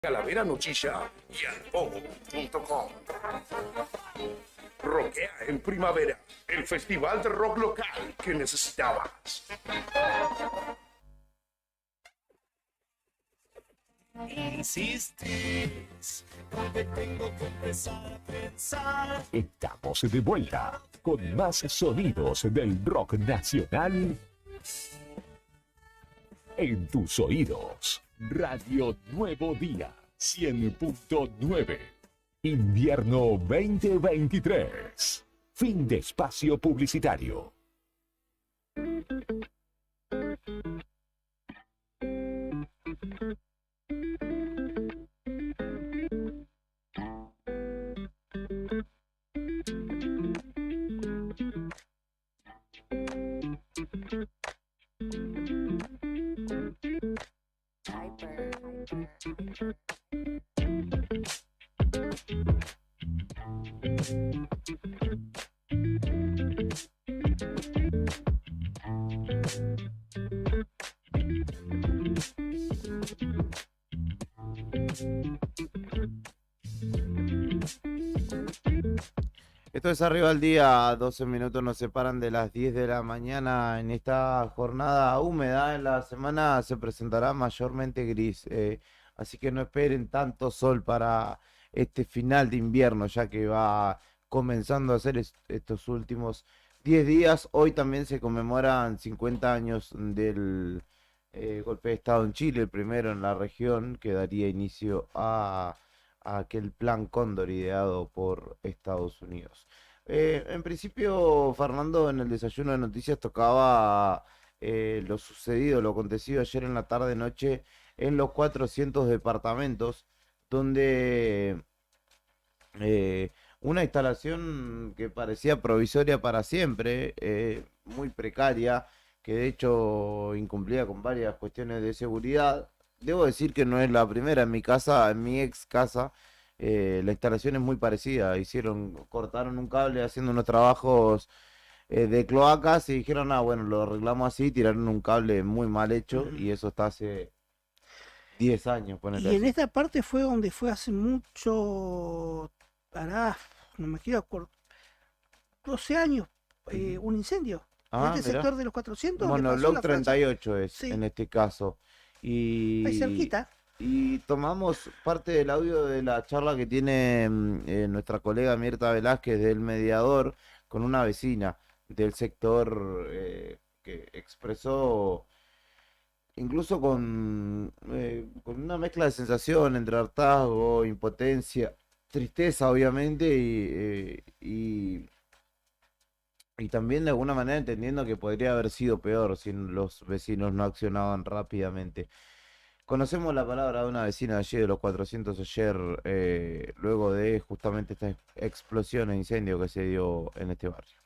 Calavera Nochilla y alpogo.com. Roquea en primavera, el festival de rock local que necesitabas. Insistes, porque tengo que empezar a pensar. Estamos de vuelta con más sonidos del rock nacional en tus oídos. Radio Nuevo Día 100.9. Invierno 2023. Fin de espacio publicitario. Esto es Arriba al Día, 12 minutos nos separan de las 10 de la mañana. En esta jornada húmeda en la semana se presentará mayormente gris, así que no esperen tanto sol para este final de invierno, ya que va comenzando a ser estos últimos 10 días. Hoy también se conmemoran 50 años del golpe de Estado en Chile, el primero en la región, que daría inicio a aquel plan Cóndor ideado por Estados Unidos. En principio, Fernando, en el desayuno de noticias tocaba lo sucedido, lo acontecido ayer en la tarde-noche en los 400 departamentos, donde una instalación que parecía provisoria para siempre, muy precaria, que de hecho incumplía con varias cuestiones de seguridad. Debo decir que no es la primera. En mi casa, en mi ex casa, la instalación es muy parecida. Cortaron un cable haciendo unos trabajos de cloacas y dijeron, ah, bueno, lo arreglamos así, tiraron un cable muy mal hecho y eso está hace 10 años, ponele Y en así. esta parte fue donde fue hace mucho, hará, no me quiero acordar, 12 años, un incendio. En Ah, este mira. sector de los 400, donde pasó Monolog la Francia. 38 es Sí, en este caso. ahí Y, cerquita. y tomamos parte del audio de la charla que tiene nuestra colega Mirta Velázquez del mediador con una vecina del sector que expresó incluso con una mezcla de sensación entre hartazgo, impotencia, tristeza obviamente y también de alguna manera entendiendo que podría haber sido peor si los vecinos no accionaban rápidamente. Conocemos la palabra de una vecina de allí de los 400 ayer, luego de justamente esta explosión e incendio que se dio en este barrio.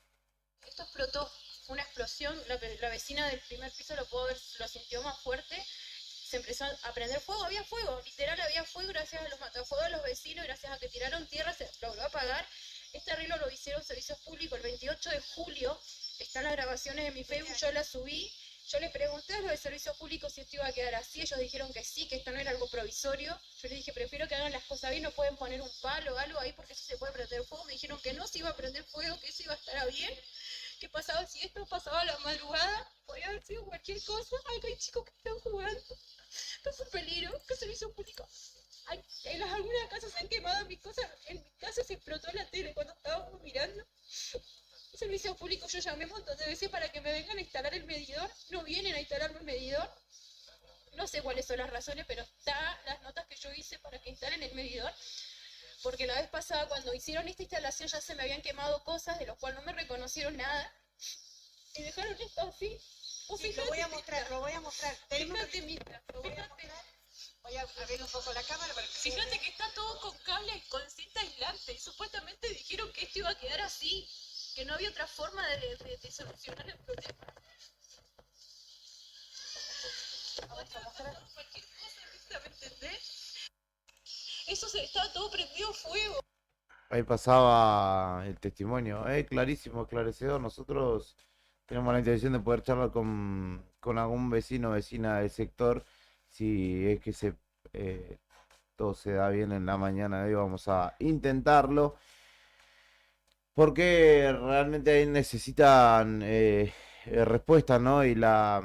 Esto explotó, una explosión, la vecina del primer piso lo pudo ver, lo sintió más fuerte, se empezó a prender fuego, había fuego, literal había fuego gracias a los matafuegos de los vecinos, gracias a que tiraron tierra, se logró apagar. Este arreglo lo hicieron servicios públicos el 28 de julio, están las grabaciones en mi Facebook, yo las subí. Yo les pregunté a los de servicios públicos si esto iba a quedar así, ellos dijeron que sí, que esto no era algo provisorio. Yo les dije, prefiero que hagan las cosas bien, no pueden poner un palo o algo ahí porque eso se puede prender fuego. Me dijeron que no se iba a prender fuego, que eso iba a estar bien. ¿Qué pasaba si esto pasaba a la madrugada? Podría haber sido cualquier cosa. Ay, hay chicos que están jugando. Esto es un peligro, que servicio público. Ay, algunas casas se han quemado, en mi casa se explotó la tele cuando estábamos mirando. Servicio público, yo llamé un montón de veces para que me vengan a instalar el medidor, no vienen a instalarme el medidor, no sé cuáles son las razones, pero está las notas que yo hice para que instalen el medidor, porque la vez pasada cuando hicieron esta instalación ya se me habían quemado cosas de los cuales no me reconocieron nada, y dejaron esto así. Sí, fíjate, lo voy a mostrar. Fíjate, Mita, fíjate. Voy a ver un poco la cámara para que Fíjate que está todo con cables, con cinta aislante, y supuestamente dijeron que esto iba a quedar así, que no había otra forma de solucionar el problema. Cualquier cosa, ¿me entendés? Eso estaba todo prendido fuego. Ahí pasaba el testimonio, clarísimo, esclarecedor. Nosotros tenemos la intención de poder charlar con algún vecino o vecina del sector, si es que se todo se da bien en la mañana de hoy, vamos a intentarlo. Porque realmente ahí necesitan respuestas, ¿no? Y la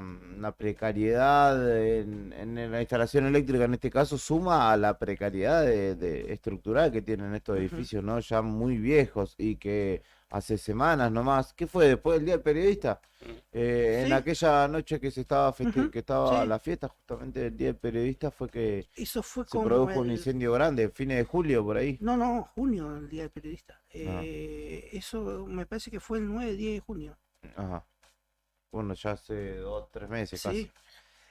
precariedad en la instalación eléctrica en este caso suma a la precariedad de estructural que tienen estos Ujú. edificios, ¿no? Ya muy viejos y que hace semanas nomás, ¿qué fue? Después del Día del Periodista, en Sí, aquella noche que se estaba ujú, que estaba sí. la fiesta justamente del Día del Periodista fue que Eso fue se como produjo un el... incendio grande, fines de julio por ahí. No, no, junio, el Día del Periodista. Ah, Eso me parece que fue el 9-10 de junio. ajá. Bueno, ya hace 2, 3 meses casi. Sí,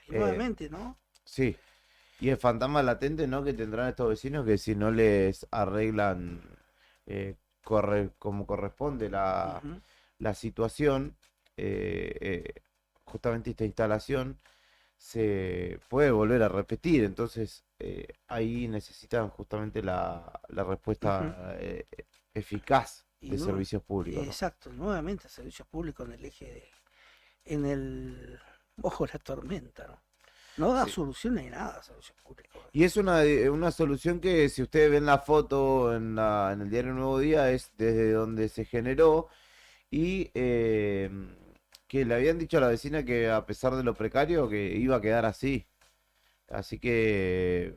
y Eh, nuevamente, ¿no? sí, y el fantasma latente, ¿no? Que tendrán estos vecinos que si no les arreglan como corresponde Ujú, la situación, eh, eh, justamente esta instalación se puede volver a repetir. Entonces, ahí necesitan justamente la ujú. respuesta eficaz Y de no, servicios públicos, ¿no? exacto, nuevamente servicios públicos en el eje en el ojo de la tormenta, ¿no? No da Sí. solución ni nada servicios públicos. Y es una solución que si ustedes ven la foto en el diario Nuevo Día es desde donde se generó y que le habían dicho a la vecina que a pesar de lo precario que iba a quedar así. Así que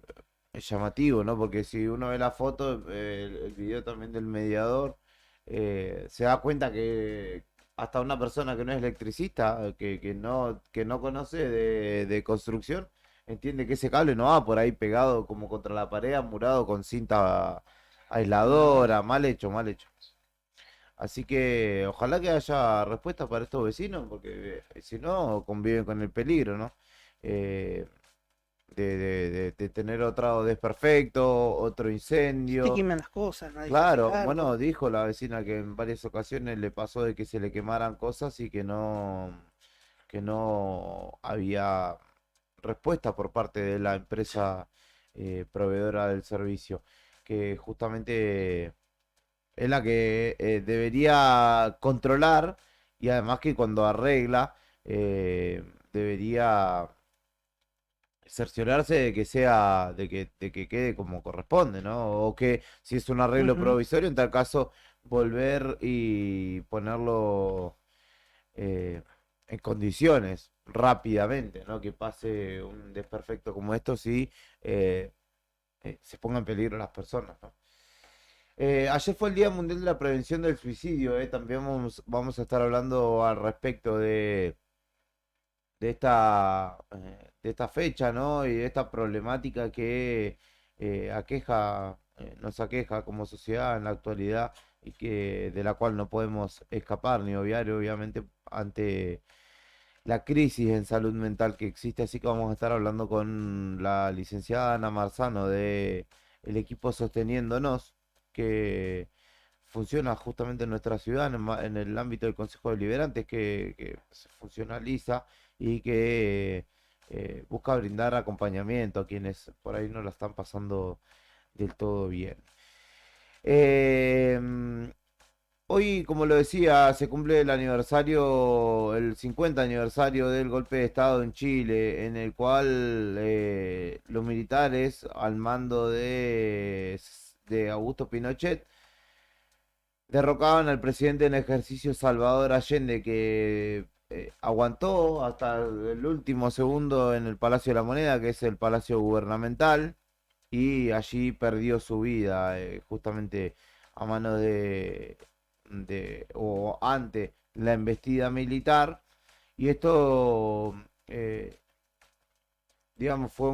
es llamativo, ¿no? Porque si uno ve la foto, el video también del mediador, se da cuenta que hasta una persona que no es electricista, que no conoce de construcción, entiende que ese cable no va por ahí pegado como contra la pared, amurado con cinta No, aisladora, mal hecho, mal hecho. Así que ojalá que haya respuestas para estos vecinos, porque si no, conviven con el peligro, ¿no? Eh, de tener otro desperfecto, otro si te incendio. queman las cosas, nadie se hace Claro, cargo. bueno, dijo la vecina que en varias ocasiones le pasó de que se le quemaran cosas y que no había respuesta por parte de la Sí. empresa proveedora del servicio, que justamente es la que debería controlar y además que cuando arregla debería cerciorarse de que sea, de que quede como corresponde, ¿no? O que si es un arreglo Ujú. provisorio, en tal caso, volver y ponerlo eh, en condiciones rápidamente, ¿no? Que pase un desperfecto como esto si se ponga en peligro las personas, ¿no? Ayer fue el Día Mundial de la Prevención del Suicidio, también vamos a estar hablando al respecto de esta fecha, ¿no? Y de esta problemática que nos aqueja como sociedad en la actualidad y que de la cual no podemos escapar ni obviar, obviamente, ante la crisis en salud mental que existe. Así que vamos a estar hablando con la licenciada Ana Marzano de el equipo Sosteniéndonos, que funciona justamente en nuestra ciudad, en el ámbito del Consejo de Liberantes, que se funcionaliza y que busca brindar acompañamiento a quienes por ahí no la están pasando del todo bien. Eh, Hoy, como lo decía, se cumple el aniversario, el 50 aniversario del golpe de Estado en Chile, en el cual los militares, al mando de Augusto Pinochet, derrocaban al presidente en ejercicio Salvador Allende, que aguantó hasta el último segundo en el Palacio de la Moneda, que es el palacio gubernamental, y allí perdió su vida, justamente a mano o ante la embestida militar. Y esto, digamos, fue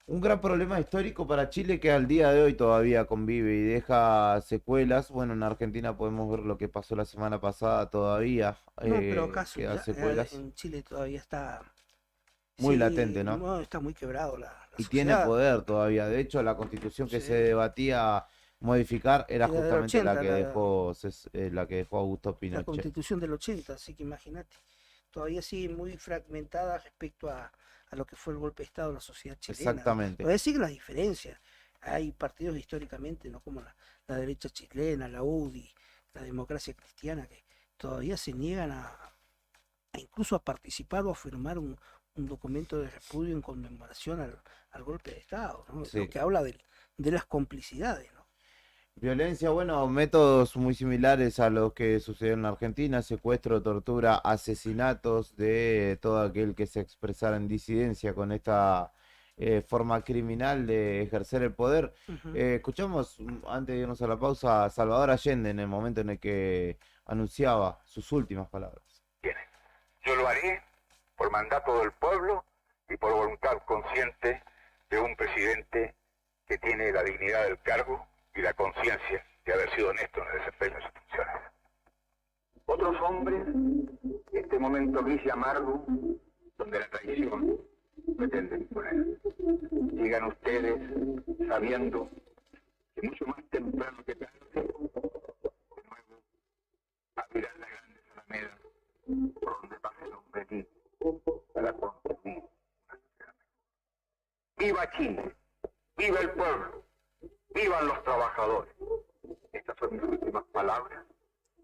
un gran problema histórico para Chile que al día de hoy todavía convive y deja secuelas. Bueno, en Argentina podemos ver lo que pasó la semana pasada todavía, No, pero acaso quedan ya secuelas en Chile todavía está, muy latente, sí, ¿no? no, está muy quebrado la Y tiene sociedad. poder todavía. De hecho, la constitución que se Sí, debatía modificar era era del justamente 80 la que dejó Augusto la Pinochet. constitución del 80, así que imagínate. Todavía sigue muy fragmentada respecto a lo que fue el golpe de Estado en la sociedad chilena, ¿no? Exactamente. Todavía siguen las diferencias. Hay partidos históricamente, ¿no? Como la derecha chilena, la UDI, la democracia cristiana, que todavía se niegan a incluso a participar o a firmar un documento de repudio en conmemoración al golpe de Estado, ¿no? Sí. Lo que habla de las complicidades, ¿no? Violencia, bueno, métodos muy similares a los que sucedió en Argentina, secuestro, tortura, asesinatos de todo aquel que se expresara en disidencia con esta forma criminal de ejercer el poder. Ujú. Escuchamos, antes de irnos a la pausa, a Salvador Allende en el momento en el que anunciaba sus últimas palabras. Yo lo haré por mandato del pueblo y por voluntad consciente de un presidente que tiene la dignidad del cargo y la conciencia de haber sido honesto en el desempeño de sus funciones. Otros hombres, este momento gris y amargo, donde la traición pretende imponer. Sigan ustedes sabiendo que mucho más temprano que tarde, de nuevo, abrirán las grandes alamedas por donde pase el hombre libre para construir una sociedad mejor. ¡Viva Chile! ¡Viva el pueblo! ¡Vivan los trabajadores! Estas son mis últimas palabras.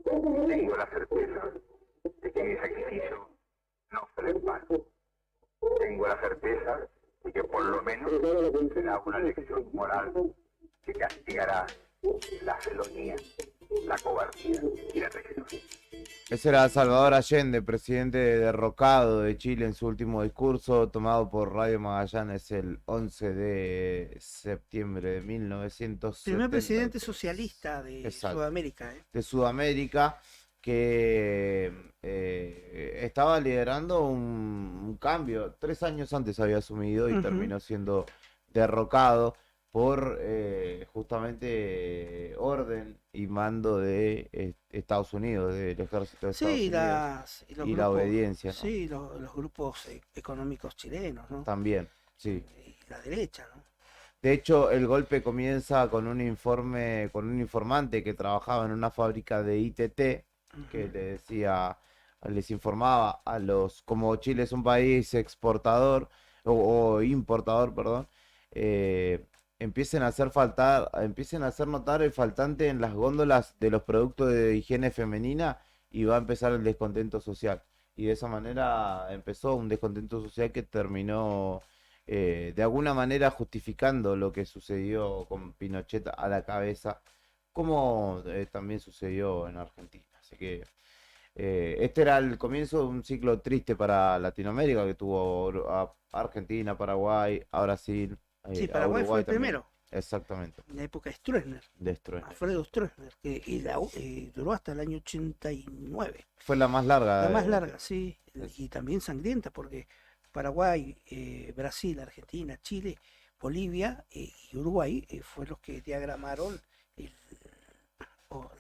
Tengo la certeza de que mi sacrificio no será en vano. Tengo la certeza de que por lo menos será una lección moral que castigará la felonía, la cobardía y la traición. Ese era Salvador Allende, presidente derrocado de Chile en su último discurso, tomado por Radio Magallanes el 11 de septiembre de 1970. Primer presidente socialista de Exacto. Sudamérica, ¿eh? De Sudamérica, que estaba liderando un cambio. 3 años antes había asumido y Ujú. terminó siendo derrocado por justamente orden y mando de Estados Unidos, del ejército de Estados Sí, Unidos. y los y la grupos, obediencia, ¿no? sí, los grupos económicos chilenos, ¿no? También, sí. Y la derecha, ¿no? De hecho, el golpe comienza con un informe, con un informante que trabajaba en una fábrica de ITT, que Ujú. le decía, les informaba a los, como Chile es un país exportador o importador, perdón, empiecen a hacer notar el faltante en las góndolas de los productos de higiene femenina y va a empezar el descontento social. Y de esa manera empezó un descontento social que terminó de alguna manera justificando lo que sucedió con Pinochet a la cabeza, como también sucedió en Argentina. Así que este era el comienzo de un ciclo triste para Latinoamérica, que tuvo a Argentina, Paraguay, a Brasil, Sí, a Paraguay fue Uruguay el también. primero, Exactamente, en la época de Stroessner, de Stroessner. Alfredo Stroessner, que duró hasta el año 89. Fue la más larga. La más larga, sí, y también sangrienta, porque Paraguay, Brasil, Argentina, Chile, Bolivia y Uruguay fue los que diagramaron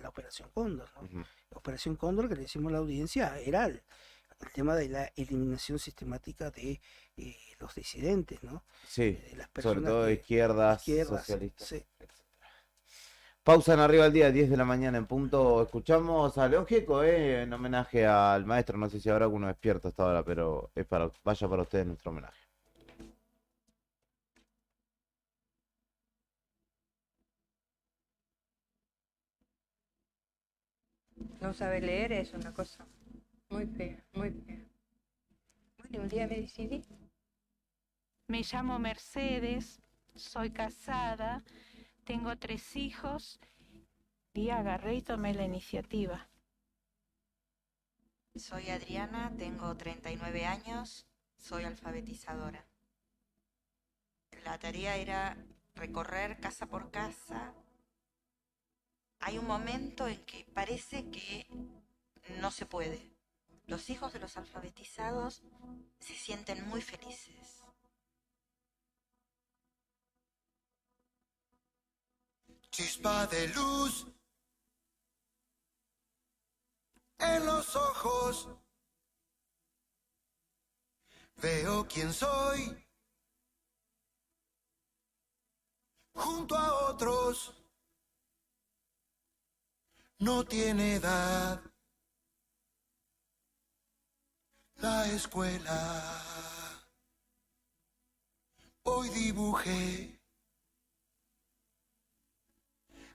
la Operación Cóndor, ¿no? Ujú. La Operación Cóndor, que le decimos a la audiencia, era el tema de la eliminación sistemática de los disidentes, ¿no? Sí, De las sobre personas todo de que- izquierdas, izquierdas, socialistas, sí. etc. Pausa en Arriba al Día, 10 de la mañana en punto. Escuchamos a León Gieco, en homenaje al maestro. No sé si habrá alguno despierto hasta ahora, pero vaya para ustedes nuestro homenaje. No saber leer es una cosa muy fea, muy fea. Bueno, un día me decidí. Me llamo Mercedes, soy casada, tengo 3 hijos y agarré y tomé la iniciativa. Soy Adriana, tengo 39 años, soy alfabetizadora. La tarea era recorrer casa por casa. Hay un momento en que parece que no se puede. Los hijos de los alfabetizados se sienten muy felices. Chispa de luz en los ojos. Veo quién soy junto a otros. No tiene edad la escuela. Hoy dibujé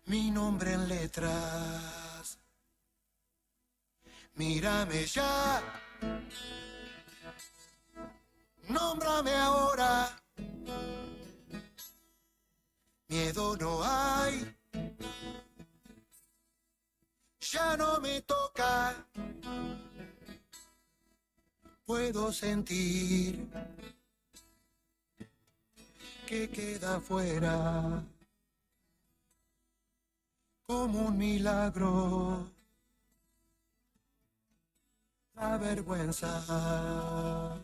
mi nombre en letras. Mírame ya, Nómbrame ahora. Miedo no hay. Ya no me toca. Puedo sentir que queda fuera como un milagro la vergüenza.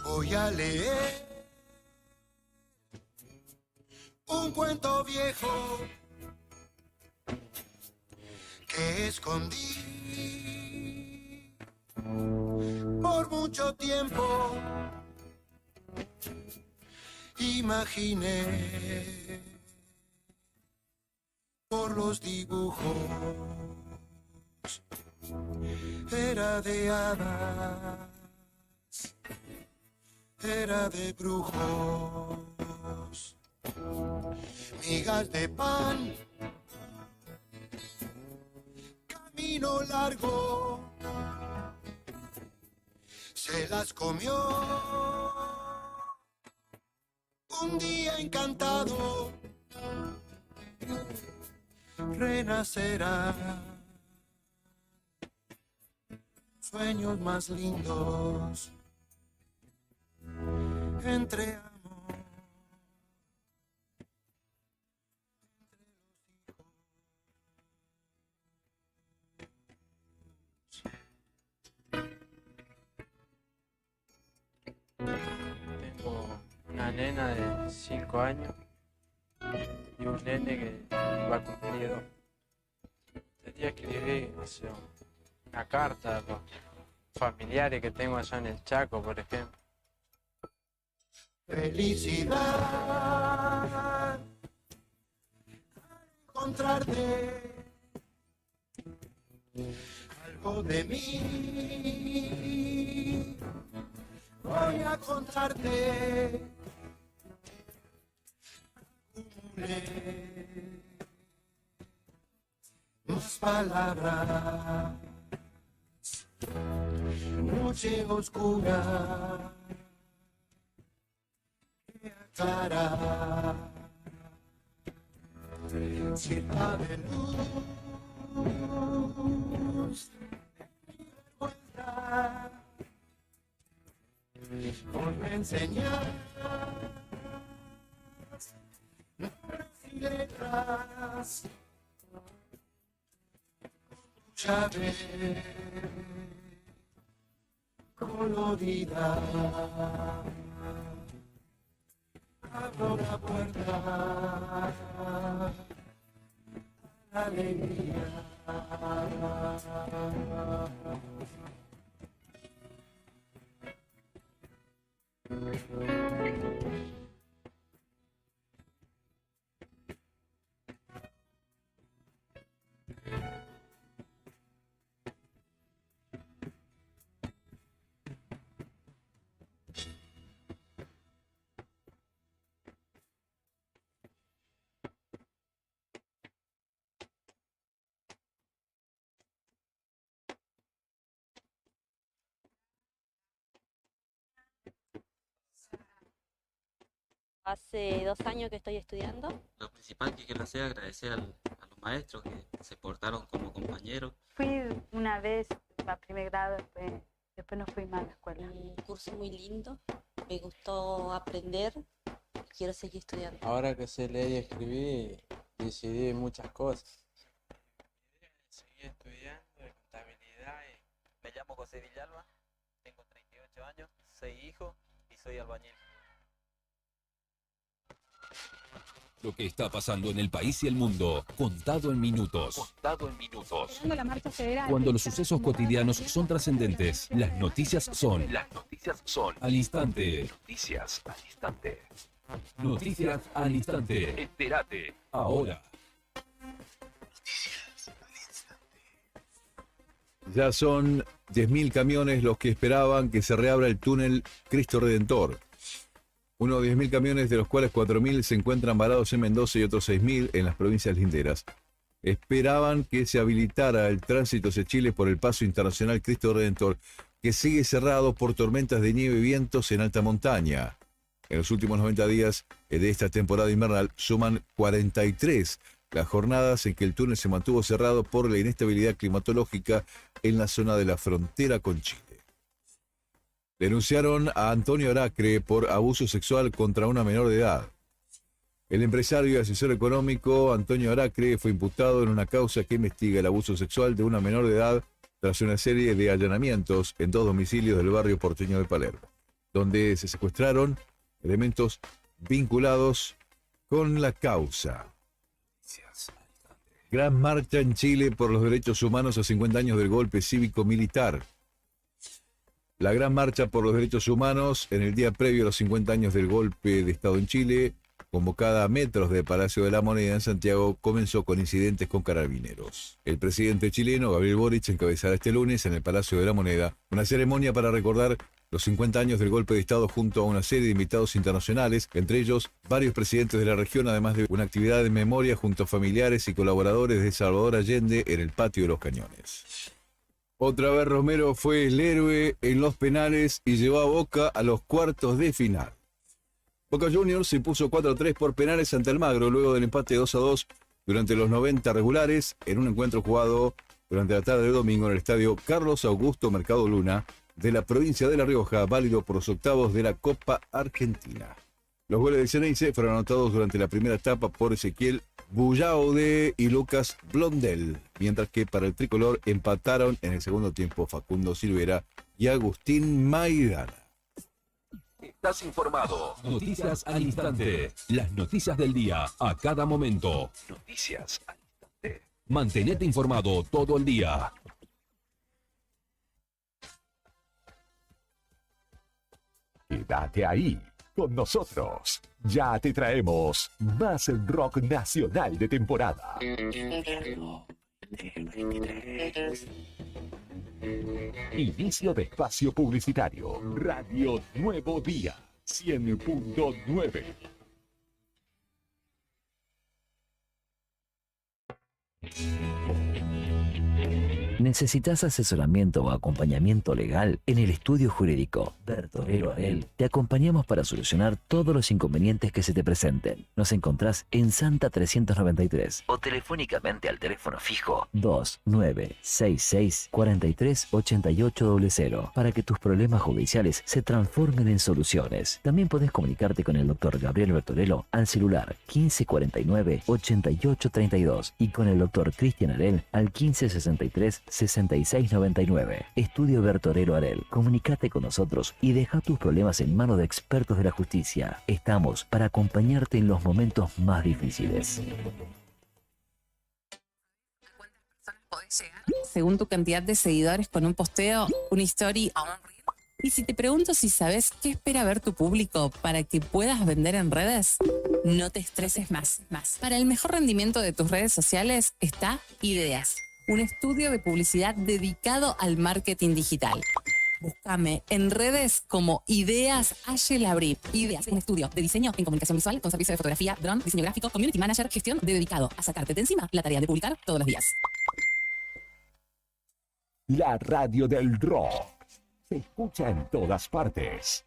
Voy a leer un cuento viejo que escondí por mucho tiempo. Imaginé por los dibujos, era de hadas, era de brujos, migas de pan, camino largo, se las comió un día encantado, renacerá sueños más lindos entre amor. Tengo una nena de 5 años y un nene que va a cumplir 2. Tendría que escribir, no sé, una carta a los familiares que tengo allá en el Chaco, por ejemplo. Felicidad, encontrarte algo de mí. Voy a contarte. Acumulé más palabras. Noche oscura. Clara, sirva de luz, ponme enseñar y letras, llave colorida. Abro la puerta a la alegría. Hace 2 años que estoy estudiando. Lo principal que quiero hacer es agradecer a los maestros que se portaron como compañeros. Fui una vez a primer grado, después no fui más a la escuela. Un curso muy lindo, me gustó aprender, quiero seguir estudiando. Ahora que sé leer y escribir, decidí muchas cosas. Seguí estudiando de contabilidad y... Me llamo José Villalba, tengo 38 años, 6 hijos y soy albañil. Lo que está pasando en el país y el mundo, contado en minutos. Contado en minutos. La marcha federal. Cuando los sucesos cotidianos son trascendentes, las noticias son. Las noticias son. Al instante. Noticias al instante. Noticias al instante. Entérate. Ahora. Noticias. Ya son 10.000 camiones los que esperaban que se reabra el túnel Cristo Redentor. Unos 10.000 camiones, de los cuales 4.000 se encuentran varados en Mendoza y otros 6.000 en las provincias linderas. Esperaban que se habilitara el tránsito hacia Chile por el paso internacional Cristo Redentor, que sigue cerrado por tormentas de nieve y vientos en alta montaña. En los últimos 90 días de esta temporada invernal suman 43 las jornadas en que el túnel se mantuvo cerrado por la inestabilidad climatológica en la zona de la frontera con Chile. Denunciaron a Antonio Aracre por abuso sexual contra una menor de edad. El empresario y asesor económico Antonio Aracre fue imputado en una causa que investiga el abuso sexual de una menor de edad tras una serie de allanamientos en 2 domicilios del barrio porteño de Palermo, donde se secuestraron elementos vinculados con la causa. Gran marcha en Chile por los derechos humanos a 50 años del golpe cívico-militar. La gran marcha por los derechos humanos en el día previo a los 50 años del golpe de Estado en Chile, convocada a metros del Palacio de la Moneda en Santiago, comenzó con incidentes con carabineros. El presidente chileno, Gabriel Boric, encabezará este lunes en el Palacio de la Moneda una ceremonia para recordar los 50 años del golpe de Estado junto a una serie de invitados internacionales, entre ellos varios presidentes de la región, además de una actividad de memoria junto a familiares y colaboradores de Salvador Allende en el Patio de los Cañones. Otra vez Romero fue el héroe en los penales y llevó a Boca a los cuartos de final. Boca Juniors se impuso 4-3 por penales ante Almagro luego del empate 2-2 durante los 90 regulares en un encuentro jugado durante la tarde de domingo en el estadio Carlos Augusto Mercado Luna de la provincia de La Rioja, válido por los octavos de la Copa Argentina. Los goles del Ceneice fueron anotados durante la primera etapa por Ezequiel Bullaude y Lucas Blondel, mientras que para el tricolor empataron en el segundo tiempo Facundo Silvera y Agustín Maidana. Estás informado. Noticias al instante. Las noticias del día a cada momento. Noticias al instante. Mantenete informado todo el día. Quédate ahí con nosotros. Ya te traemos más rock nacional de temporada. Inicio de espacio publicitario. Radio Nuevo Día 100.9. ¿Necesitas asesoramiento o acompañamiento legal? En el estudio jurídico Bertorero Arel te acompañamos para solucionar todos los inconvenientes que se te presenten. Nos encontrás en Santa 393 o telefónicamente al teléfono fijo 2966 438800 para que tus problemas judiciales se transformen en soluciones. También podés comunicarte con el doctor Gabriel Bertorello al celular 1549 8832 y con el doctor Cristian Arel al 1563 6699. Estudio Bertorero Arel. Comunicate con nosotros y deja tus problemas en manos de expertos de la justicia. Estamos para acompañarte en los momentos más difíciles. Podés llegar según tu cantidad de seguidores con un posteo, una story o un reel. Y si te pregunto si sabes qué espera ver tu público para que puedas vender en redes, no te estreses más. Para el mejor rendimiento de tus redes sociales está Ideas, un estudio de publicidad dedicado al marketing digital. Búscame en redes como Ideas Labri. Ideas, un estudio de diseño en comunicación visual con servicio de fotografía, dron, diseño gráfico, community manager, gestión dedicado a sacarte de encima la tarea de publicar todos los días. La radio del rock se escucha en todas partes.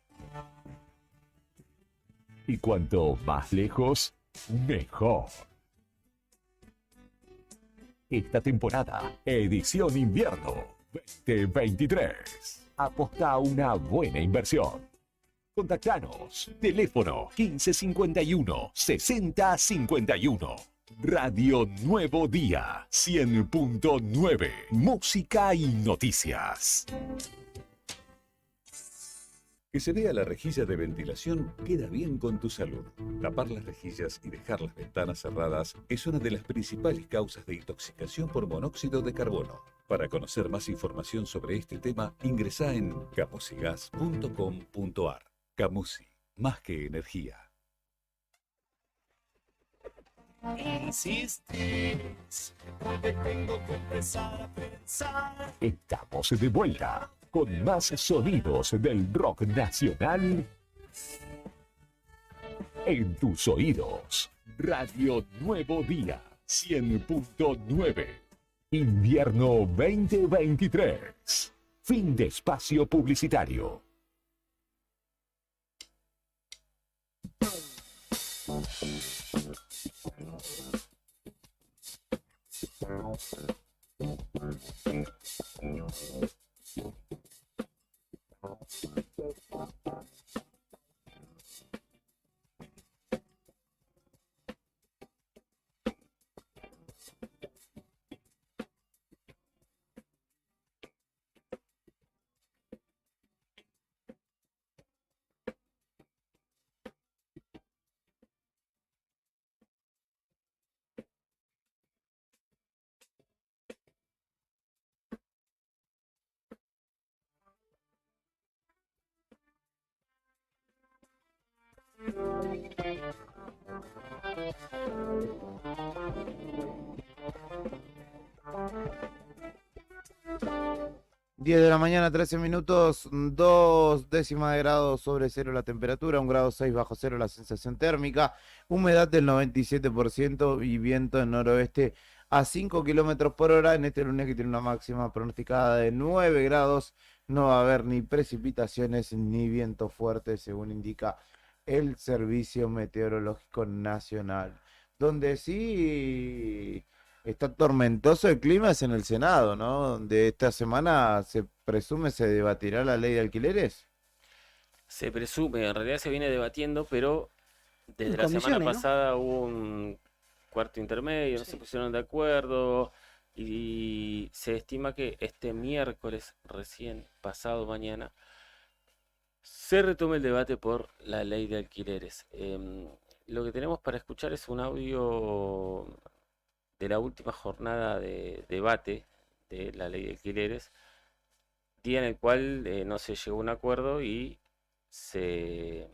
Y cuanto más lejos, mejor. Esta temporada, edición invierno 2023. Aposta a una buena inversión. Contactanos. Teléfono 1551 6051. Radio Nuevo Día 100.9. Música y noticias. Que se vea la rejilla de ventilación queda bien con tu salud. Tapar las rejillas y dejar las ventanas cerradas es una de las principales causas de intoxicación por monóxido de carbono. Para conocer más información sobre este tema, ingresá en camusigas.com.ar. Camusi, más que energía. insistís, porque tengo que empezar a pensar. Estamos de vuelta con más sonidos del rock nacional en tus oídos. Radio Nuevo Día 100.9. Invierno 2023. Fin de espacio publicitario. Diez de la mañana, 13 minutos, 2 décimas de grado sobre cero la temperatura, 1,6 grados bajo cero la sensación térmica, humedad del 97% y viento en noroeste a 5 kilómetros por hora. En este lunes, que tiene una máxima pronosticada de 9 grados, no va a haber ni precipitaciones ni viento fuerte, según indica el Servicio Meteorológico Nacional. Donde sí está tormentoso el clima es en el Senado, ¿no? Donde esta semana se presume se debatirá la ley de alquileres. Se presume, en realidad se viene debatiendo, pero desde la semana comisiones, ¿no? pasada hubo un cuarto intermedio, no se pusieron de acuerdo y se estima que este miércoles, recién pasado mañana, se retome el debate por la ley de alquileres. Lo que tenemos para escuchar es un audio de la última jornada de debate de la ley de alquileres, día en el cual no se llegó a un acuerdo y se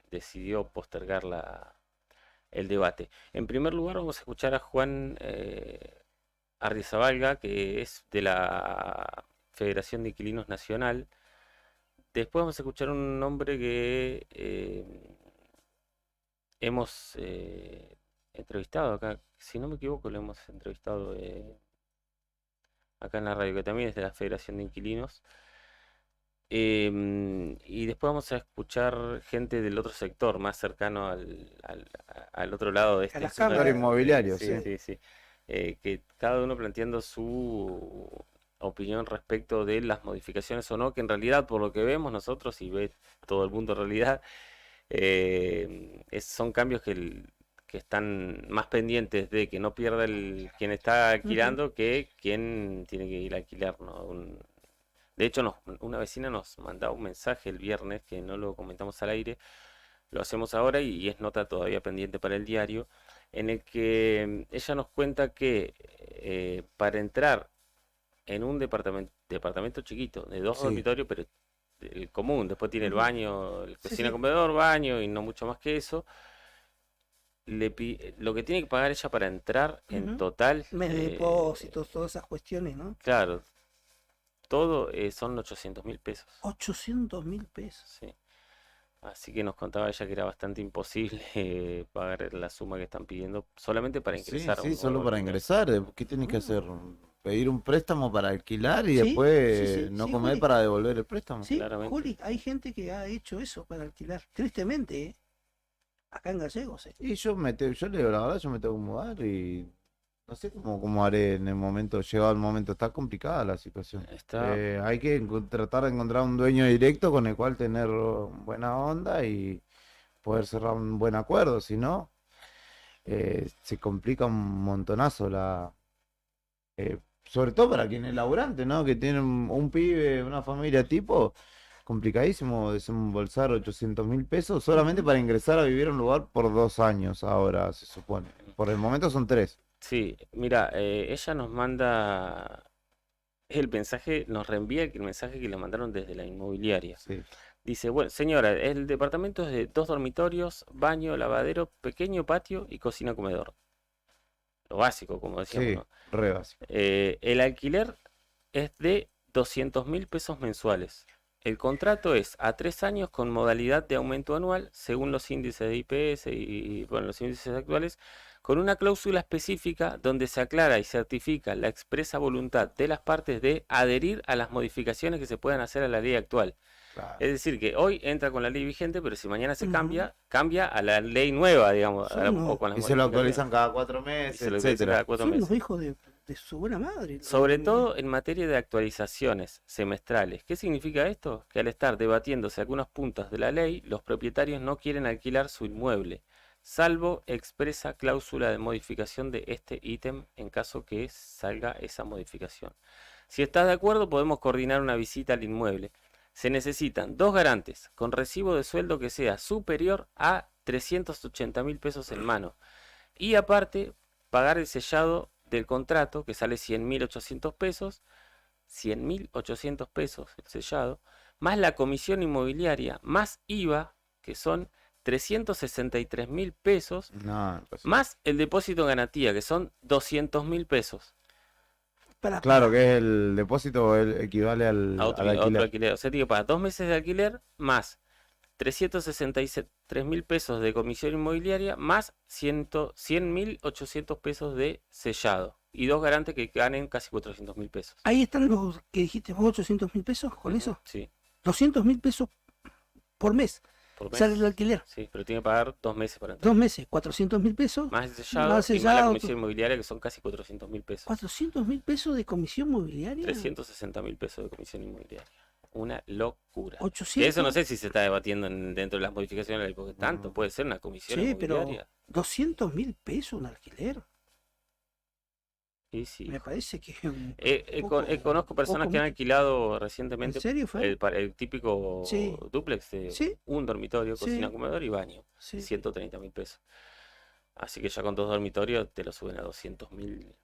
decidió postergar el debate. En primer lugar vamos a escuchar a Juan Ardizabalga, que es de la Federación de Inquilinos Nacional. Después vamos a escuchar un hombre que hemos entrevistado acá, si no me equivoco lo hemos entrevistado acá en la radio, que también es de la Federación de Inquilinos. Y después vamos a escuchar gente del otro sector, más cercano al otro lado de este las cámaras inmobiliarias, sí. sí. Que cada uno planteando su opinión respecto de las modificaciones o no, que en realidad por lo que vemos nosotros y ve todo el mundo en realidad, son cambios que están más pendientes de que no pierda quien está alquilando que quien tiene que ir a alquilar, ¿no? De hecho, una vecina nos mandaba un mensaje el viernes, que no lo comentamos al aire, lo hacemos ahora y es nota todavía pendiente para el diario, en el que ella nos cuenta que para entrar en un departamento chiquito, de 2 dormitorios, pero el común, después tiene el baño, el cocina, comedor, baño y no mucho más que eso, lo que tiene que pagar ella para entrar en total... Mes de depósitos, todas esas cuestiones, ¿no? Claro, todo son 800.000 pesos. 800.000 pesos. Sí. Así que nos contaba ella que era bastante imposible pagar la suma que están pidiendo solamente para ingresar. Sí, solo para ingresar. ¿Qué tienes que hacer? Pedir un préstamo para alquilar y después no comer Juli, para devolver el préstamo. Sí, Juli, hay gente que ha hecho eso para alquilar. Tristemente, ¿eh? Acá en Gallegos. Y yo le digo la verdad, yo me tengo que mudar y no sé cómo haré en el momento, llegado el momento, está complicada la situación. Hay que tratar de encontrar un dueño directo con el cual tener buena onda y poder cerrar un buen acuerdo, si no, se complica un montonazo sobre todo para quien es laburante, ¿no? Que tiene un pibe, una familia tipo, complicadísimo desembolsar 800.000 pesos solamente para ingresar a vivir a un lugar por 2 años ahora, se supone. Por el momento son 3. Sí, mira, ella nos manda el mensaje, nos reenvía el mensaje que le mandaron desde la inmobiliaria. Dice, bueno, señora, el departamento es de 2 dormitorios, baño, lavadero, pequeño patio y cocina comedor. lo básico, como decíamos, Sí, ¿no? re básico. El alquiler es de 200.000 pesos mensuales. El contrato es a 3 años con modalidad de aumento anual según los índices de IPS y bueno, los índices actuales, con una cláusula específica donde se aclara y certifica la expresa voluntad de las partes de adherir a las modificaciones que se puedan hacer a la ley actual. Es decir, que hoy entra con la ley vigente, pero si mañana se cambia, cambia a la ley nueva, digamos, o con las Y se lo modificaciones. actualizan cada 4 Y meses, se lo actualizan etcétera. cada 4 Son meses. los hijos de su buena madre. Sobre todo en materia de actualizaciones semestrales. ¿Qué significa esto? Que al estar debatiéndose algunos puntos de la ley, los propietarios no quieren alquilar su inmueble, salvo expresa cláusula de modificación de este ítem en caso que salga esa modificación. Si estás de acuerdo, podemos coordinar una visita al inmueble. Se necesitan 2 garantes con recibo de sueldo que sea superior a 380.000 pesos en mano. Y aparte, pagar el sellado del contrato, que sale 100.800 pesos, 100.800 pesos el sellado, más la comisión inmobiliaria, más IVA, que son 363.000 pesos, No, pues, más el depósito de garantía, que son 200.000 pesos. claro que es el depósito equivale al, A otro, al a otro alquiler. alquiler. O sea, digo, para 2 meses de alquiler, más 363.000 pesos de comisión inmobiliaria, más 100.800 pesos de sellado. Y 2 garantes que ganen casi 400.000 pesos. Ahí están los que dijiste vos, 800.000 pesos con eso. Sí. 200.000 pesos por mes. Por mes. Sale el alquiler. Sí, pero tiene que pagar 2 meses para entrar. 2 meses, 400.000 pesos. Más el sellado, Más y más la sellado, comisión inmobiliaria, que son casi 400.000 pesos. 400.000 pesos de comisión mobiliaria. 360.000 pesos de comisión inmobiliaria. Una locura. 800. Que eso no sé si se está debatiendo dentro de las modificaciones de la ley, porque tanto puede ser una comisión Sí, pero inmobiliaria. 200.000 pesos un alquiler. Y sí. Me parece que es un Conozco personas que han alquilado recientemente ¿En serio fue? el típico Sí. dúplex de Sí. un dormitorio, Sí. cocina, comedor y baño. Sí. 130.000 pesos. Así que ya con 2 dormitorios te lo suben a 200.000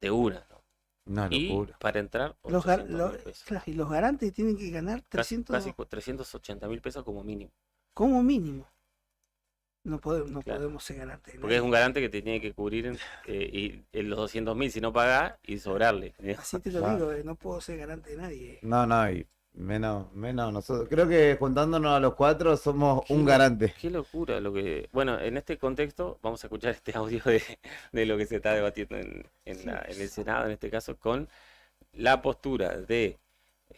de una, ¿no? Una Y locura. para entrar, Los, gar- 800.000 pesos. claro, y los garantes tienen que ganar Casi 300 380.000 pesos como mínimo. como mínimo. No Claro. podemos ser garantes. de Porque es nadie. un garante que te tiene que cubrir y en los 200.000 si no pagás y sobrarle. Así te lo Claro. digo, no puedo ser garante de nadie. No, y menos nosotros. Creo que juntándonos a los 4 somos un garante. Qué locura lo que... Bueno, en este contexto vamos a escuchar este audio de lo que se está debatiendo en el Senado, en este caso, con la postura de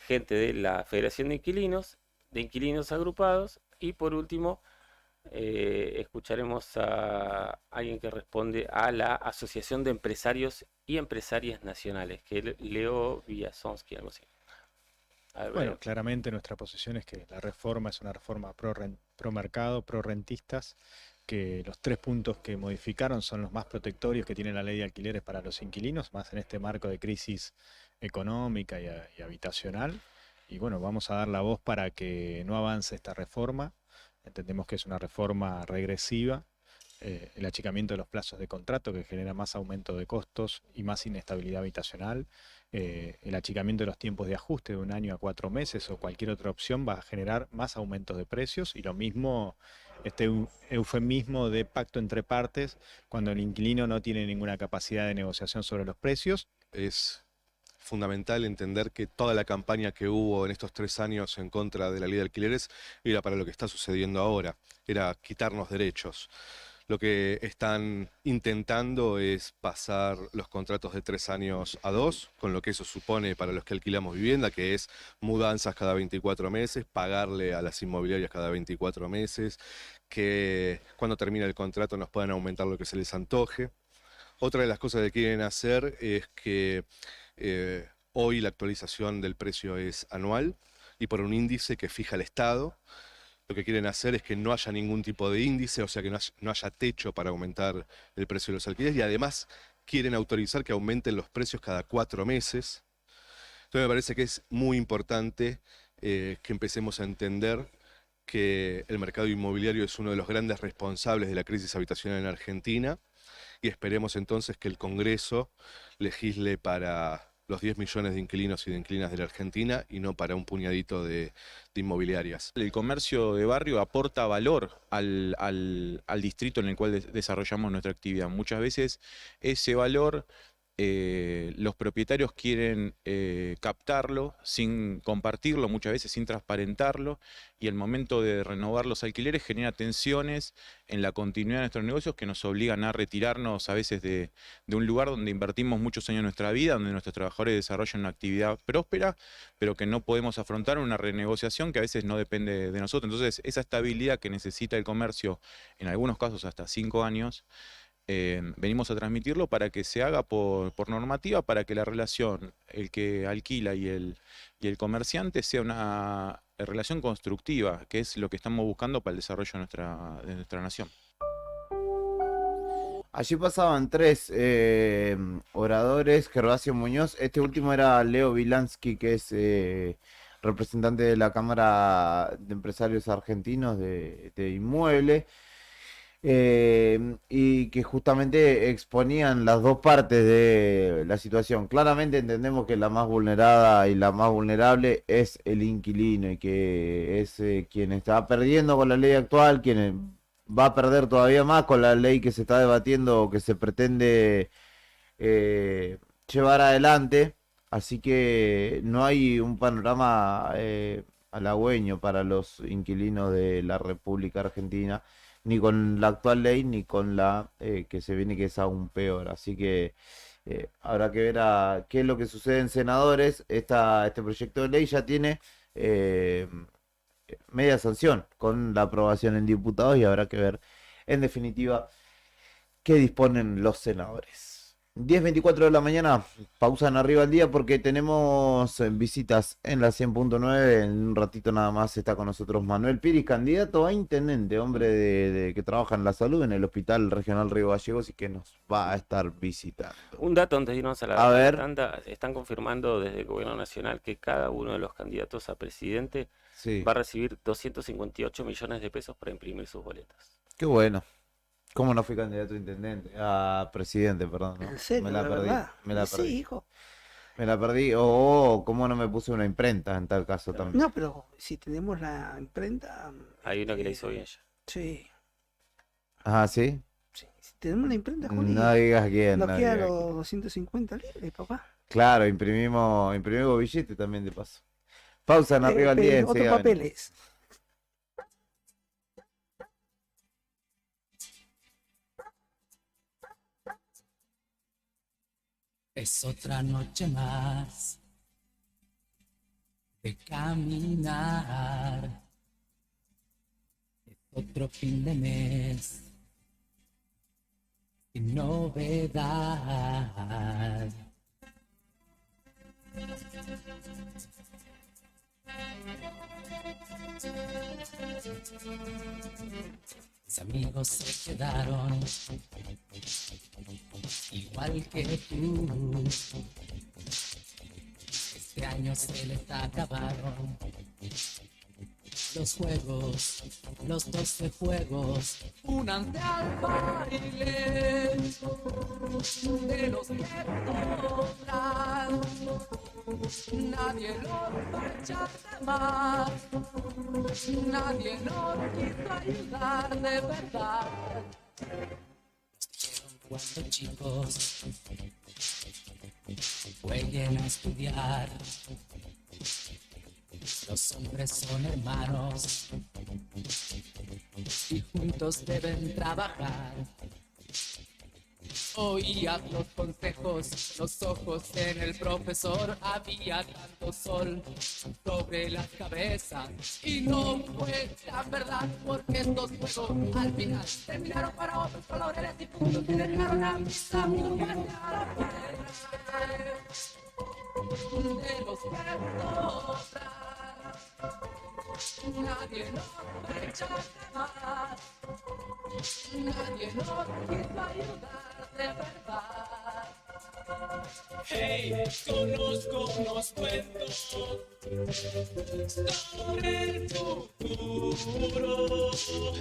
gente de la Federación de Inquilinos Agrupados, y por último escucharemos a alguien que responde a la Asociación de Empresarios y Empresarias Nacionales, que es Leo Villasonsky, algo así. A ver, Bueno, claramente nuestra posición es que la reforma es una reforma pro mercado, pro rentistas, que los 3 puntos que modificaron son los más protectorios que tiene la ley de alquileres para los inquilinos, más en este marco de crisis económica y habitacional. Y bueno, vamos a dar la voz para que no avance esta reforma. Entendemos que es una reforma regresiva, el achicamiento de los plazos de contrato que genera más aumento de costos y más inestabilidad habitacional, el achicamiento de los tiempos de ajuste de 1 año a 4 meses o cualquier otra opción va a generar más aumentos de precios, y lo mismo este eufemismo de pacto entre partes cuando el inquilino no tiene ninguna capacidad de negociación sobre los precios. Es fundamental entender que toda la campaña que hubo en estos 3 años en contra de la ley de alquileres era para lo que está sucediendo ahora, era quitarnos derechos. Lo que están intentando es pasar los contratos de 3 años a 2, con lo que eso supone para los que alquilamos vivienda, que es mudanzas cada 24 meses, pagarle a las inmobiliarias cada 24 meses, que cuando termine el contrato nos puedan aumentar lo que se les antoje. Otra de las cosas que quieren hacer es que hoy la actualización del precio es anual y por un índice que fija el Estado. Lo que quieren hacer es que no haya ningún tipo de índice, o sea que no haya techo para aumentar el precio de los alquileres, y además quieren autorizar que aumenten los precios cada 4 meses. Entonces me parece que es muy importante que empecemos a entender que el mercado inmobiliario es uno de los grandes responsables de la crisis habitacional en Argentina, y esperemos entonces que el Congreso legisle para los 10 millones de inquilinos y de inquilinas de la Argentina y no para un puñadito de inmobiliarias. El comercio de barrio aporta valor al distrito en el cual desarrollamos nuestra actividad. Muchas veces ese valor los propietarios quieren captarlo sin compartirlo, muchas veces sin transparentarlo, y el momento de renovar los alquileres genera tensiones en la continuidad de nuestros negocios que nos obligan a retirarnos a veces de un lugar donde invertimos muchos años de nuestra vida, donde nuestros trabajadores desarrollan una actividad próspera, pero que no podemos afrontar una renegociación que a veces no depende de nosotros. Entonces, esa estabilidad que necesita el comercio, en algunos casos hasta 5 años, venimos a transmitirlo para que se haga por normativa, para que la relación, el que alquila y el comerciante, sea una relación constructiva, que es lo que estamos buscando para el desarrollo de nuestra nación. Allí pasaban 3 oradores, Gervasio Muñoz, este último era Leo Vilansky, que es representante de la Cámara de Empresarios Argentinos de Inmueble. Y que justamente exponían las dos partes de la situación. Claramente entendemos que la más vulnerada y la más vulnerable es el inquilino y que es quien está perdiendo con la ley actual, quien va a perder todavía más con la ley que se está debatiendo o que se pretende llevar adelante. Así que no hay un panorama halagüeño para los inquilinos de la República Argentina, ni con la actual ley, ni con la que se viene, que es aún peor. Así que habrá que ver qué es lo que sucede en senadores. Este proyecto de ley ya tiene media sanción con la aprobación en diputados y habrá que ver, en definitiva, qué disponen los senadores. 10:24 de la mañana, pausan arriba al día porque tenemos visitas en la 100.9. En un ratito nada más está con nosotros Manuel Piris, candidato a intendente, hombre que trabaja en la salud en el Hospital Regional Río Gallegos y que nos va a estar visitando. Un dato antes de irnos a A ver. tanda, están confirmando desde el Gobierno Nacional que cada uno de los candidatos a presidente Sí. va a recibir 258 millones de pesos para imprimir sus boletas. Qué bueno. ¿Cómo no fui candidato a intendente? A presidente, perdón, ¿no? ¿En serio? Me la ¿De perdí. verdad? Me la Sí, perdí. hijo. Me la perdí. O cómo no me puse una imprenta en tal caso también. No, pero si tenemos la imprenta, Hay uno que le hizo bien ya. sí. Ah, ¿sí? Si tenemos la imprenta, Juli, No digas quién. nos no quedan digas los quién. 250 libres, papá. Claro, imprimimos billetes también de paso. Pausa en arriba al Pero 10. otros enseguida venimos. papeles. Es otra noche más de caminar. Es otro fin de mes sin novedad. Mis amigos se quedaron igual que tú. Este año se les acabaron los juegos, los 12 juegos. Únanse al baile de los que sobran. Nadie los va a echar de más. Nadie nos quiso ayudar de verdad. Nos dijeron cuando chicos jueguen a estudiar. Los hombres son hermanos y juntos deben trabajar. Oía los consejos, los ojos en el profesor. Había tanto sol sobre las cabezas y no fue tan verdad, porque estos juegos al final terminaron para otros colores y puntos que dejaron a mis amigos de los que sobran. Nadie nos va a echar de más. Nadie nos quiso ayudar de verdad. Hey, conozco unos cuentos sobre el futuro.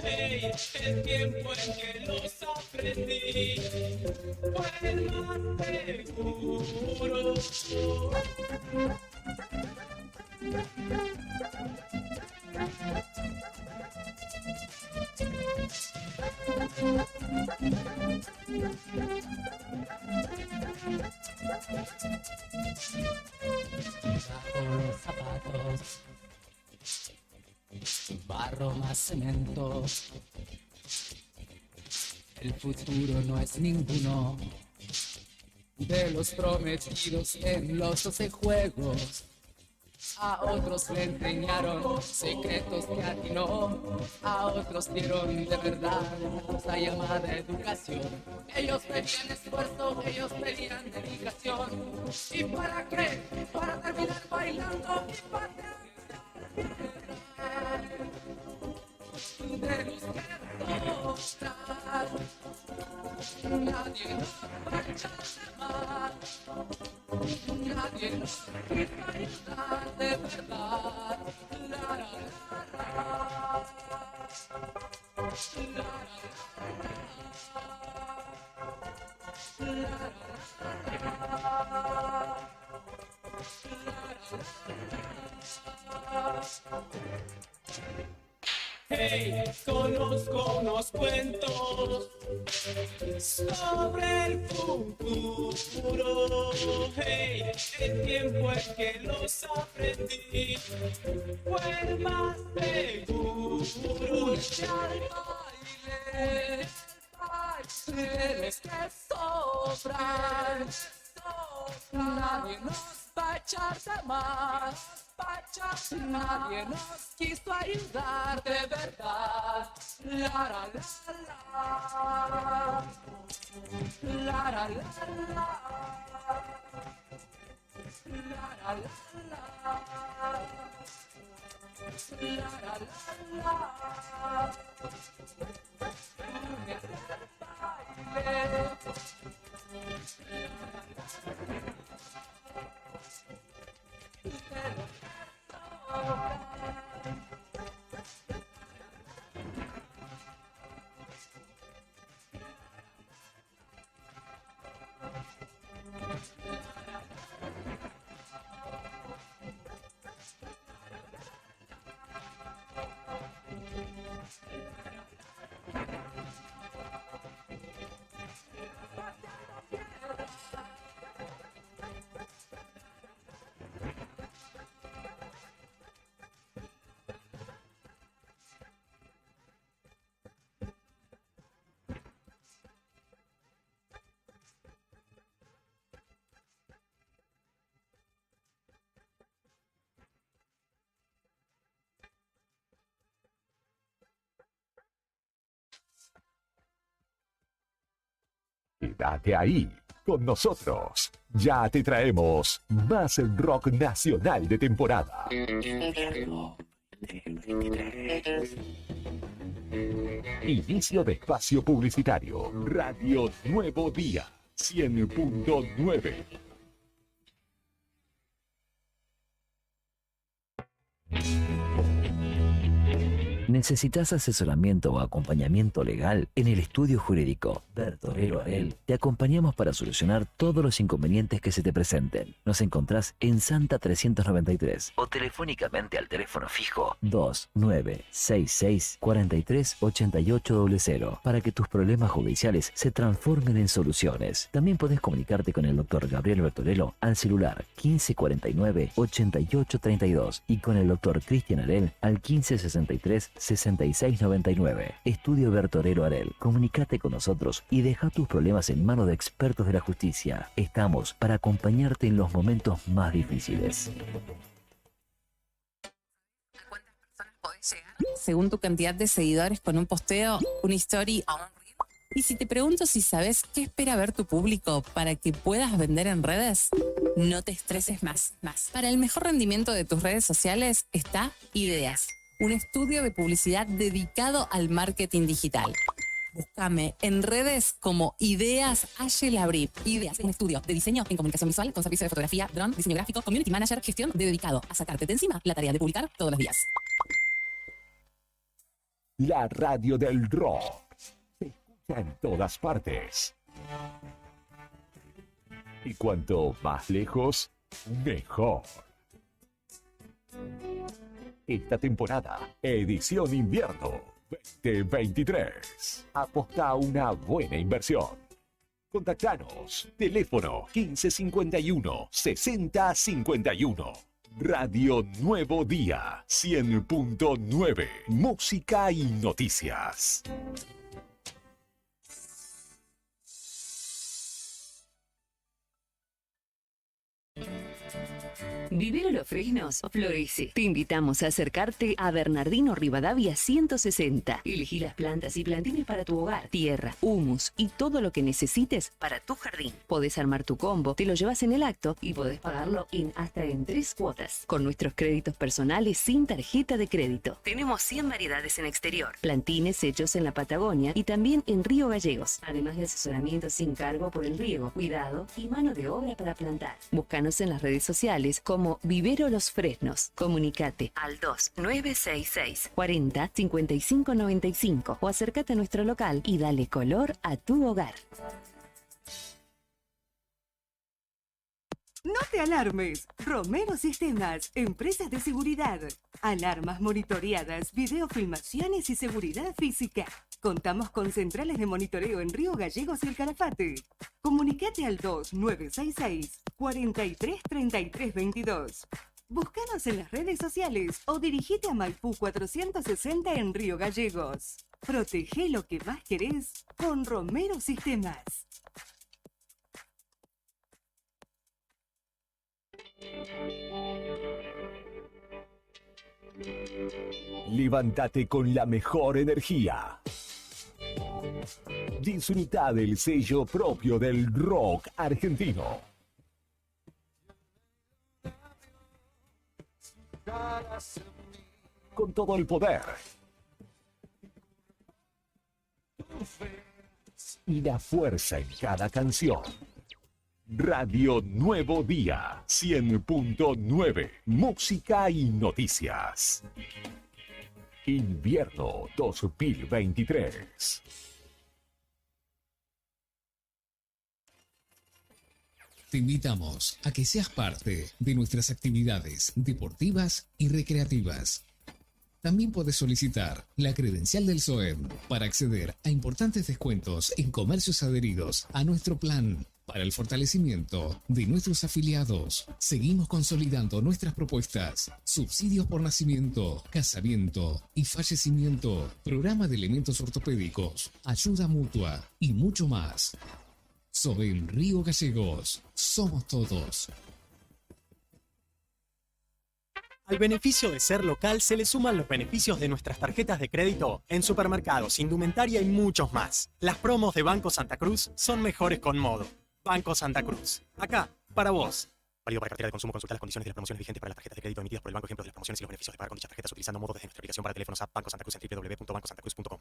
Hey, el tiempo en que los africanos aprendí fue el más seguro. Bajo los zapatos, barro más cemento. El futuro no es ninguno de los prometidos en los 12 juegos. A otros le enseñaron secretos que atinó, a otros dieron de verdad la llamada educación. Ellos pedían esfuerzo, ellos pedían dedicación. ¿Y para qué? Para terminar bailando y pateando de los que mostrar. Nadie nos va a echar de mal, nadie nos quiso ayudar de verdad. La, la, la, Hey, conozco unos cuentos sobre el futuro. Hey, el tiempo en que los aprendí fue el más seguro. Bailes que sobran, nadie nos va a echar de más. Nadie nos quiso ayudar de verdad. La la la la, la la la Quédate ahí con nosotros. Ya te traemos más rock nacional de temporada. Inicio de espacio publicitario. Radio Nuevo Día 100.9. ¿Necesitas asesoramiento o acompañamiento legal? En el estudio jurídico Bertorero Arel te acompañamos para solucionar todos los inconvenientes que se te presenten. Nos encontrás en Santa 393 o telefónicamente al teléfono fijo 2966 438800 para que tus problemas judiciales se transformen en soluciones. También podés comunicarte con el doctor Gabriel Bertorello al celular 1549 8832 y con el doctor Cristian Arel al 1563 6699. Estudio Bertorero Arel. Comunicate con nosotros y deja tus problemas en manos de expertos de la justicia. Estamos para acompañarte en los momentos más difíciles. ¿Cuántas personas podés llegar? Según tu cantidad de seguidores con un posteo, una story o un reel. Y si te pregunto si sabes qué espera ver tu público para que puedas vender en redes, no te estreses más. Para el mejor rendimiento de tus redes sociales está Ideas, un estudio de publicidad dedicado al marketing digital. Búscame en redes como Ideas Labri. Ideas, un estudio de diseño en comunicación visual con servicio de fotografía, drone, diseño gráfico, community manager, gestión dedicado a sacarte de encima la tarea de publicar todos los días. La radio del rock. Se en todas partes. Y cuanto más lejos, mejor. Esta temporada, edición invierno 2023. Aposta a una buena inversión. Contactanos. Teléfono 1551 6051. Radio Nuevo Día 100.9. Música y noticias. Vivero Los Fresnos florece. Te invitamos a acercarte a Bernardino Rivadavia 160. Elegí las plantas y plantines para tu hogar, tierra, humus y todo lo que necesites para tu jardín. Podés armar tu combo, te lo llevas en el acto y podés pagarlo hasta en 3 cuotas. Con nuestros créditos personales sin tarjeta de crédito. Tenemos 100 variedades en exterior, plantines hechos en la Patagonia y también en Río Gallegos. Además de asesoramiento sin cargo por el riego, cuidado y mano de obra para plantar. Búscanos en las redes sociales como Vivero Los Fresnos. Comunicate al 2966 40 55 95 o acércate a nuestro local y dale color a tu hogar. No te alarmes. Romero Sistemas, empresas de seguridad. Alarmas monitoreadas, videofilmaciones y seguridad física. Contamos con centrales de monitoreo en Río Gallegos y El Calafate. Comunicate al 2966 43 33 22. Búscanos en las redes sociales o dirigite a Maipú 460 en Río Gallegos. Protege lo que más querés con Romero Sistemas. Levántate con la mejor energía. Disfruta del sello propio del rock argentino. Con todo el poder y la fuerza en cada canción. Radio Nuevo Día 100.9. Música y noticias. Invierno 2023. Te invitamos a que seas parte de nuestras actividades deportivas y recreativas. También puedes solicitar la credencial del SOEM para acceder a importantes descuentos en comercios adheridos a nuestro plan. Para el fortalecimiento de nuestros afiliados, seguimos consolidando nuestras propuestas: subsidios por nacimiento, casamiento y fallecimiento, programa de elementos ortopédicos, ayuda mutua y mucho más. SOEM Río Gallegos, somos todos. Al beneficio de ser local se le suman los beneficios de nuestras tarjetas de crédito en supermercados, indumentaria y muchos más. Las promos de Banco Santa Cruz son mejores con modo. Banco Santa Cruz. Acá, para vos. Válido para cartera de consumo. Consulta las condiciones de las promociones vigentes para las tarjetas de crédito emitidas por el banco. Ejemplos de las promociones y los beneficios de pagar con dichas tarjetas utilizando modos desde nuestra aplicación para teléfonos app Banco Santa Cruz en www.bancosantacruz.com.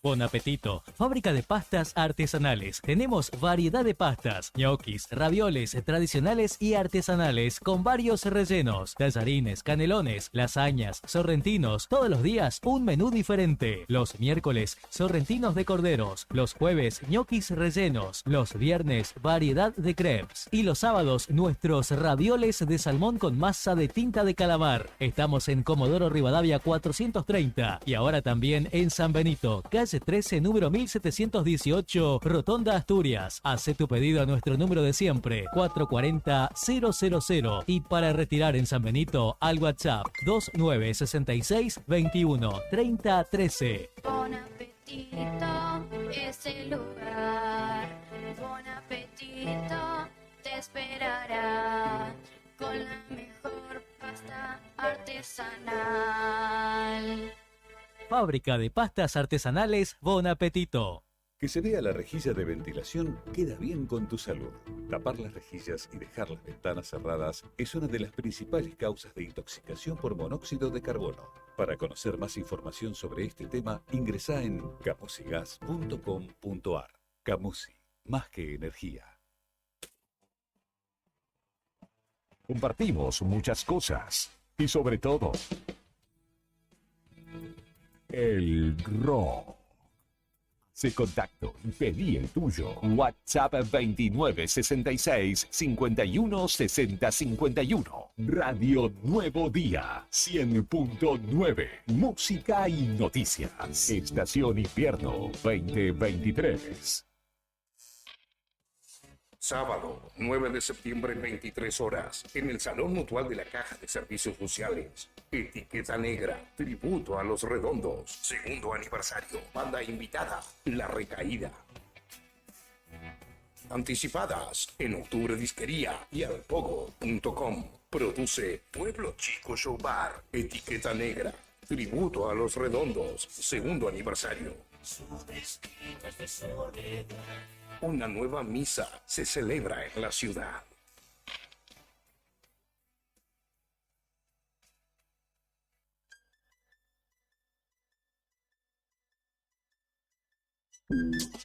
Bon apetito. Fábrica de pastas artesanales. Tenemos variedad de pastas, ñoquis, ravioles tradicionales y artesanales con varios rellenos, tallarines, canelones, lasañas, sorrentinos. Todos los días un menú diferente. Los miércoles, sorrentinos de corderos. Los jueves, ñoquis rellenos. Los viernes, variedad de crepes. Y los sábados, nuestros ravioles de salmón con masa de tinta de calamar. Estamos en Comodoro Rivadavia 430 y ahora también en San Benito, calle 13, número 1718, Rotonda Asturias. Hace tu pedido a nuestro número de siempre, 440-000. Y para retirar en San Benito, al WhatsApp 2966 21 30 13. Bon apetito es el lugar. Bon apetito te esperará con la mejor pasta artesanal. Fábrica de pastas artesanales Bon Apetito. Que se vea la rejilla de ventilación queda bien con tu salud. Tapar las rejillas y dejar las ventanas cerradas es una de las principales causas de intoxicación por monóxido de carbono. Para conocer más información sobre este tema, ingresá en camusigas.com.ar. Camusi, más que energía. Compartimos muchas cosas y sobre todo el rock. Ese contacto y pedí el tuyo. WhatsApp 2966 51 60 51. Radio Nuevo Día 100.9. Música y noticias. Estación Invierno 2023. Sábado, 9 de septiembre, 23 horas, en el Salón Mutual de la Caja de Servicios Sociales. Etiqueta Negra, tributo a Los Redondos. Segundo aniversario. Banda invitada, La Recaída. Anticipadas en Octubre Disquería y alpogo.com. Produce Pueblo Chico Show Bar. Etiqueta Negra, tributo a Los Redondos. Segundo aniversario. Una nueva misa se celebra en la ciudad.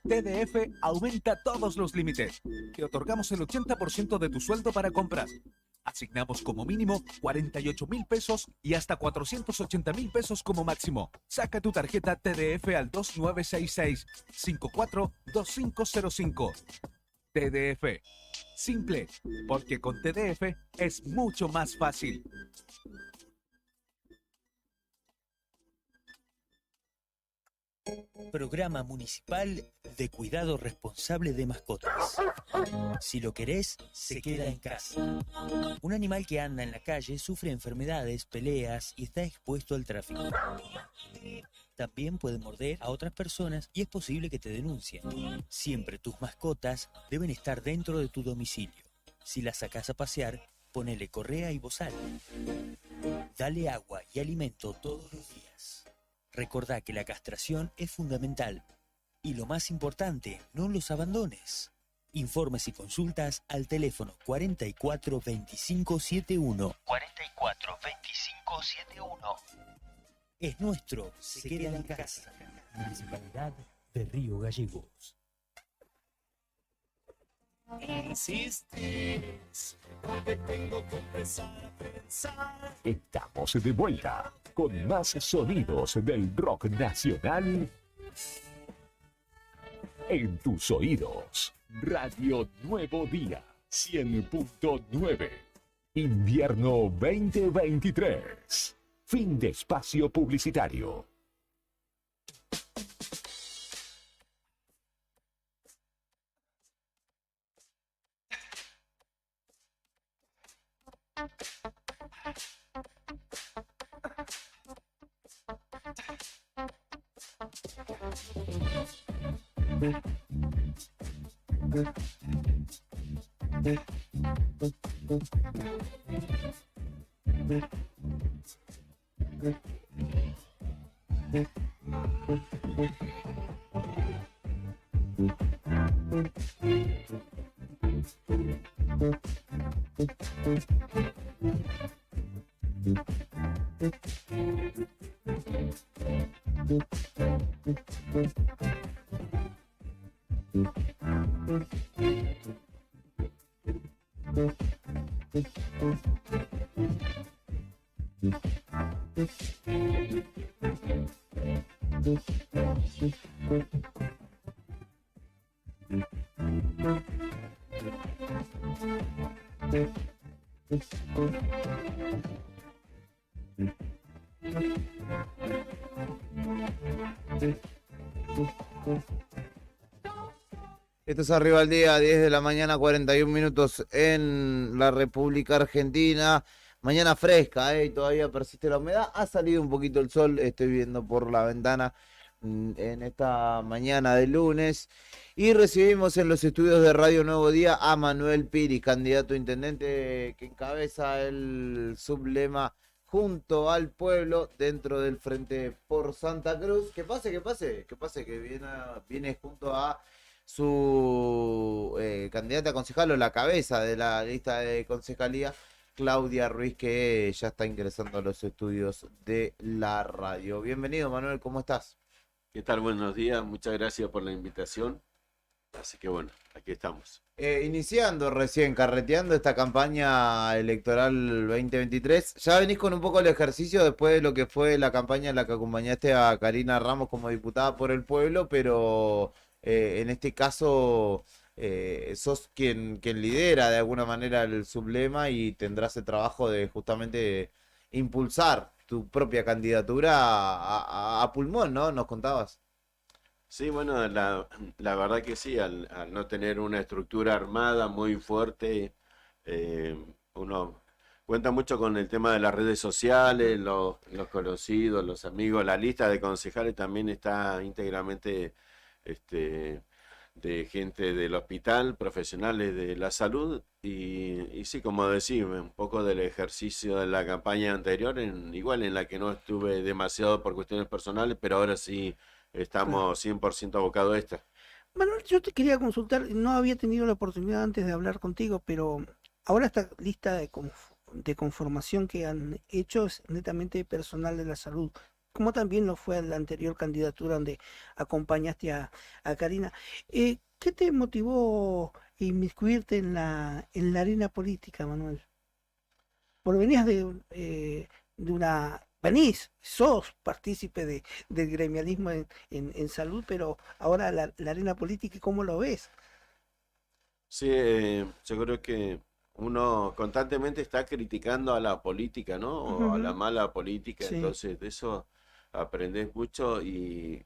TDF aumenta todos los límites. Te otorgamos el 80% de tu sueldo para compras. Asignamos como mínimo 48,000 pesos y hasta 480,000 pesos como máximo. Saca tu tarjeta TDF al 2966-542505. TDF. Simple, porque con TDF es mucho más fácil. Programa Municipal de Cuidado Responsable de Mascotas. Si lo querés, se queda en casa. Un animal que anda en la calle sufre enfermedades, peleas y está expuesto al tráfico. También puede morder a otras personas y es posible que te denuncien. Siempre tus mascotas deben estar dentro de tu domicilio. Si las sacás a pasear, ponele correa y bozal. Dale agua y alimento todos los días. Recordá que la castración es fundamental. Y lo más importante, no los abandones. Informes y consultas al teléfono 44 25 71. 44 25 71. Es nuestro, se queda en casa. Municipalidad de Río Gallegos. Insistes, porque tengo que empezar a pensar. Estamos de vuelta con más sonidos del rock nacional en tus oídos. Radio Nuevo Día 100.9. Invierno 2023. Fin de espacio publicitario. Esto es Arriba al Día, 10 de la mañana, 41 minutos en la República Argentina. Mañana fresca, y todavía persiste la humedad. Ha salido un poquito el sol, estoy viendo por la ventana en esta mañana de lunes. Y recibimos en los estudios de Radio Nuevo Día a Manuel Piri, candidato a intendente que encabeza el sublema Junto al Pueblo dentro del Frente por Santa Cruz. Que pase, que viene junto a su candidata a concejal o la cabeza de la lista de concejalía, Claudia Ruiz, que ya está ingresando a los estudios de la radio. Bienvenido, Manuel, ¿cómo estás? ¿Qué tal? Buenos días, muchas gracias por la invitación. Así que bueno, aquí estamos. Iniciando recién, carreteando esta campaña electoral 2023, ya venís con un poco el ejercicio después de lo que fue la campaña en la que acompañaste a Karina Ramos como diputada por el pueblo, pero en este caso sos quien lidera de alguna manera el sublema y tendrás el trabajo de justamente impulsar tu propia candidatura a pulmón, ¿no? Nos contabas. Sí, bueno, la verdad que sí, al no tener una estructura armada muy fuerte, uno cuenta mucho con el tema de las redes sociales, los conocidos, los amigos, la lista de concejales también está íntegramente de gente del hospital, profesionales de la salud, y sí, como decís, un poco del ejercicio de la campaña anterior, igual en la que no estuve demasiado por cuestiones personales, pero ahora sí estamos 100% abocados a esta. Manuel, yo te quería consultar, no había tenido la oportunidad antes de hablar contigo, pero ahora esta lista de conformación que han hecho es netamente personal de la salud, como también lo fue en la anterior candidatura donde acompañaste a Karina. ¿Qué te motivó a inmiscuirte en la arena política, Manuel? Porque venías de sos partícipe del gremialismo en salud, pero ahora la arena política, ¿cómo lo ves? Sí, yo creo que uno constantemente está criticando a la política, ¿no? O a la Ujú. mala política, Sí. entonces de eso aprendes mucho y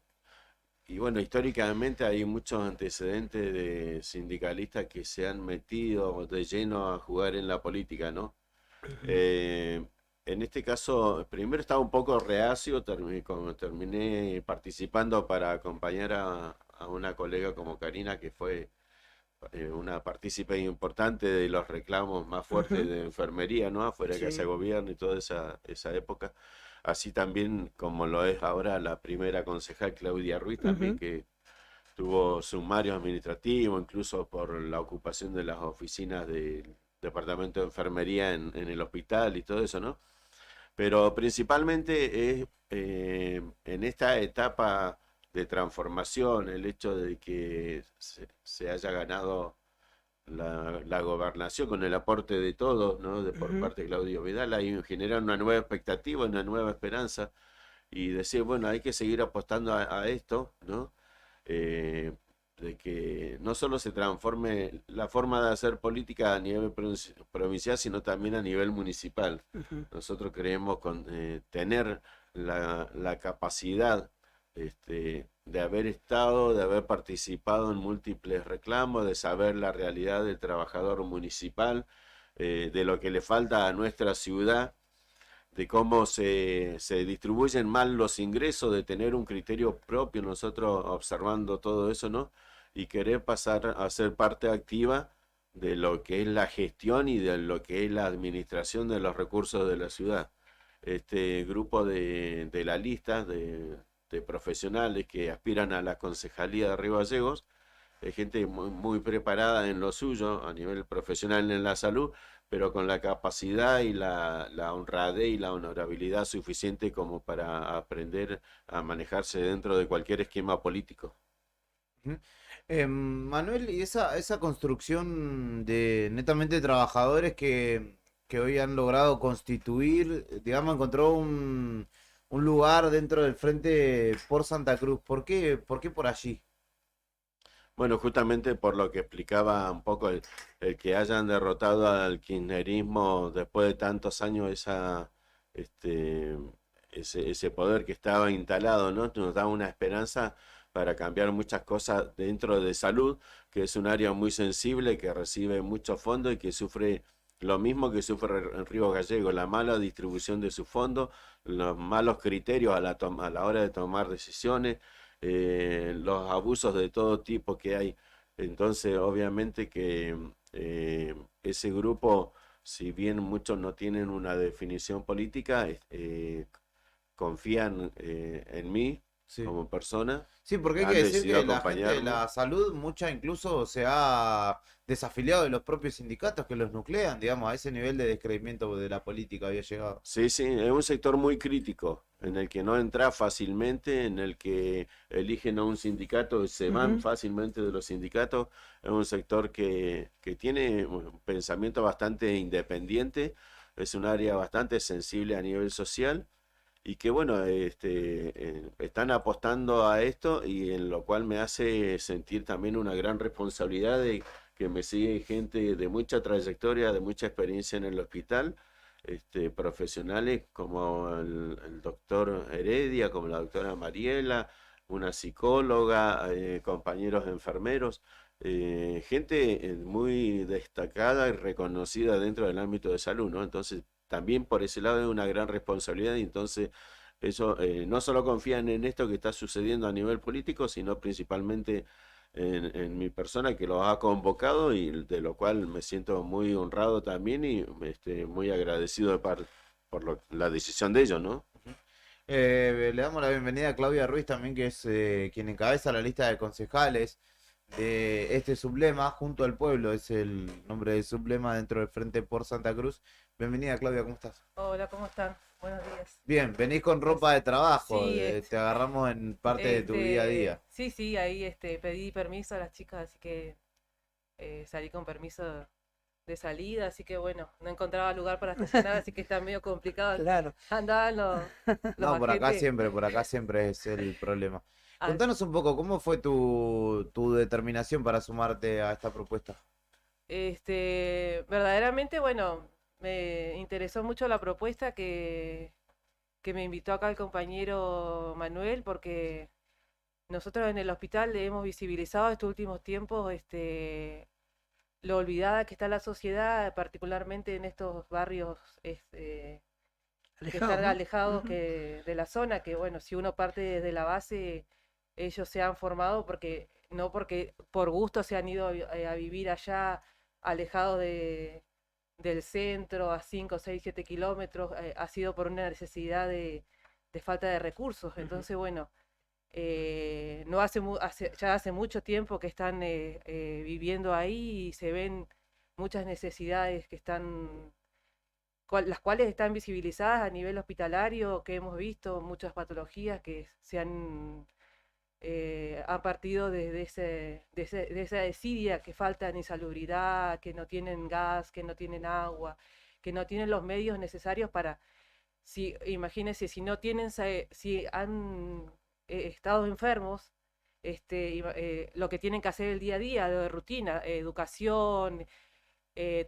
bueno, históricamente hay muchos antecedentes de sindicalistas que se han metido de lleno a jugar en la política, ¿no? Eh, en este caso, primero estaba un poco reacio, como terminé participando para acompañar a una colega como Karina, que fue una partícipe importante de los reclamos más fuertes Ujú. de enfermería, ¿no? Afuera de Casa de Sí. Gobierno y toda esa época. Así también como lo es ahora la primera concejal Claudia Ruiz, también Ujú. que tuvo sumario administrativo, incluso por la ocupación de las oficinas del departamento de enfermería en el hospital y todo eso, ¿no? Pero principalmente es en esta etapa de transformación, el hecho de que se haya ganado la gobernación con el aporte de todos, ¿no? Por Ujú. parte de Claudio Vidal, ahí genera una nueva expectativa, una nueva esperanza y decir, bueno, hay que seguir apostando a esto, ¿no? Eh, de que no solo se transforme la forma de hacer política a nivel provincial, sino también a nivel municipal. Ujú. Nosotros creemos tener la capacidad de haber estado, de haber participado en múltiples reclamos, de saber la realidad del trabajador municipal, de lo que le falta a nuestra ciudad, de cómo se distribuyen mal los ingresos, de tener un criterio propio, nosotros observando todo eso, ¿no? Y querer pasar a ser parte activa de lo que es la gestión y de lo que es la administración de los recursos de la ciudad. Este grupo de la lista de profesionales que aspiran a la concejalía de Río Gallegos, es gente muy preparada en lo suyo, a nivel profesional en la salud, pero con la capacidad y la honradez y la honorabilidad suficiente como para aprender a manejarse dentro de cualquier esquema político. Ujú. Manuel, y esa construcción de netamente trabajadores que hoy han logrado constituir, digamos, encontró un lugar dentro del Frente por Santa Cruz. ¿Por qué por allí? Bueno, justamente por lo que explicaba un poco el que hayan derrotado al kirchnerismo después de tantos años este, ese poder que estaba instalado, ¿no? Nos da una esperanza para cambiar muchas cosas dentro de salud, que es un área muy sensible, que recibe muchos fondos y que sufre lo mismo que sufre en Río Gallegos, la mala distribución de sus fondos, los malos criterios a la hora de tomar decisiones, los abusos de todo tipo que hay. Entonces, obviamente que ese grupo, si bien muchos no tienen una definición política, confían en mí, como persona. Sí, porque hay han que decir decidido que la gente de acompañarme. la salud, mucha incluso se ha desafiliado de los propios sindicatos que los nuclean, digamos, a ese nivel de descreimiento de la política había llegado. Sí, sí, es un sector muy crítico, en el que no entra fácilmente, en el que eligen a un sindicato y se van Ujú. fácilmente de los sindicatos. Es un sector que tiene un pensamiento bastante independiente, es un área bastante sensible a nivel social y que bueno, están apostando a esto y en lo cual me hace sentir también una gran responsabilidad de que me sigue gente de mucha trayectoria, de mucha experiencia en el hospital, profesionales como el doctor Heredia, como la doctora Mariela, una psicóloga, compañeros enfermeros, gente muy destacada y reconocida dentro del ámbito de salud, ¿no? Entonces, también por ese lado es una gran responsabilidad y entonces eso no solo confían en esto que está sucediendo a nivel político, sino principalmente en mi persona que los ha convocado y de lo cual me siento muy honrado también y muy agradecido la decisión de ellos, ¿no? Le damos la bienvenida a Claudia Ruiz también, que es quien encabeza la lista de concejales de este sublema, Junto al Pueblo, es el nombre del sublema dentro del Frente por Santa Cruz. Bienvenida, Claudia, ¿cómo estás? Hola, ¿cómo están? Buenos días. Bien, venís con ropa de trabajo, Sí, te agarramos en parte de tu día a día. Sí, ahí pedí permiso a las chicas, así que salí con permiso de salida, así que bueno, no encontraba lugar para estacionar, así que está medio complicado. Claro. Andaban los No, por acá agentes. siempre es el problema. Ah. Contanos un poco, ¿cómo fue tu determinación para sumarte a esta propuesta? Verdaderamente, bueno, me interesó mucho la propuesta que me invitó acá el compañero Manuel, porque nosotros en el hospital le hemos visibilizado estos últimos tiempos lo olvidada que está la sociedad, particularmente en estos barrios que Alejados, están ¿no? alejados Ujú. de la zona, que bueno, si uno parte desde la base, ellos se han formado no porque por gusto se han ido a vivir allá, alejados del centro, a 5, 6, 7 kilómetros, ha sido por una necesidad de falta de recursos. Entonces, bueno, no ya hace mucho tiempo que están viviendo ahí y se ven muchas necesidades que las cuales están visibilizadas a nivel hospitalario, que hemos visto muchas patologías que han partido de esa desidia, que faltan insalubridad, que no tienen gas, que no tienen agua, que no tienen los medios necesarios imagínense, si no tienen, si han estado enfermos, lo que tienen que hacer el día a día, lo de rutina, educación,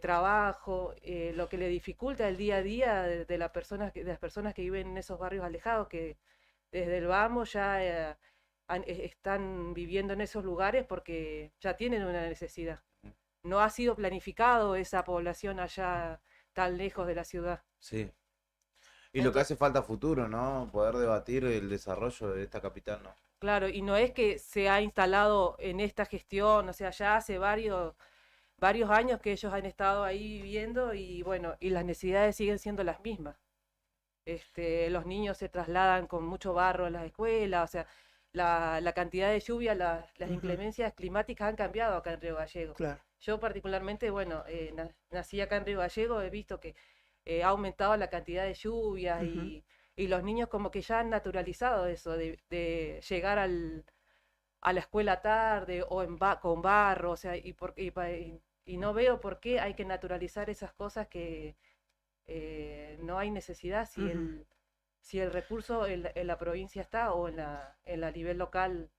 trabajo, lo que le dificulta el día a día de las personas que viven en esos barrios alejados, que desde el vamos ya están viviendo en esos lugares porque ya tienen una necesidad. No ha sido planificado esa población allá tan lejos de la ciudad. Sí. Y lo que hace falta a futuro, ¿no? Poder debatir el desarrollo de esta capital, ¿no? Claro, y no es que se ha instalado en esta gestión, o sea, ya hace varios años que ellos han estado ahí viviendo y bueno, y las necesidades siguen siendo las mismas. Los niños se trasladan con mucho barro en las escuelas, o sea, la cantidad de lluvia, las inclemencias climáticas han cambiado acá en Río Gallegos. Claro. Yo particularmente, bueno, nací acá en Río Gallegos, he visto que ha aumentado la cantidad de lluvias y los niños como que ya han naturalizado eso, de llegar a la escuela tarde o con barro, o sea, y no veo por qué hay que naturalizar esas cosas que no hay necesidad si el recurso en la provincia está o en la nivel local,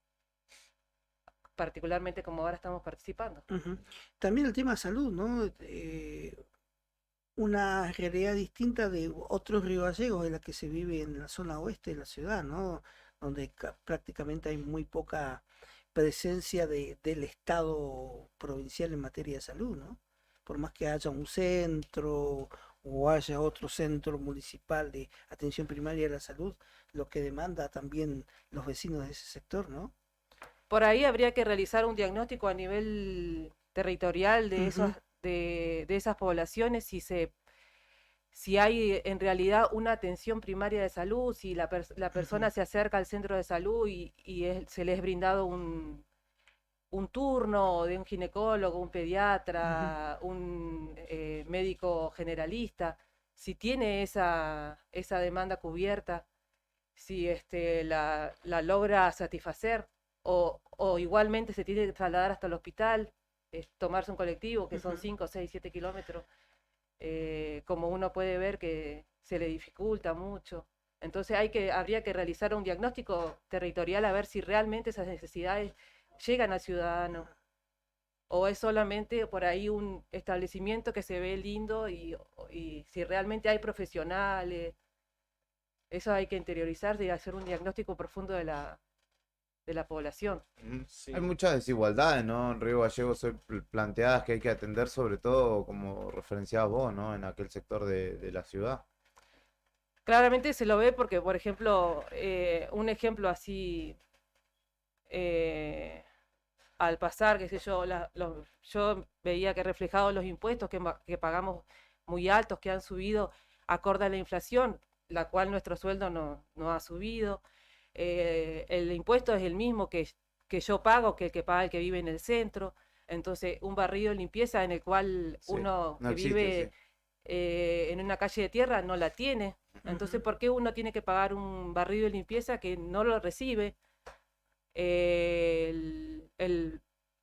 particularmente como ahora estamos participando. Ujú. También el tema de salud, ¿no? Una realidad distinta de otros Río Gallegos, de la que se vive en la zona oeste de la ciudad, ¿no? Donde prácticamente hay muy poca presencia del Estado provincial en materia de salud, ¿no? Por más que haya un centro o haya otro centro municipal de atención primaria de la salud, lo que demanda también los vecinos de ese sector, ¿no? Por ahí habría que realizar un diagnóstico a nivel territorial de Ujú. de esas poblaciones, si hay en realidad una atención primaria de salud, si la persona se acerca al centro de salud y se les es brindado un turno de un ginecólogo, un pediatra, un médico generalista, si tiene esa demanda cubierta, si la logra satisfacer, o igualmente se tiene que trasladar hasta el hospital, tomarse un colectivo, que son 5, 6, 7 kilómetros, como uno puede ver que se le dificulta mucho. Entonces habría que realizar un diagnóstico territorial a ver si realmente esas necesidades llegan al ciudadano, o es solamente por ahí un establecimiento que se ve lindo y si realmente hay profesionales. Eso hay que interiorizarse y hacer un diagnóstico profundo de la población. Hay muchas desigualdades, ¿no? En Río Gallegos hoy planteadas que hay que atender, sobre todo como referenciabas vos, ¿no? En aquel sector de la ciudad. Claramente se lo ve porque, por ejemplo, un ejemplo así, al pasar, qué sé yo, yo veía que reflejados los impuestos que pagamos muy altos, que han subido acorde a la inflación, la cual nuestro sueldo no ha subido. El impuesto es el mismo que yo pago, que el que paga el que vive en el centro. Entonces, un barrido de limpieza en el cual uno que vive en una calle de tierra no la tiene. Entonces, ¿por qué uno tiene que pagar un barrido de limpieza que no lo recibe? El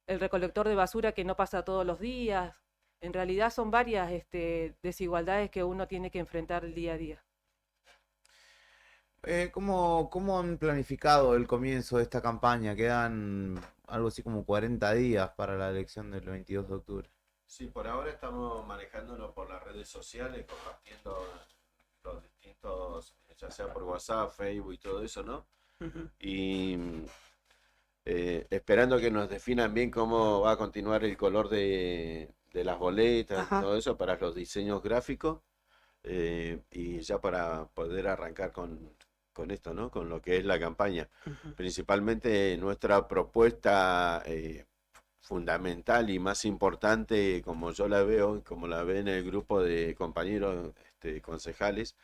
recolector de basura que no pasa todos los días. En realidad son varias desigualdades que uno tiene que enfrentar el día a día. ¿Cómo han planificado el comienzo de esta campaña? Quedan algo así como 40 días para la elección del 22 de octubre. Sí, por ahora estamos manejándolo por las redes sociales, compartiendo los distintos, ya sea por WhatsApp, Facebook y todo eso, ¿no? Y esperando que nos definan bien cómo va a continuar el color de las boletas y todo eso para los diseños gráficos, y ya para poder arrancar con esto, ¿no? Con lo que es la campaña. Principalmente nuestra propuesta fundamental y más importante, como yo la veo, y como la ve en el grupo de compañeros concejales,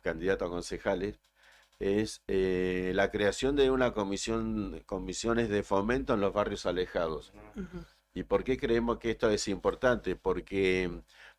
candidatos a concejales, es la creación de una comisiones de fomento en los barrios alejados. ¿Y por qué creemos que esto es importante? Porque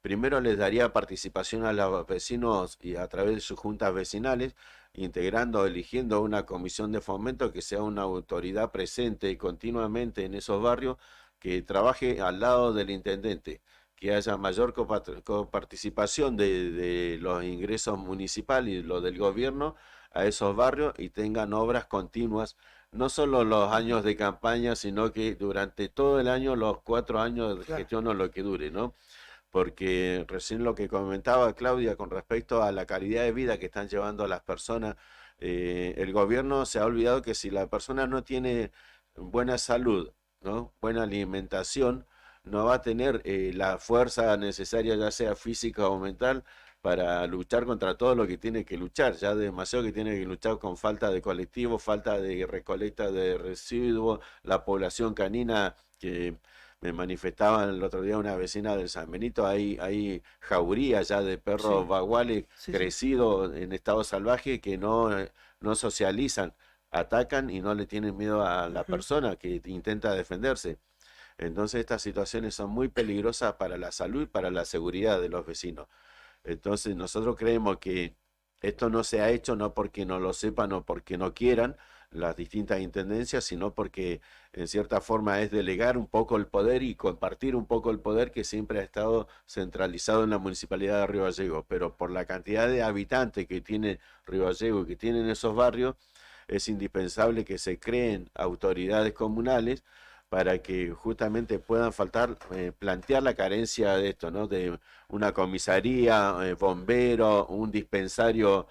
primero les daría participación a los vecinos y a través de sus juntas vecinales, eligiendo una comisión de fomento que sea una autoridad presente continuamente en esos barrios, que trabaje al lado del intendente, que haya mayor coparticipación de los ingresos municipales y los del gobierno a esos barrios, y tengan obras continuas, no solo los años de campaña, sino que durante todo el año, los 4 años de gestión o lo que dure, ¿no? Porque recién lo que comentaba Claudia con respecto a la calidad de vida que están llevando a las personas, el gobierno se ha olvidado que si la persona no tiene buena salud, ¿no? Buena alimentación, no va a tener la fuerza necesaria, ya sea física o mental, para luchar contra todo lo que tiene que luchar. Ya demasiado que tiene que luchar con falta de colectivo, falta de recolecta de residuos, la población canina, que me manifestaba el otro día una vecina del San Benito, hay jaurías ya de perros baguales crecidos en estado salvaje que no socializan, atacan y no le tienen miedo a la persona que intenta defenderse. Entonces estas situaciones son muy peligrosas para la salud y para la seguridad de los vecinos. Entonces nosotros creemos que esto no se ha hecho no porque no lo sepan o porque no quieran las distintas intendencias, sino porque en cierta forma es delegar un poco el poder y compartir un poco el poder que siempre ha estado centralizado en la municipalidad de Río Gallegos. Pero por la cantidad de habitantes que tiene Río Gallegos y que tienen esos barrios, es indispensable que se creen autoridades comunales para que justamente puedan plantear la carencia de esto, ¿no? De una comisaría, bombero, un dispensario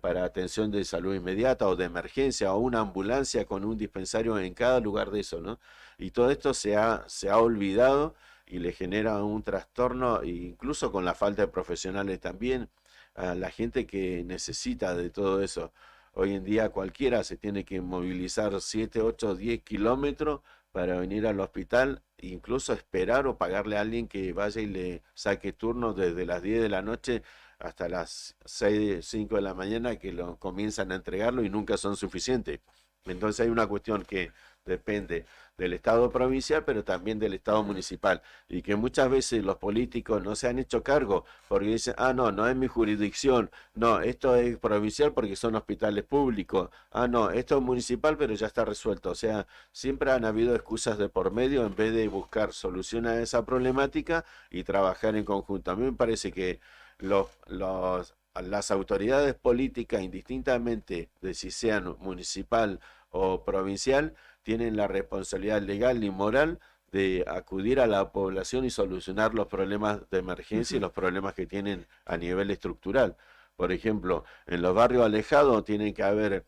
para atención de salud inmediata o de emergencia, o una ambulancia con un dispensario en cada lugar de eso, ¿no? Y todo esto se ha olvidado y le genera un trastorno, incluso con la falta de profesionales también, a la gente que necesita de todo eso. Hoy en día cualquiera se tiene que movilizar 7, 8, 10 kilómetros para venir al hospital, incluso esperar o pagarle a alguien que vaya y le saque turno desde las 10 de la noche hasta las 6, 5 de la mañana, que lo comienzan a entregarlo y nunca son suficientes. Entonces hay una cuestión que depende del Estado provincial, pero también del Estado municipal, y que muchas veces los políticos no se han hecho cargo porque dicen, ah, no, no es mi jurisdicción, no, esto es provincial porque son hospitales públicos, ah, no, esto es municipal, pero ya está resuelto. O sea, siempre han habido excusas de por medio en vez de buscar soluciones a esa problemática y trabajar en conjunto. A mí me parece que las autoridades políticas, indistintamente de si sean municipal o provincial, tienen la responsabilidad legal y moral de acudir a la población y solucionar los problemas de emergencia y los problemas que tienen a nivel estructural. Por ejemplo, en los barrios alejados tienen que haber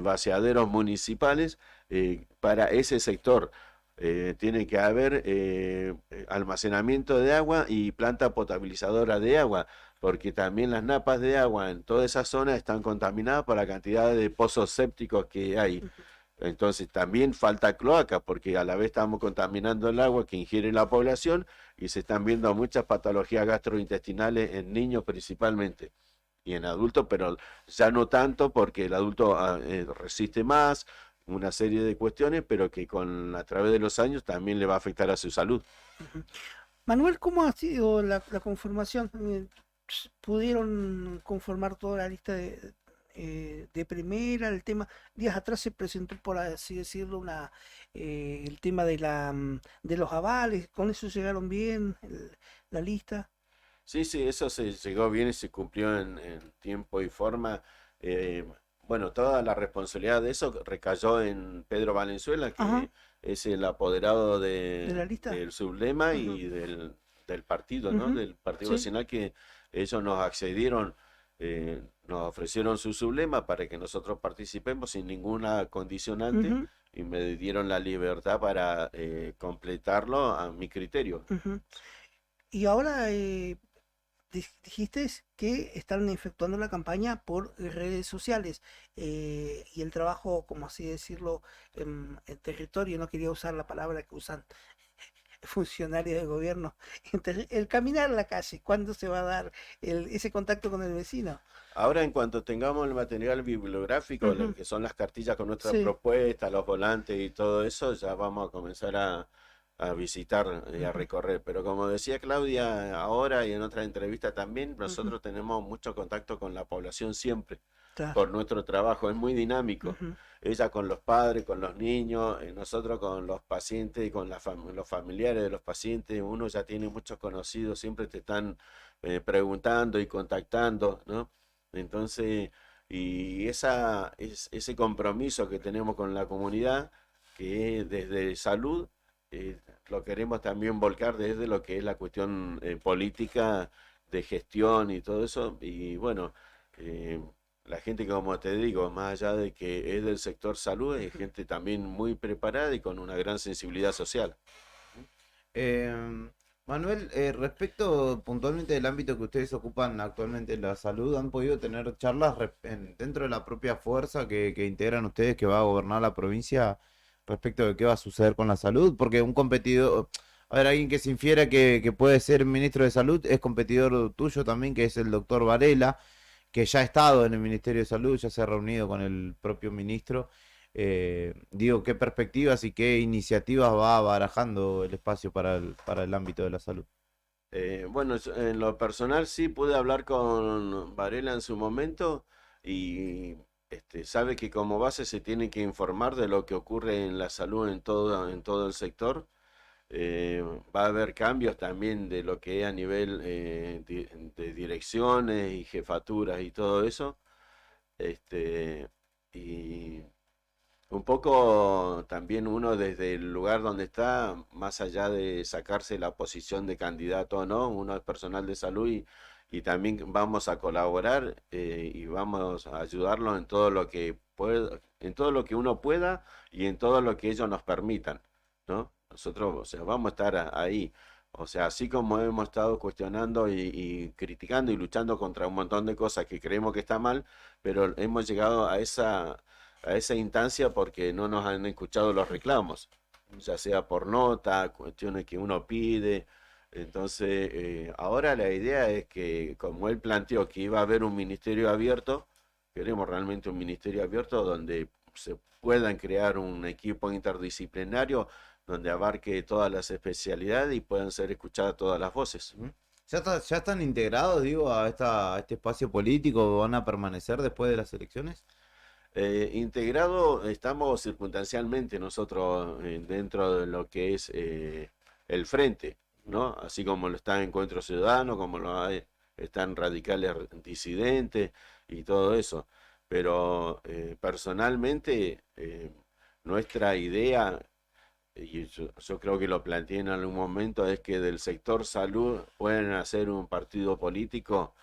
vaciaderos municipales para ese sector. Tiene que haber almacenamiento de agua y planta potabilizadora de agua, porque también las napas de agua en toda esa zona están contaminadas por la cantidad de pozos sépticos que hay. Entonces también falta cloaca, porque a la vez estamos contaminando el agua que ingiere la población y se están viendo muchas patologías gastrointestinales en niños principalmente y en adultos, pero ya no tanto porque el adulto resiste más, una serie de cuestiones, pero que a través de los años también le va a afectar a su salud. Manuel, ¿cómo ha sido la conformación? ¿Pudieron conformar toda la lista de primera? El tema, días atrás se presentó, por así decirlo, el tema de los avales. ¿Con eso llegaron bien la lista? Sí, eso se llegó bien y se cumplió en tiempo y forma. Bueno, toda la responsabilidad de eso recayó en Pedro Valenzuela, que es el apoderado ¿De la lista? del sublema y del partido, ¿no? Del Partido Sí. Nacional, que ellos nos accedieron, nos ofrecieron su sublema para que nosotros participemos sin ninguna condicionante y me dieron la libertad para completarlo a mi criterio. Y ahora dijiste que están efectuando la campaña por redes sociales y el trabajo, como así decirlo, en territorio, no quería usar la palabra que usan funcionarios de gobierno, el caminar a la calle. ¿Cuándo se va a dar ese contacto con el vecino? Ahora, en cuanto tengamos el material bibliográfico, lo que son las cartillas con nuestras Sí. propuestas, los volantes y todo eso, ya vamos a comenzar a visitar y a recorrer. Pero como decía Claudia ahora y en otra entrevista también, nosotros tenemos mucho contacto con la población siempre, Claro. por nuestro trabajo, es muy dinámico. Ella con los padres, con los niños, nosotros con los pacientes y con los familiares de los pacientes. Uno ya tiene muchos conocidos, siempre te están preguntando y contactando, ¿no? Entonces, y ese compromiso que tenemos con la comunidad, que es desde salud, lo queremos también volcar desde lo que es la cuestión política, de gestión y todo eso. Y bueno, la gente, como te digo, más allá de que es del sector salud, es gente también muy preparada y con una gran sensibilidad social. Manuel, respecto puntualmente del ámbito que ustedes ocupan actualmente en la salud, ¿han podido tener charlas dentro de la propia fuerza que integran ustedes, que va a gobernar la provincia, respecto de qué va a suceder con la salud? Porque un competidor, a ver, alguien que se infiera que puede ser ministro de salud, es competidor tuyo también, que es el doctor Varela, que ya ha estado en el Ministerio de Salud, ya se ha reunido con el propio ministro. Digo, ¿qué perspectivas y qué iniciativas va barajando el espacio para el ámbito de la salud? Bueno, en lo personal sí pude hablar con Varela en su momento y sabe que como base se tiene que informar de lo que ocurre en la salud en todo el sector. Va a haber cambios también de lo que es a nivel de direcciones y jefaturas y todo eso. Y un poco también uno desde el lugar donde está, más allá de sacarse la posición de candidato o no, uno es personal de salud y también vamos a colaborar y vamos a ayudarlos en todo lo que en todo lo que uno pueda y en todo lo que ellos nos permitan, ¿no? Nosotros, o sea, vamos a estar ahí. O sea, así como hemos estado cuestionando y criticando y luchando contra un montón de cosas que creemos que está mal, pero hemos llegado a esa instancia porque no nos han escuchado los reclamos. ya sea por nota, cuestiones que uno pide. Entonces, ahora la idea es que, como él planteó que iba a haber un ministerio abierto, queremos realmente un ministerio abierto donde se puedan crear un equipo interdisciplinario donde abarque todas las especialidades y puedan ser escuchadas todas las voces. ¿Ya están integrados, digo, a este espacio político? ¿Van a permanecer después de las elecciones? Integrado estamos circunstancialmente nosotros dentro de lo que es el frente, ¿no? Así como lo está Encuentro Ciudadano, como están radicales disidentes y todo eso. Pero personalmente nuestra idea, y yo creo que lo planteé en algún momento, es que del sector salud pueden hacer un partido político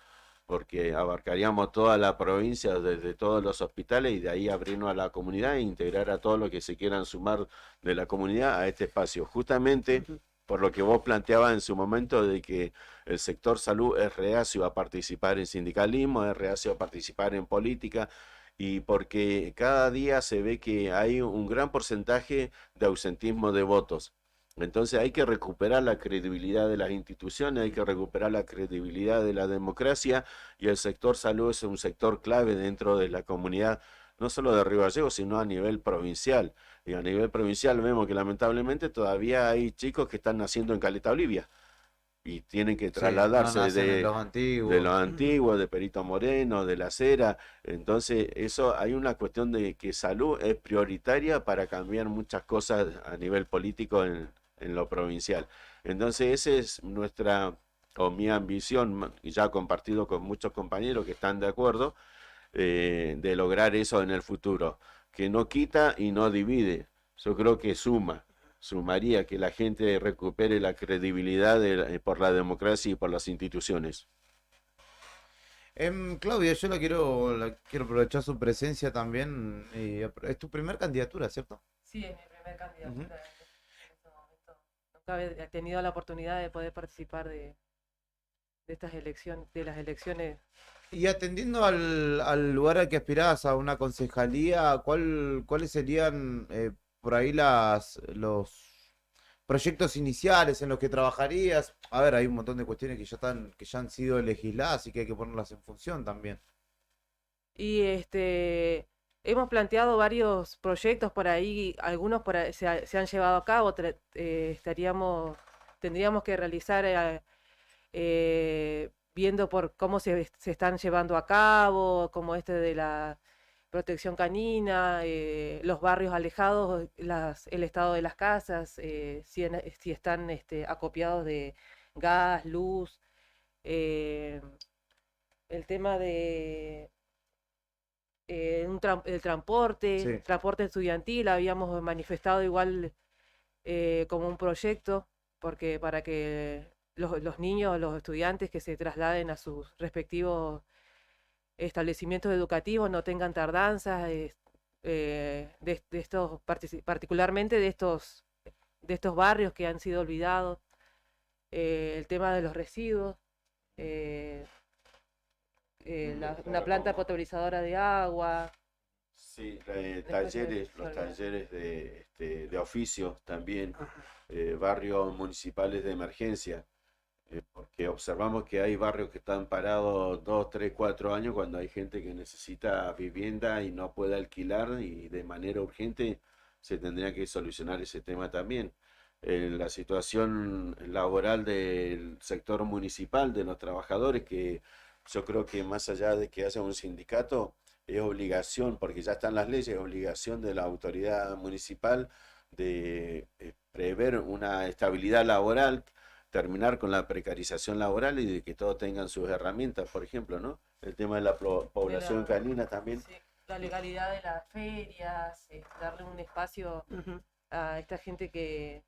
porque abarcaríamos toda la provincia desde todos los hospitales y de ahí abrirnos a la comunidad e integrar a todos los que se quieran sumar de la comunidad a este espacio. Justamente por lo que vos planteabas en su momento de que el sector salud es reacio a participar en sindicalismo, es reacio a participar en política, y porque cada día se ve que hay un gran porcentaje de ausentismo de votos. Entonces hay que recuperar la credibilidad de las instituciones, hay que recuperar la credibilidad de la democracia, y el sector salud es un sector clave dentro de la comunidad, no solo de Río Gallegos, sino a nivel provincial. Y a nivel provincial vemos que lamentablemente todavía hay chicos que están naciendo en Caleta Olivia y tienen que trasladarse de los antiguos, de Perito Moreno, de La Cera. Entonces eso, hay una cuestión de que salud es prioritaria para cambiar muchas cosas a nivel político en lo provincial. Entonces esa es nuestra, o mi ambición, y ya compartido con muchos compañeros que están de acuerdo, de lograr eso en el futuro, que no quita y no divide. Yo creo que sumaría que la gente recupere la credibilidad por la democracia y por las instituciones. Claudia, yo quiero aprovechar su presencia también. Es tu primer candidatura, ¿cierto? Sí, es mi primer candidatura. En este momento nunca he tenido la oportunidad de poder participar de estas elecciones, de las elecciones. Y atendiendo al lugar al que aspirás, a una concejalía, ¿cuáles serían por ahí los proyectos iniciales en los que trabajarías? A ver, hay un montón de cuestiones que ya han sido legisladas, así que hay que ponerlas en función también. Y hemos planteado varios proyectos por ahí, algunos por ahí se han llevado a cabo, tendríamos que realizar viendo por cómo se están llevando a cabo, como de la protección canina, los barrios alejados, el estado de las casas, si están acopiados de gas, luz, el tema de el transporte, transporte estudiantil, habíamos manifestado igual como un proyecto, porque para que los niños, los estudiantes que se trasladen a sus respectivos establecimientos educativos no tengan tardanzas de estos, particularmente de estos barrios que han sido olvidados, el tema de los residuos, una planta potabilizadora de agua. Sí, los talleres de oficio también, barrios municipales de emergencia. Porque observamos que hay barrios que están parados 2, 3, 4 años cuando hay gente que necesita vivienda y no puede alquilar, y de manera urgente se tendría que solucionar ese tema también. La situación laboral del sector municipal, de los trabajadores, que yo creo que más allá de que haya un sindicato, es obligación, porque ya están las leyes, es obligación de la autoridad municipal de prever una estabilidad laboral, terminar con la precarización laboral y de que todos tengan sus herramientas, por ejemplo, ¿no? El tema de la población canina también. Sí, la legalidad de las ferias, darle un espacio a esta gente que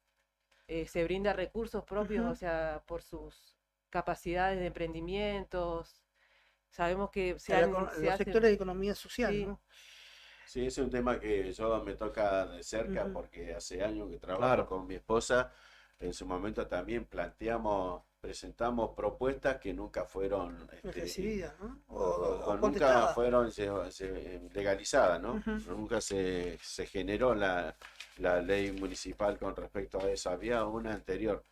se brinda recursos propios, o sea, por sus capacidades de emprendimientos. Sabemos que los sectores de economía social, sí. ¿no? Sí, ese es un tema que yo me toca de cerca porque hace años que trabajo con mi esposa. En su momento también planteamos presentamos propuestas que nunca fueron Recibida, ¿no? o nunca contestada. fueron legalizadas, ¿no? Ujú. Nunca se generó la ley municipal con respecto a eso. Había una anterior,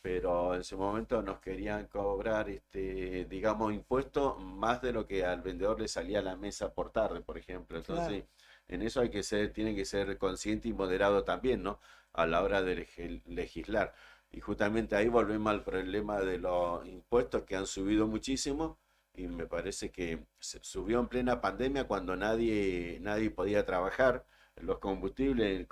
pero en su momento nos querían cobrar, digamos, impuestos más de lo que al vendedor le salía a la mesa por tarde, por ejemplo. Entonces, en eso tiene que ser consciente y moderado también, ¿no? A la hora de legislar. Y justamente ahí volvemos al problema de los impuestos que han subido muchísimo y me parece que se subió en plena pandemia cuando nadie podía trabajar. El combustible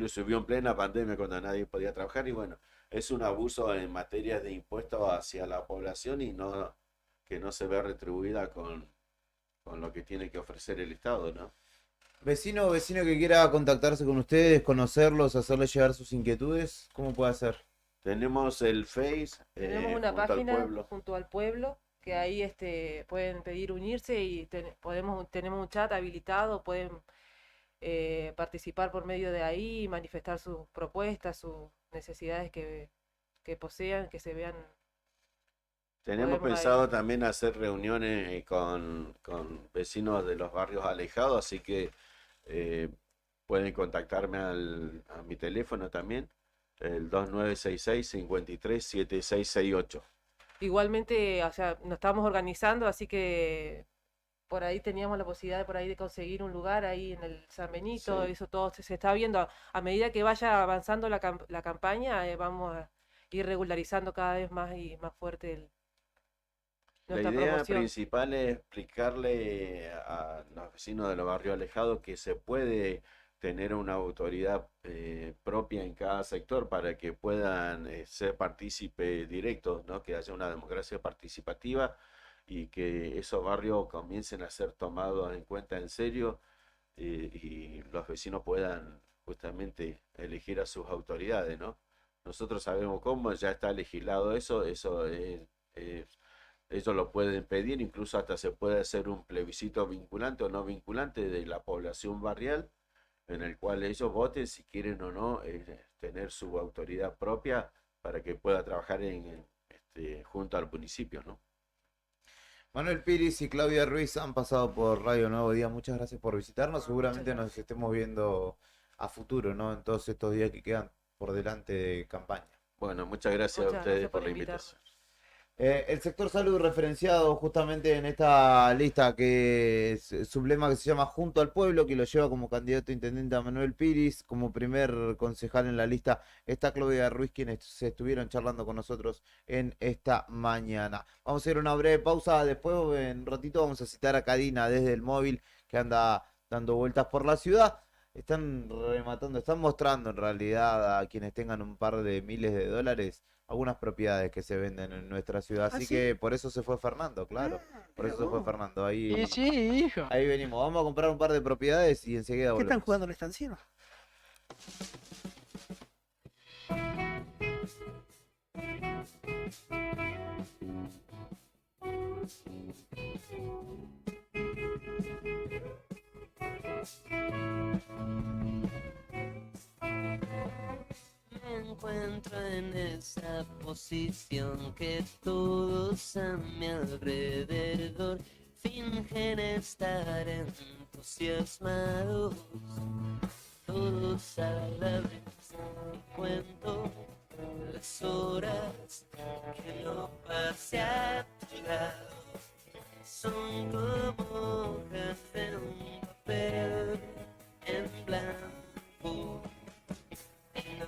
subió en plena pandemia cuando nadie podía trabajar y bueno, es un abuso en materia de impuestos hacia la población y que no se ve retribuida con lo que tiene que ofrecer el Estado, ¿no? Vecino o vecino que quiera contactarse con ustedes, conocerlos, hacerles llegar sus inquietudes, ¿cómo puede hacer? Tenemos el Face, Tenemos una junto al página pueblo. junto al pueblo que ahí pueden pedir unirse y tenemos un chat habilitado, pueden participar por medio de ahí, manifestar sus propuestas, sus necesidades que posean, que se vean. Tenemos Podemos pensado también hacer reuniones con vecinos de los barrios alejados, así que pueden contactarme a mi teléfono también, el 2966-537668. Igualmente, o sea, nos estamos organizando, así que por ahí teníamos la posibilidad de conseguir un lugar ahí en el San Benito, Sí. eso todo se está viendo. A medida que vaya avanzando la campaña, vamos a ir regularizando cada vez más y más fuerte La nuestra idea promoción. principal es explicarle a los vecinos de los barrios alejados que se puede tener una autoridad propia en cada sector para que puedan ser partícipes directos, ¿no? Que haya una democracia participativa y que esos barrios comiencen a ser tomados en cuenta en serio y los vecinos puedan justamente elegir a sus autoridades, ¿no? Nosotros sabemos cómo, ya está legislado eso ellos lo pueden pedir, incluso hasta se puede hacer un plebiscito vinculante o no vinculante de la población barrial, en el cual ellos voten si quieren o no tener su autoridad propia para que pueda trabajar junto al municipio, ¿no? Manuel Piris y Claudia Ruiz han pasado por Radio Nuevo Día. Muchas gracias por visitarnos. Seguramente nos estemos viendo a futuro, ¿no? En todos estos días que quedan por delante de campaña. Bueno, muchas gracias a ustedes por la invitación. El sector salud referenciado justamente en esta lista que es su lema que se llama Junto al Pueblo, que lo lleva como candidato a intendente a Manuel Piris, como primer concejal en la lista está Claudia Ruiz, quienes se estuvieron charlando con nosotros en esta mañana. Vamos a hacer una breve pausa, después en un ratito vamos a citar a Karina desde el móvil que anda dando vueltas por la ciudad. Están mostrando en realidad a quienes tengan un par de miles de dólares algunas propiedades que se venden en nuestra ciudad. Así ¿sí? que por eso se fue Fernando, claro. Por eso se fue Fernando. Ahí, Sí, hijo. ahí venimos. Vamos a comprar un par de propiedades y enseguida ¿Qué volvemos. están jugando al estanciero? Me encuentro en esa posición que todos a mi alrededor fingen estar entusiasmados, todos a la vez. Y cuento las horas que no pasé a tu lado, son como hojas de un papel en blanco.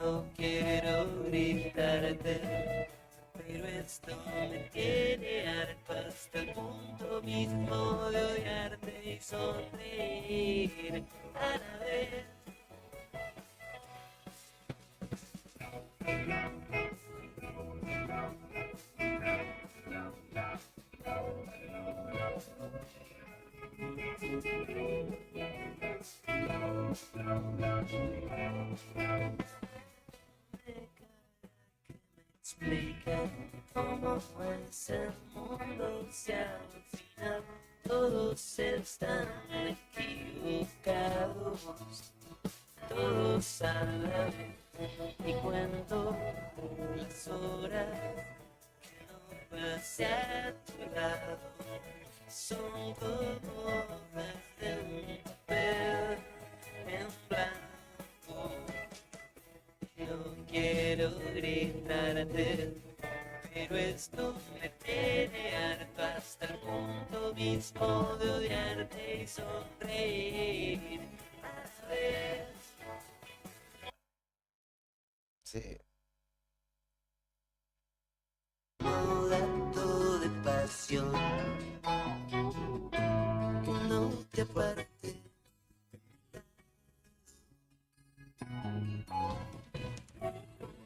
No quiero gritarte, pero esto me tiene harto hasta el punto mismo de odiarte y sonreír a la vez. Explica cómo es el mundo si al final todos están equivocados, todos a la vez. Y cuento las horas que no hacia tu lado son como hojas de un papel en blanco. No quiero gritarte, pero esto me tiene harto hasta el punto mismo de odiarte y sonreír a la vez. Sí. Un acto de pasión que no te aparte.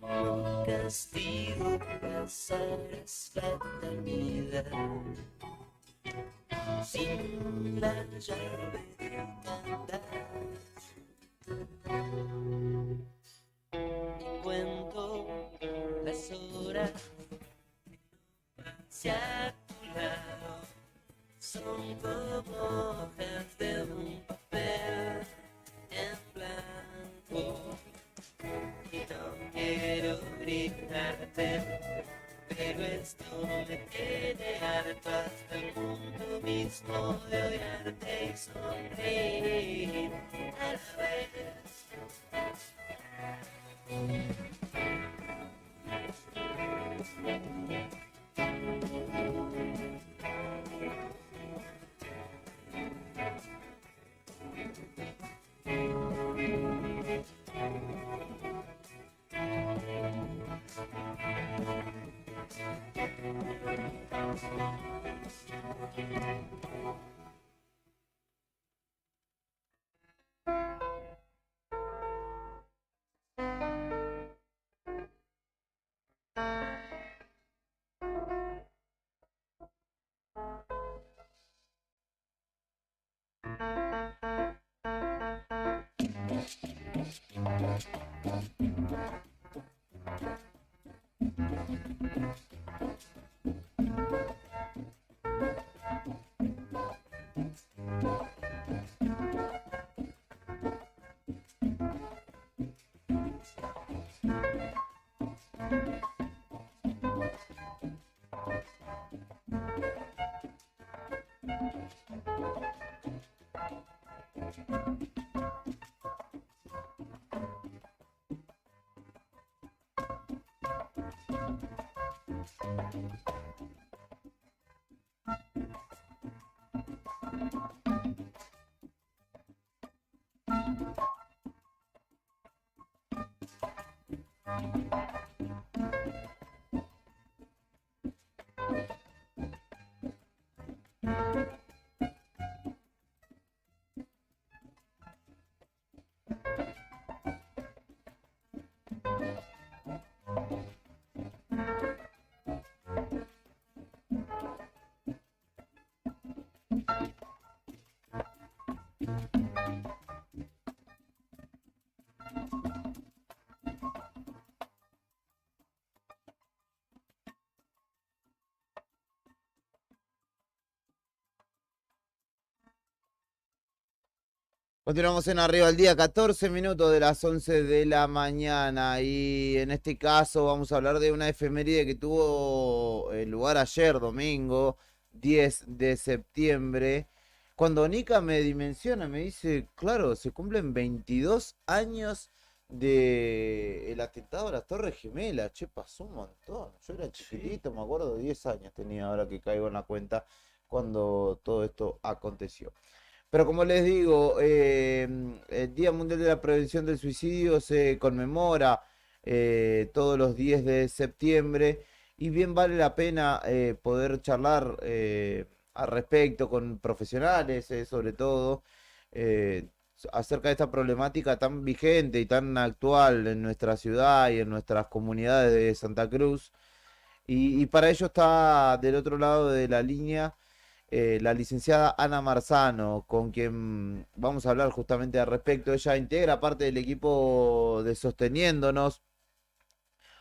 Un castigo pasarás la eternidad sin la llave del candado. Y cuento las horas hacia tu lado son como hojas de un papel en blanco. Y no quiero gritarte, pero esto me tiene harto hasta el punto mismo de odiarte y sonreír a la vez. Continuamos en Arriba al Día, 14 minutos de las 11 de la mañana y en este caso vamos a hablar de una efeméride que tuvo lugar ayer, domingo, 10 de septiembre, cuando Nika me dimensiona, me dice, claro, se cumplen 22 años del atentado a las Torres Gemelas. Che, pasó un montón. Yo era chiquitito, me acuerdo, 10 años tenía, ahora que caigo en la cuenta, cuando todo esto aconteció. Pero como les digo, el Día Mundial de la Prevención del Suicidio se conmemora todos los 10 de septiembre y bien vale la pena poder charlar al respecto con profesionales, sobre todo, acerca de esta problemática tan vigente y tan actual en nuestra ciudad y en nuestras comunidades de Santa Cruz. Y para ello está del otro lado de la línea la licenciada Ana Marzano, con quien vamos a hablar justamente al respecto. Ella integra parte del equipo de Sosteniéndonos,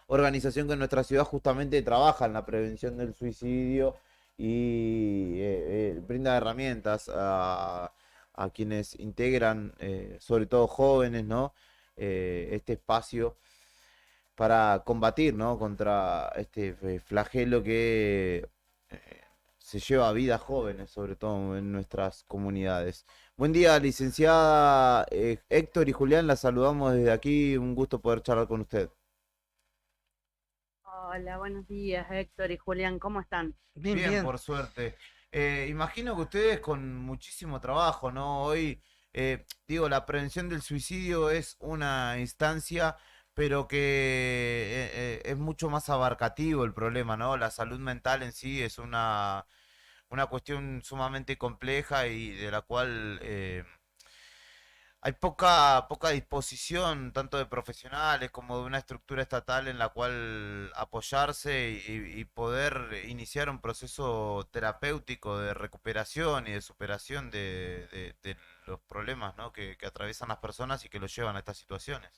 organización que en nuestra ciudad justamente trabaja en la prevención del suicidio y brinda herramientas a quienes integran, sobre todo jóvenes, ¿no? Este espacio para combatir, ¿no? Contra este flagelo que se lleva vidas jóvenes, sobre todo en nuestras comunidades. Buen día, licenciada Héctor y Julián, la saludamos desde aquí, un gusto poder charlar con usted. Hola, buenos días, Héctor y Julián, ¿cómo están? Bien, por suerte. Imagino que ustedes con muchísimo trabajo, ¿no? Hoy, digo, la prevención del suicidio es una instancia, pero que es mucho más abarcativo el problema, ¿no? La salud mental en sí es una cuestión sumamente compleja y de la cual hay poca disposición, tanto de profesionales como de una estructura estatal en la cual apoyarse y poder iniciar un proceso terapéutico de recuperación y de superación de los problemas, ¿no? que atraviesan las personas y que los llevan a estas situaciones.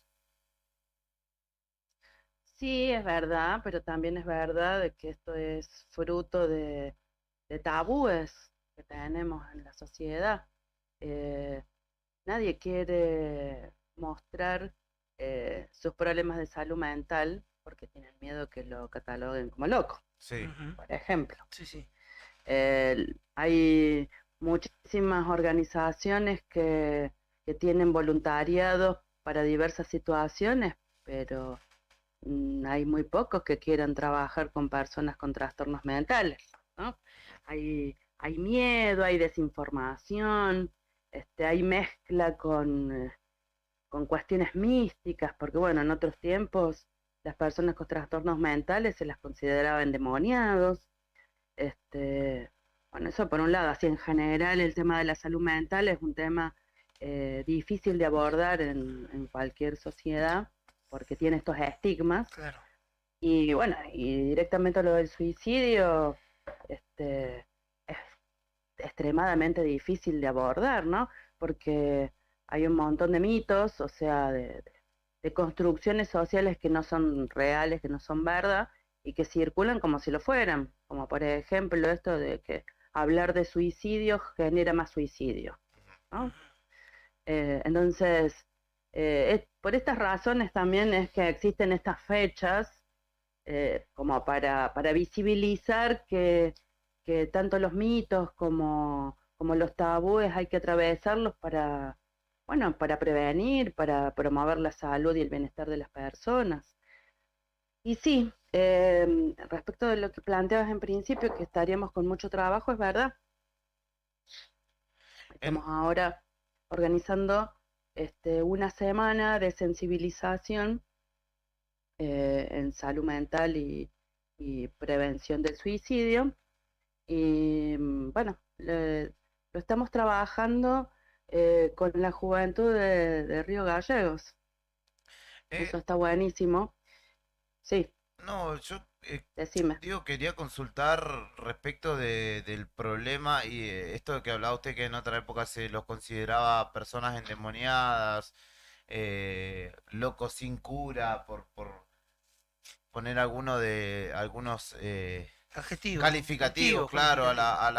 Sí, es verdad, pero también es verdad de que esto es fruto de tabúes que tenemos en la sociedad. Nadie quiere mostrar sus problemas de salud mental porque tienen miedo que lo cataloguen como loco, Sí. por ejemplo. Sí, sí. Hay muchísimas organizaciones que tienen voluntariados para diversas situaciones, pero hay muy pocos que quieran trabajar con personas con trastornos mentales, ¿no? Hay miedo, hay desinformación, hay mezcla con cuestiones místicas, porque bueno, en otros tiempos las personas con trastornos mentales se las consideraba endemoniados. Bueno, eso por un lado, así en general el tema de la salud mental es un tema difícil de abordar en cualquier sociedad, porque tiene estos estigmas. Claro. Y bueno, y directamente lo del suicidio, es extremadamente difícil de abordar, ¿no? Porque hay un montón de mitos, o sea, de construcciones sociales que no son reales, que no son verdad, y que circulan como si lo fueran, como por ejemplo esto de que hablar de suicidio genera más suicidio, ¿no? Entonces, por estas razones también es que existen estas fechas, como para visibilizar que tanto los mitos como los tabúes hay que atravesarlos para, bueno, para prevenir, para promover la salud y el bienestar de las personas. Y sí, respecto de lo que planteabas en principio, que estaríamos con mucho trabajo, es verdad. Estamos ahora organizando una semana de sensibilización en salud mental y prevención del suicidio. Y bueno, lo estamos trabajando con la juventud de Río Gallegos. Eso está buenísimo. Sí. No, yo Decime. digo, quería consultar respecto del problema y esto de que hablaba usted que en otra época se los consideraba personas endemoniadas, locos sin cura, por poner algunos Adjetivos, calificativos, claro, a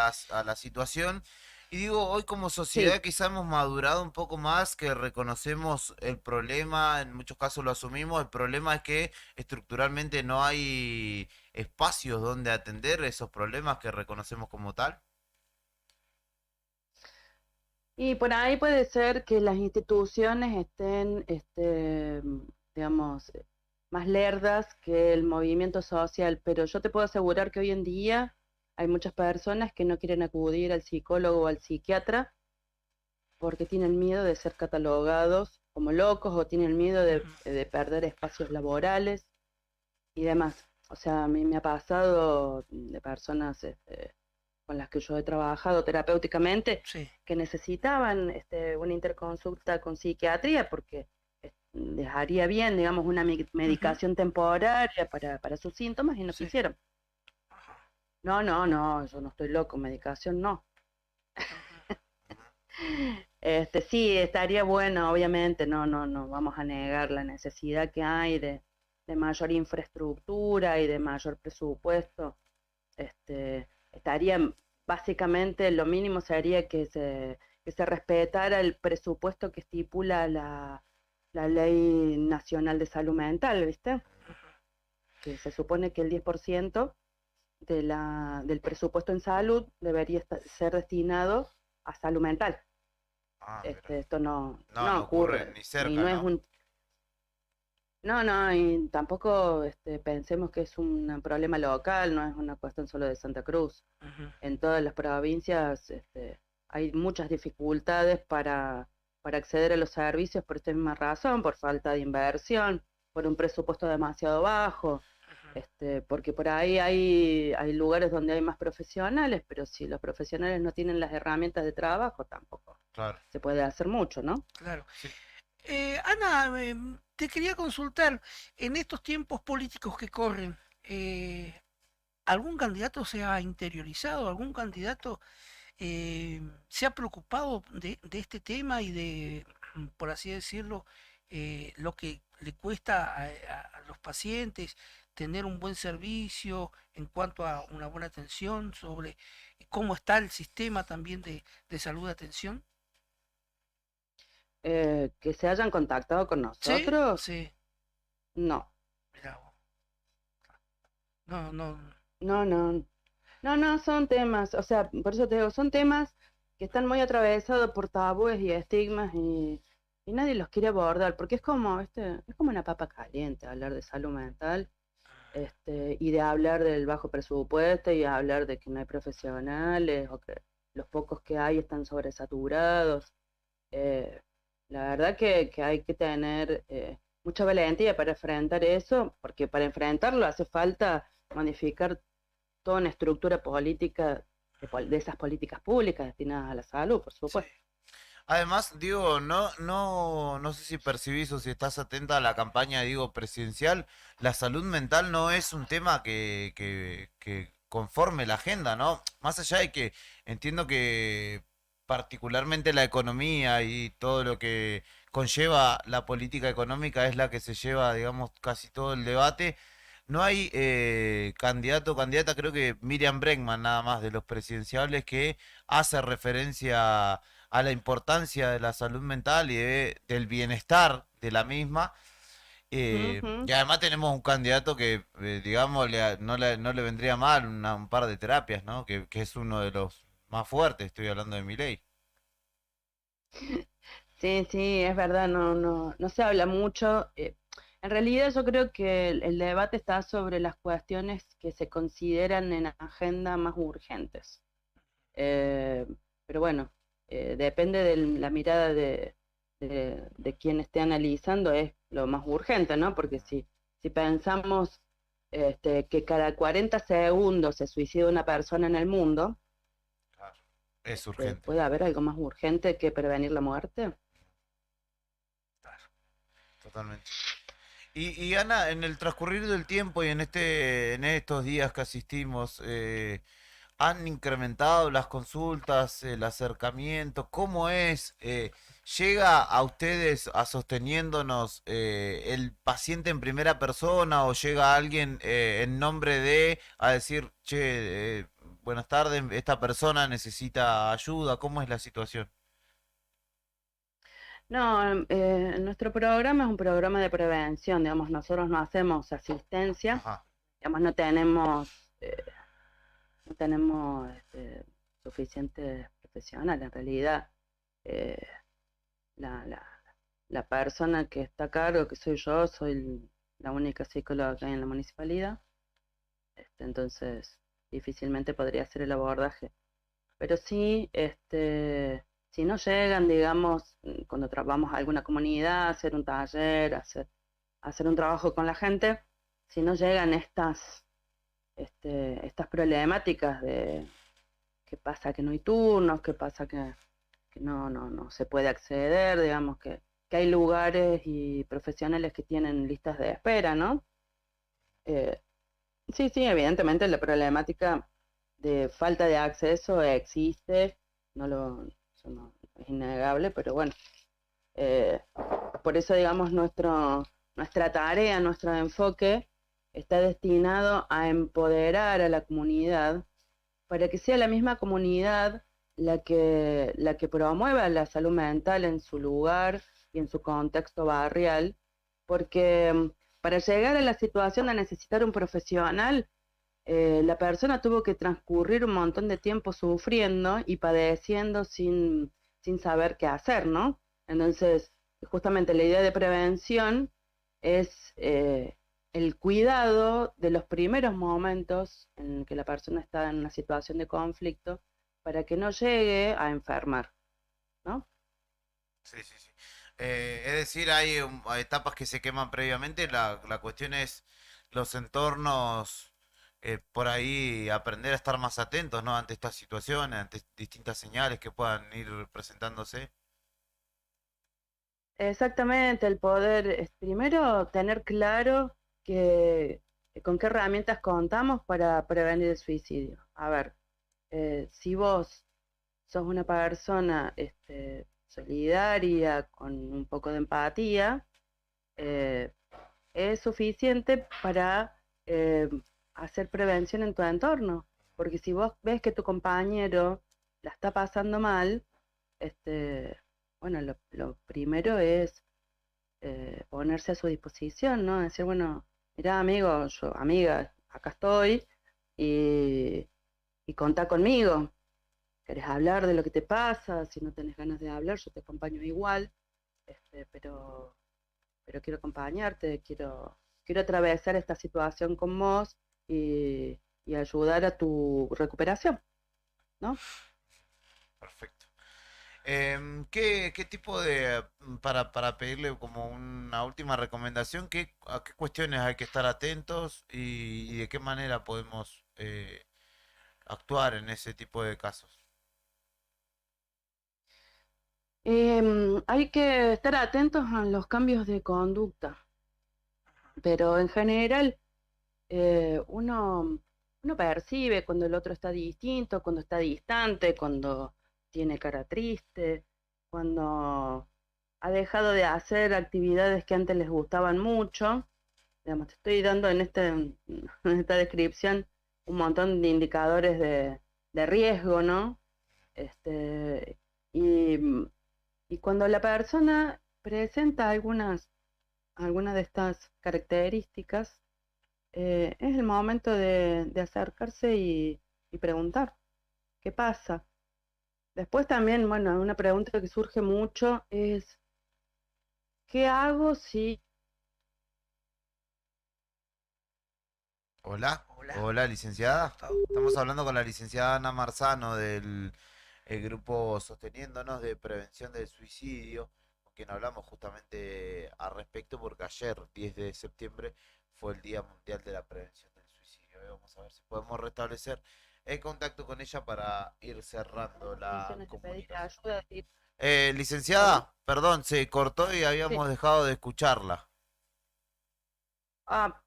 la situación. Y digo, hoy como sociedad quizá hemos madurado un poco más, que reconocemos el problema, en muchos casos lo asumimos. El problema es que estructuralmente no hay espacios donde atender esos problemas que reconocemos como tal. Y por ahí puede ser que las instituciones estén, digamos, más lerdas que el movimiento social, pero yo te puedo asegurar que hoy en día hay muchas personas que no quieren acudir al psicólogo o al psiquiatra porque tienen miedo de ser catalogados como locos o tienen miedo de perder espacios laborales y demás. O sea, a mí me ha pasado de personas con las que yo he trabajado terapéuticamente que necesitaban una interconsulta con psiquiatría porque les haría bien, digamos, una medicación temporaria para sus síntomas y no quisieron. No, yo no estoy loco, medicación no. Sí, estaría bueno, obviamente, no vamos a negar la necesidad que hay de mayor infraestructura y de mayor presupuesto. Estaría, básicamente, lo mínimo sería que se respetara el presupuesto que estipula la Ley Nacional de Salud Mental, ¿viste? porque se supone que el 10% del presupuesto en salud debería ser destinado a salud mental. Esto no ocurre, ni cerca, y no es ¿no? No, y tampoco pensemos que es un problema local, no es una cuestión solo de Santa Cruz. En todas las provincias hay muchas dificultades para acceder a los servicios por esta misma razón, por falta de inversión, por un presupuesto demasiado bajo, porque por ahí hay lugares donde hay más profesionales, pero si los profesionales no tienen las herramientas de trabajo, tampoco Claro. se puede hacer mucho, ¿no? Claro. Ana, te quería consultar, en estos tiempos políticos que corren, ¿algún candidato se ha interiorizado? ¿Algún candidato se ha preocupado de este tema y de, por así decirlo, lo que le cuesta a los pacientes tener un buen servicio en cuanto a una buena atención, sobre cómo está el sistema también de salud de atención? Que se hayan contactado con nosotros, Sí. no. Mirá vos. No, No, son temas, o sea, por eso te digo, son temas que están muy atravesados por tabúes y estigmas y nadie los quiere abordar, porque es como, es como una papa caliente hablar de salud mental, y de hablar del bajo presupuesto y hablar de que no hay profesionales o que los pocos que hay están sobresaturados. La verdad que hay que tener mucha valentía para enfrentar eso, porque para enfrentarlo hace falta modificar toda una estructura política de esas políticas públicas destinadas a la salud, por supuesto. Además, digo, no sé si percibís o si estás atenta a la campaña, digo, presidencial. La salud mental no es un tema que conforme la agenda, ¿no? Más allá de que entiendo que particularmente la economía y todo lo que conlleva la política económica es la que se lleva, digamos, casi todo el debate. No hay candidato o candidata, creo que Miriam Bregman nada más de los presidenciables que hace referencia a la importancia de la salud mental y del bienestar de la misma. Y además tenemos un candidato que, digamos, no le vendría mal un par de terapias, ¿no? Que es uno de los más fuertes, estoy hablando de Milei. Sí, es verdad, no se habla mucho. En realidad yo creo que el debate está sobre las cuestiones que se consideran en agenda más urgentes. Pero bueno, depende de la mirada de quien esté analizando, es lo más urgente, ¿no? Porque si pensamos que cada 40 segundos se suicida una persona en el mundo, es urgente. ¿puede haber algo más urgente que prevenir la muerte? Totalmente. Y Ana, en el transcurrir del tiempo y en estos días que asistimos, ¿han incrementado las consultas, el acercamiento? ¿Cómo es? ¿Llega a ustedes sosteniéndonos el paciente en primera persona o llega alguien en nombre de a decir, che, buenas tardes, esta persona necesita ayuda? ¿Cómo es la situación? No, nuestro programa es un programa de prevención, digamos, nosotros no hacemos asistencia, digamos, no tenemos suficientes profesionales, en realidad. La persona que está a cargo, que soy yo, soy la única psicóloga que hay en la municipalidad, entonces difícilmente podría hacer el abordaje. Pero sí, si no llegan, digamos, cuando vamos a alguna comunidad, a hacer un taller, hacer un trabajo con la gente, si no llegan estas problemáticas de qué pasa que no hay turnos, qué pasa que no se puede acceder, digamos que hay lugares y profesionales que tienen listas de espera, ¿no? Sí, evidentemente la problemática de falta de acceso existe, eso no es innegable, pero bueno, por eso, digamos, nuestra tarea, nuestro enfoque está destinado a empoderar a la comunidad para que sea la misma comunidad la que promueva la salud mental en su lugar y en su contexto barrial, porque para llegar a la situación de necesitar un profesional, la persona tuvo que transcurrir un montón de tiempo sufriendo y padeciendo sin saber qué hacer, ¿no? Entonces, justamente la idea de prevención es el cuidado de los primeros momentos en que la persona está en una situación de conflicto para que no llegue a enfermar, ¿no? Sí, sí, sí. Es decir, hay etapas que se queman previamente. La cuestión es los entornos, por ahí aprender a estar más atentos, ¿no? Ante estas situaciones, ante distintas señales que puedan ir presentándose. Exactamente, el poder, primero tener claro que con qué herramientas contamos para prevenir el suicidio. A ver, si vos sos una persona solidaria, con un poco de empatía, es suficiente para hacer prevención en tu entorno. Porque si vos ves que tu compañero la está pasando mal, bueno, lo primero es ponerse a su disposición, ¿no? Decir, bueno, mirá, amigo, amiga, acá estoy y contá conmigo. ¿Querés hablar de lo que te pasa? Si no tenés ganas de hablar, yo te acompaño igual, pero quiero acompañarte, quiero atravesar esta situación con vos y ayudar a tu recuperación, ¿no? Perfecto. ¿Qué tipo de, para pedirle como una última recomendación, a qué cuestiones hay que estar atentos y de qué manera podemos actuar en ese tipo de casos? Hay que estar atentos a los cambios de conducta, pero en general uno percibe cuando el otro está distinto, cuando está distante, cuando tiene cara triste, cuando ha dejado de hacer actividades que antes les gustaban mucho. Digamos, te estoy dando en esta descripción un montón de indicadores de riesgo, ¿no? Y cuando la persona presenta algunas de estas características, es el momento de acercarse y preguntar, ¿qué pasa? Después también, bueno, una pregunta que surge mucho es, ¿qué hago si... Hola, hola, licenciada. Estamos hablando con la licenciada Ana Marzano del grupo Sosteniéndonos de Prevención del Suicidio, con quien hablamos justamente al respecto, porque ayer, 10 de septiembre, fue el Día Mundial de la Prevención del Suicidio. Vamos a ver si podemos restablecer el contacto con ella para ir cerrando la comunicación. Licenciada, perdón, se cortó y habíamos dejado de escucharla. Ah,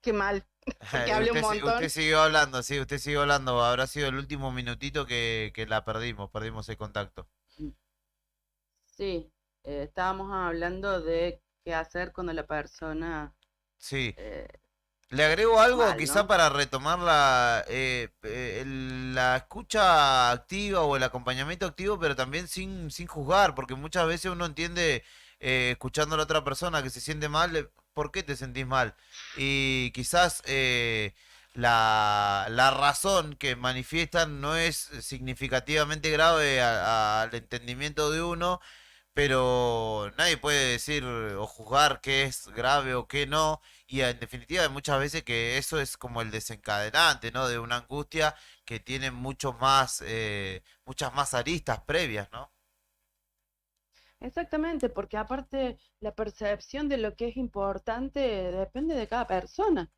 qué mal, porque hablé un montón. Usted siguió hablando, sí, usted siguió hablando. Habrá sido el último minutito que la perdimos el contacto. Sí, estábamos hablando de qué hacer cuando la persona... Sí. Le agrego algo, mal, quizá ¿no? para retomar la escucha activa o el acompañamiento activo, pero también sin juzgar, porque muchas veces uno entiende, escuchando a la otra persona que se siente mal, ¿por qué te sentís mal? Y quizás la razón que manifiestan no es significativamente grave al entendimiento de uno, pero nadie puede decir o juzgar qué es grave o qué no, y en definitiva hay muchas veces que eso es como el desencadenante, ¿no? De una angustia que tiene muchas más aristas previas, ¿no? Exactamente, porque aparte la percepción de lo que es importante depende de cada persona.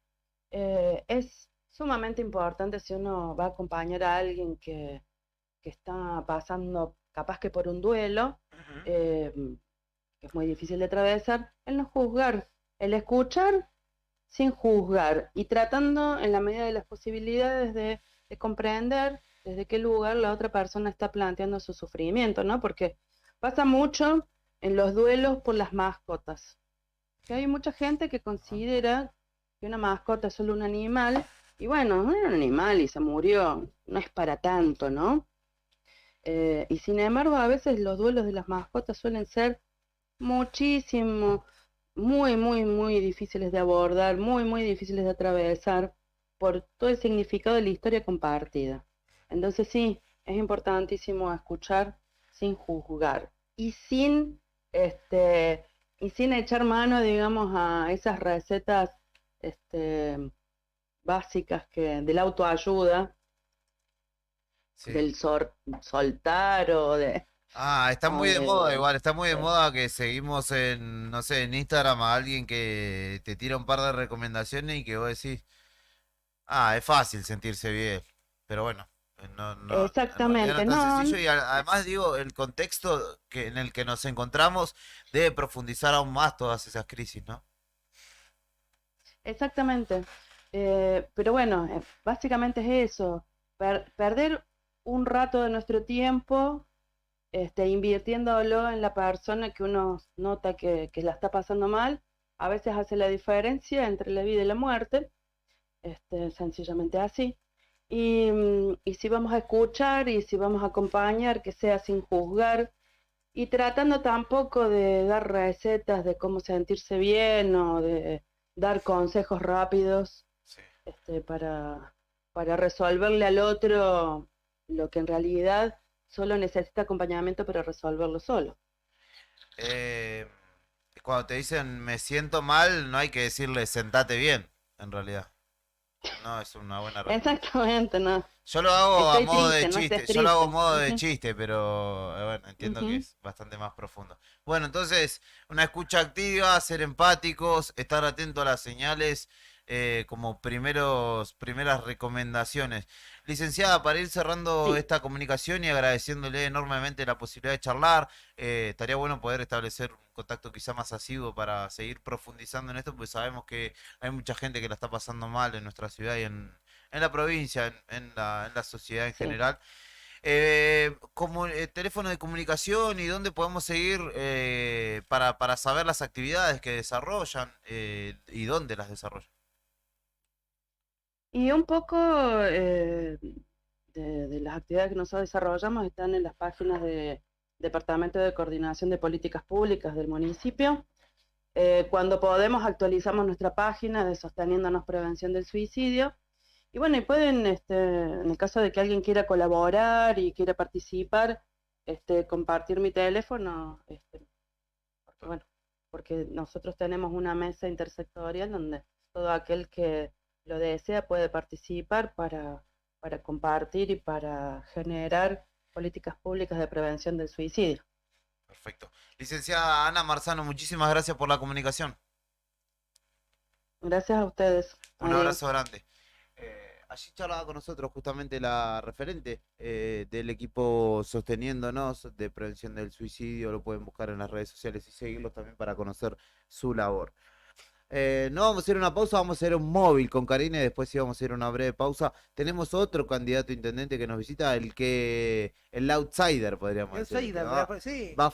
Es sumamente importante si uno va a acompañar a alguien que está pasando capaz que por un duelo, que es muy difícil de atravesar, el no juzgar, el escuchar sin juzgar y tratando en la medida de las posibilidades de comprender desde qué lugar la otra persona está planteando su sufrimiento, ¿no? Porque pasa mucho en los duelos por las mascotas. Que hay mucha gente que considera que una mascota es solo un animal, y bueno, no era un animal y se murió, no es para tanto, ¿no? Y sin embargo, a veces los duelos de las mascotas suelen ser muchísimo muy, muy, muy difíciles de abordar, muy, muy difíciles de atravesar por todo el significado de la historia compartida. Entonces sí, es importantísimo escuchar sin juzgar y y sin echar mano, digamos, a esas recetas básicas de la autoayuda, Sí. del soltar o de... Está o muy de de- moda igual, está muy de de- moda que seguimos no sé, en Instagram a alguien que te tira un par de recomendaciones y que vos decís, es fácil sentirse bien, pero bueno, no, en realidad no Exactamente, es tan no, sencillo y además digo, el contexto en el que nos encontramos debe profundizar aún más todas esas crisis, ¿no? exactamente. Pero bueno, básicamente es eso, perder un rato de nuestro tiempo invirtiéndolo en la persona que uno nota que la está pasando mal, a veces hace la diferencia entre la vida y la muerte, sencillamente así. Y si vamos a escuchar y si vamos a acompañar, que sea sin juzgar y tratando tampoco de dar recetas de cómo sentirse bien o de dar consejos rápidos para resolverle al otro lo que en realidad solo necesita acompañamiento para resolverlo solo. Cuando te dicen me siento mal, no hay que decirle sentate bien, en realidad. No, es una buena respuesta. Exactamente, no. Yo lo hago a Estoy modo de triste, no chiste, estés yo lo hago a triste. modo de Ujú, chiste, pero bueno, entiendo que ujú. es bastante más profundo. Bueno, entonces, una escucha activa, ser empáticos, estar atento a las señales, como primeras recomendaciones. Licenciada, para ir cerrando Sí. esta comunicación y agradeciéndole enormemente la posibilidad de charlar, estaría bueno poder establecer un contacto quizá más asiduo para seguir profundizando en esto, porque sabemos que hay mucha gente que la está pasando mal en nuestra ciudad y en la provincia, en la sociedad en Sí. general. Teléfono de comunicación y dónde podemos seguir para saber las actividades que desarrollan y dónde las desarrollan. Y un poco de las actividades que nosotros desarrollamos están en las páginas de Departamento de Coordinación de Políticas Públicas del municipio. Cuando podemos actualizamos nuestra página de Sosteniéndonos Prevención del Suicidio. Y bueno, y pueden, en el caso de que alguien quiera colaborar y quiera participar, compartir mi teléfono, porque, bueno, porque nosotros tenemos una mesa intersectorial donde todo aquel que lo desea puede participar para compartir y para generar políticas públicas de prevención del suicidio. Perfecto. Licenciada Ana Marzano, muchísimas gracias por la comunicación. Gracias a ustedes. Un Adiós. abrazo grande. Allí charlaba con nosotros justamente la referente del equipo Sosteniéndonos de Prevención del Suicidio. Lo pueden buscar en las redes sociales y seguirlos también para conocer su labor. No vamos a hacer una pausa, vamos a hacer un móvil con Karina y después sí vamos a hacer una breve pausa. Tenemos otro candidato a intendente que nos visita, el outsider, podríamos decir. Outsider, ¿No? sí. Va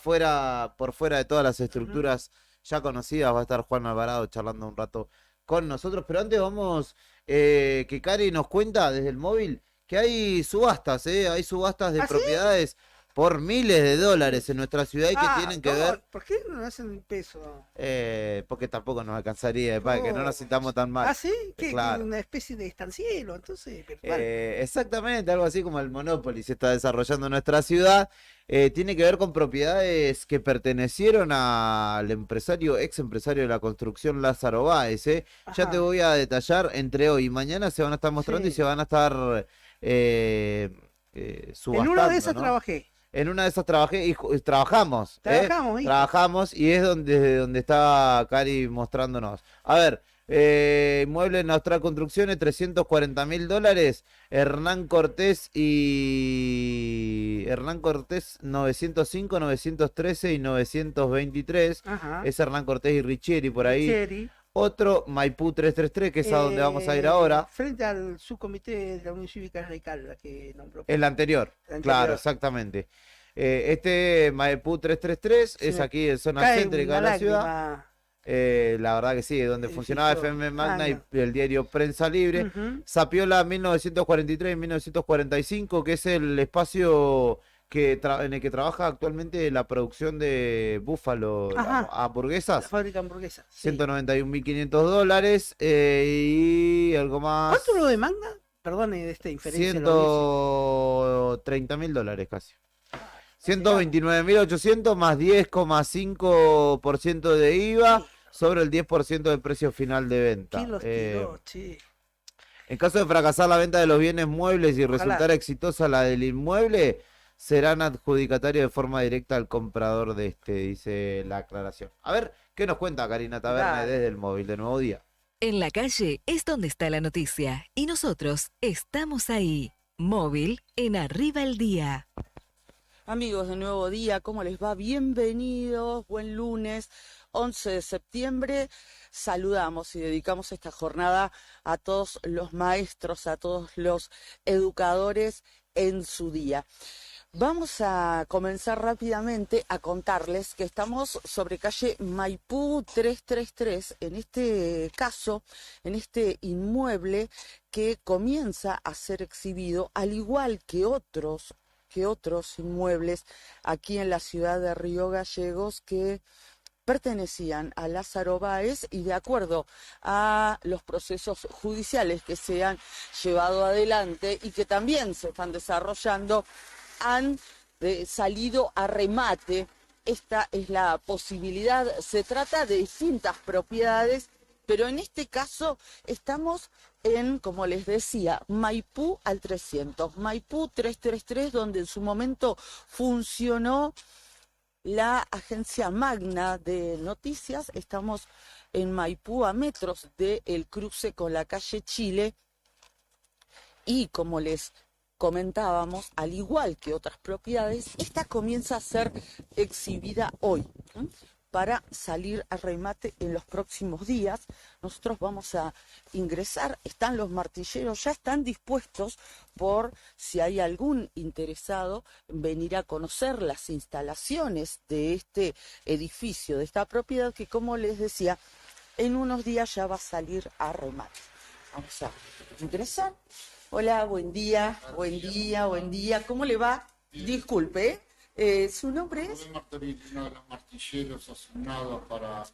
por fuera de todas las estructuras ya conocidas. Va a estar Juan Alvarado charlando un rato con nosotros. Pero antes vamos, que Cari nos cuenta desde el móvil que hay subastas, hay subastas de ¿Ah, sí? propiedades por miles de dólares en nuestra ciudad y que tienen que ver. ¿Por qué no hacen en peso? Porque tampoco nos alcanzaría, para que no nos sintamos tan mal. ¿Ah, sí? ¿Qué? Claro. Una especie de estanciero, entonces. Mal. Exactamente, algo así como el Monopoly se está desarrollando en nuestra ciudad. Tiene que ver con propiedades que pertenecieron al ex empresario de la construcción Lázaro Báez. Ya Ajá. te voy a detallar, entre hoy y mañana se van a estar mostrando y se van a estar subastando. En una de esas ¿no? trabajé. En una de esas trabajé y trabajamos. Trabajamos, hijo. Trabajamos y es donde está Cari mostrándonos. A ver, inmueble en Austral Construcciones, $340.000. Hernán Cortés 905, 913 y 923. Ajá. Es Hernán Cortés y Richieri por ahí. Richieri. Otro, Maipú 333, que es a donde vamos a ir ahora. Frente al subcomité de la Unión Cívica Radical, la que nombró. El anterior, El claro, anterior. exactamente. Este Maipú 333 es Sí. aquí en zona Cae céntrica de una la ciudad. lágrima. La verdad que sí, donde funcionaba FM Magna y el diario Prensa Libre. Ujú. Sapiola 1943 y 1945, que es el espacio en el que trabaja actualmente la producción de Búfalo, Ajá. hamburguesas. La fábrica de hamburguesas. Sí. $191.500 y algo más. ¿Cuánto lo de Magna? Perdón, esta inferencia. en la audiencia. $130.000 casi. 129.800 más 10,5% de IVA sobre el 10% del precio final de venta. ¿Quién los tiró, che? En caso de fracasar la venta de los bienes muebles y Ojalá. resultar exitosa la del inmueble, serán adjudicatarios de forma directa al comprador de este, dice la aclaración. A ver, ¿qué nos cuenta Karina Taberne Dale. desde el móvil de Nuevo Día? En la calle es donde está la noticia y nosotros estamos ahí. Móvil en Arriba el Día. Amigos de Nuevo Día, ¿cómo les va? Bienvenidos, buen lunes, 11 de septiembre. Saludamos y dedicamos esta jornada a todos los maestros, a todos los educadores en su día. Vamos a comenzar rápidamente a contarles que estamos sobre calle Maipú 333, en este caso, en este inmueble que comienza a ser exhibido, al igual que otros inmuebles aquí en la ciudad de Río Gallegos que pertenecían a Lázaro Báez y de acuerdo a los procesos judiciales que se han llevado adelante y que también se están desarrollando, han salido a remate. Esta es la posibilidad. Se trata de distintas propiedades, pero en este caso estamos en, como les decía, Maipú al 300, Maipú 333, donde en su momento funcionó la agencia Magna de noticias. Estamos en Maipú a metros del cruce con la calle Chile y como les comentábamos, al igual que otras propiedades, esta comienza a ser exhibida hoy, ¿sí?, para salir a remate en los próximos días. Nosotros vamos a ingresar, están los martilleros, ya están dispuestos por si hay algún interesado en venir a conocer las instalaciones de este edificio, de esta propiedad que, como les decía, en unos días ya va a salir a remate. Vamos a ingresar. Hola, buen día, buen día, buen día. ¿Cómo le va? Disculpe, ¿eh? ¿Su nombre es? Uno de los martilleros asignados para...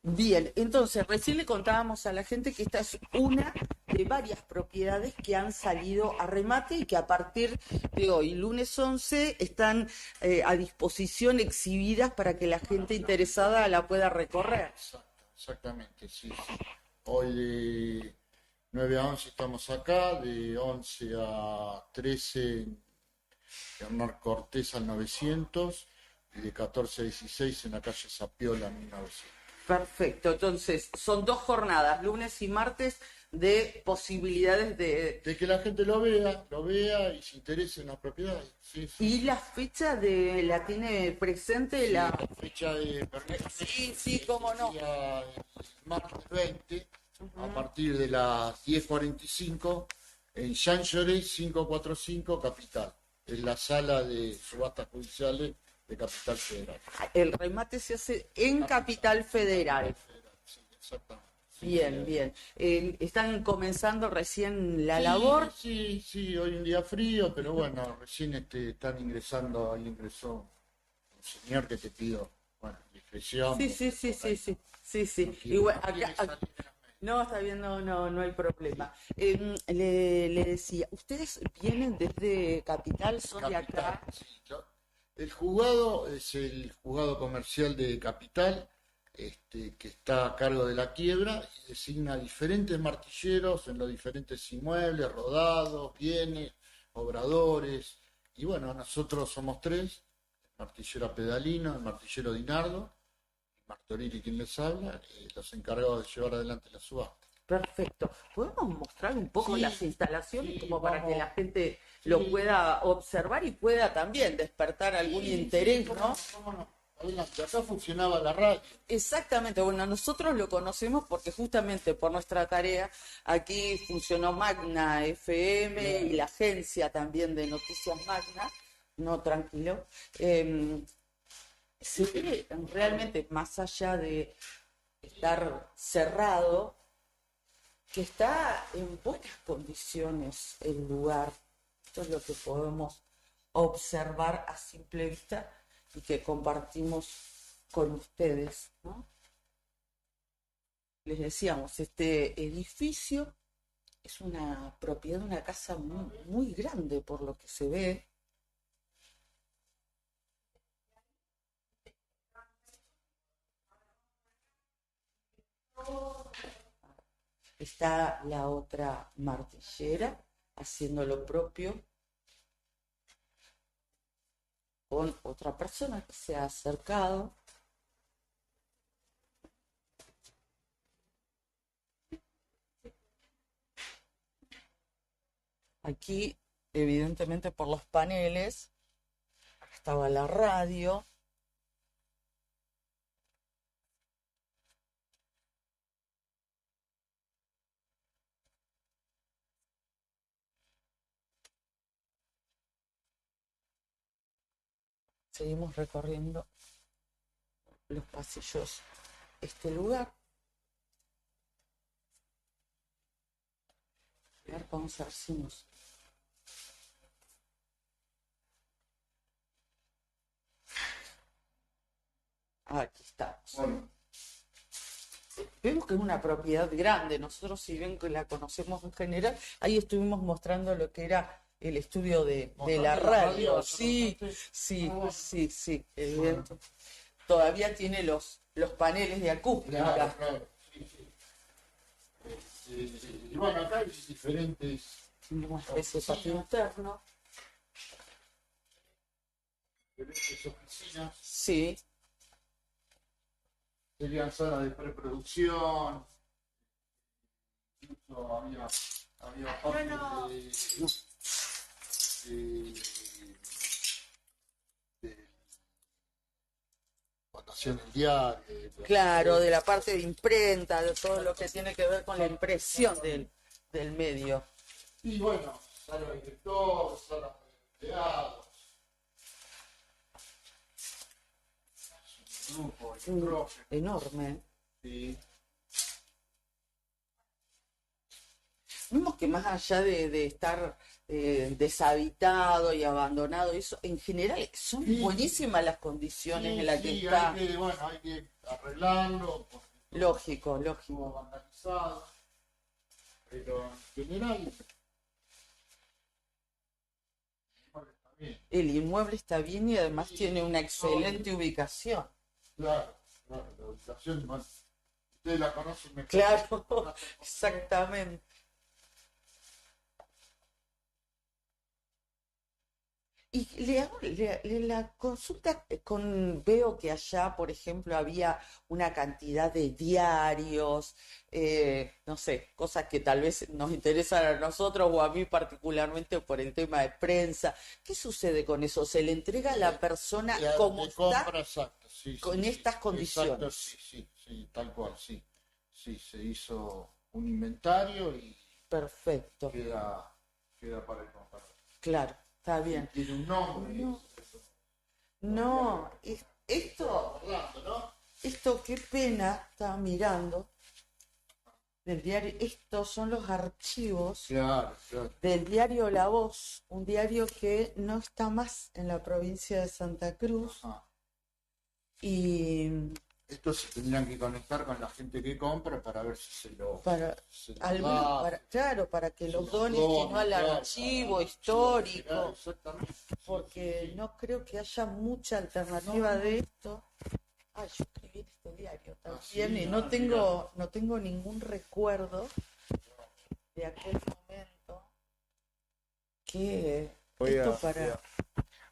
Bien, entonces recién le contábamos a la gente que esta es una de varias propiedades que han salido a remate y que a partir de hoy, lunes 11, están a disposición exhibidas para que la gente interesada la pueda recorrer. Exactamente, sí, sí. Hoy de 9 a 11 estamos acá, de 11 a 13 Hernán Cortés al 900 y de 14 a 16 en la calle Zapiola en 1900. Perfecto, entonces son 2 jornadas, lunes y martes, de posibilidades de que la gente lo vea y se interese en las propiedades. Sí, sí. ¿Y la fecha la tiene presente? Sí, la fecha de permiso. Sí, cómo no. El martes 20, a partir de las 10:45 en Jean Jaurès 545 Capital. Es la sala de subastas judiciales de Capital Federal. El remate se hace en Capital Federal. Sí, exactamente. Sí, Bien, sí. bien. ¿Están comenzando recién la labor? Sí, hoy un día frío, pero bueno, recién están ingresando, ahí ingresó un señor que te pido, bueno, discreción. Sí. Igual, acá, no, está bien, no hay problema. Le decía, ¿ustedes vienen desde Capital? ¿Son de acá? Sí, el juzgado es el juzgado comercial de Capital, que está a cargo de la quiebra y designa diferentes martilleros en los diferentes inmuebles, rodados, bienes, obradores. Y bueno, nosotros somos 3, el martillero Pedalino, el martillero Dinardo, Martorili quien les habla, los encargados de llevar adelante la subasta. Perfecto. ¿Podemos mostrar un poco las instalaciones como para vamos. que la gente lo pueda observar y pueda también despertar algún interés, ¿no? ¿Cómo no? Adelante, acá funcionaba la radio. Exactamente, bueno, nosotros lo conocemos porque justamente por nuestra tarea aquí funcionó Magna FM y la agencia también de Noticias Magna, no, tranquilo. Se ve realmente, más allá de estar cerrado, que está en buenas condiciones el lugar. Esto es lo que podemos observar a simple vista y que compartimos con ustedes, ¿no? Les decíamos, este edificio es una propiedad de una casa muy grande por lo que se ve. Está la otra martillera haciendo lo propio con otra persona que se ha acercado. Aquí, evidentemente por los paneles, estaba la radio. Seguimos recorriendo los pasillos. Este lugar. A ver, vamos a ver si nos... Aquí estamos. Vemos que es una propiedad grande. Nosotros, si bien que la conocemos en general, ahí estuvimos mostrando lo que era el estudio de la radio. Sí, sí, sí, sí, evidente. Todavía tiene los paneles de acústica. Claro, claro. Sí, sí. Y bueno, acá hay diferentes... Ese patio interno. Diferentes oficinas. Sí. Serían zonas de preproducción. Incluso había parte de cuando hacían el diario. Claro, de la parte de imprenta, de todo lo que tiene que ver con la impresión del medio. Y bueno, sala de director, sala de empleados. Un grupo enorme. Sí. Vemos que más allá de estar deshabitado y abandonado, eso en general son buenísimas las condiciones en las que está. Hay que arreglarlo. Lógico. Vandalizado. Pero en general el inmueble está bien y además tiene una excelente ubicación. Claro, la ubicación, bueno, ustedes la conocen mejor. Claro, exactamente. Y le hago la consulta veo que allá, por ejemplo, había una cantidad de diarios, no sé, cosas que tal vez nos interesan a nosotros o a mí particularmente por el tema de prensa. ¿Qué sucede con eso? ¿Se le entrega a la persona como está? Compra, exacto, sí, con estas condiciones. Exacto, sí, tal cual, sí. Sí, se hizo un inventario y perfecto. Queda para el comprador. Claro. Está bien. Tiene un nombre. No, esto qué pena, estaba mirando del diario. Estos son los archivos del diario La Voz, un diario que no está más en la provincia de Santa Cruz. Ajá. Y estos se tendrían que conectar con la gente que compra para ver si se lo para que los donen, sino al archivo histórico, porque no creo que haya mucha alternativa de esto. Yo escribí en este diario también y no tengo ningún recuerdo de aquel momento que esto para...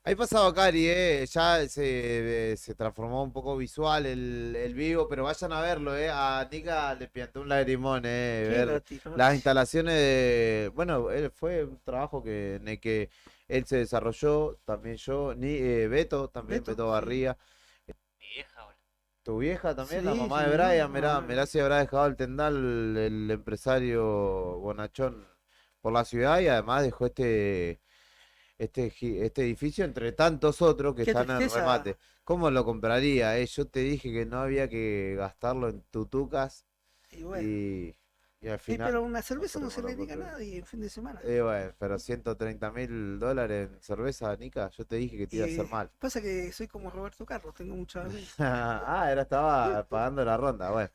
Ahí pasaba Cari, ya se transformó un poco visual el vivo, pero vayan a verlo, a Nica le piantó un lagrimón, ver las instalaciones de... Bueno, fue un trabajo en el que él se desarrolló, también yo, Beto Barría. Mi vieja ahora. ¿Tu vieja también? Sí, La mamá sí, de Brian, mamá. mirá si habrá dejado el tendal el empresario bonachón por la ciudad y además dejó este edificio entre tantos otros que Qué están en tristeza. remate. ¿Cómo lo compraría? Yo te dije que no había que gastarlo en tutucas Y bueno. y Y al Sí, final, pero una cerveza no se tenemos le la niega a oportunidad. nadie en fin de semana. Bueno, pero $130.000 en cerveza, Nica, yo te dije que te iba a hacer mal. Pasa que soy como Roberto Carlos, tengo mucha vergüenza. Estaba pagando la ronda, bueno.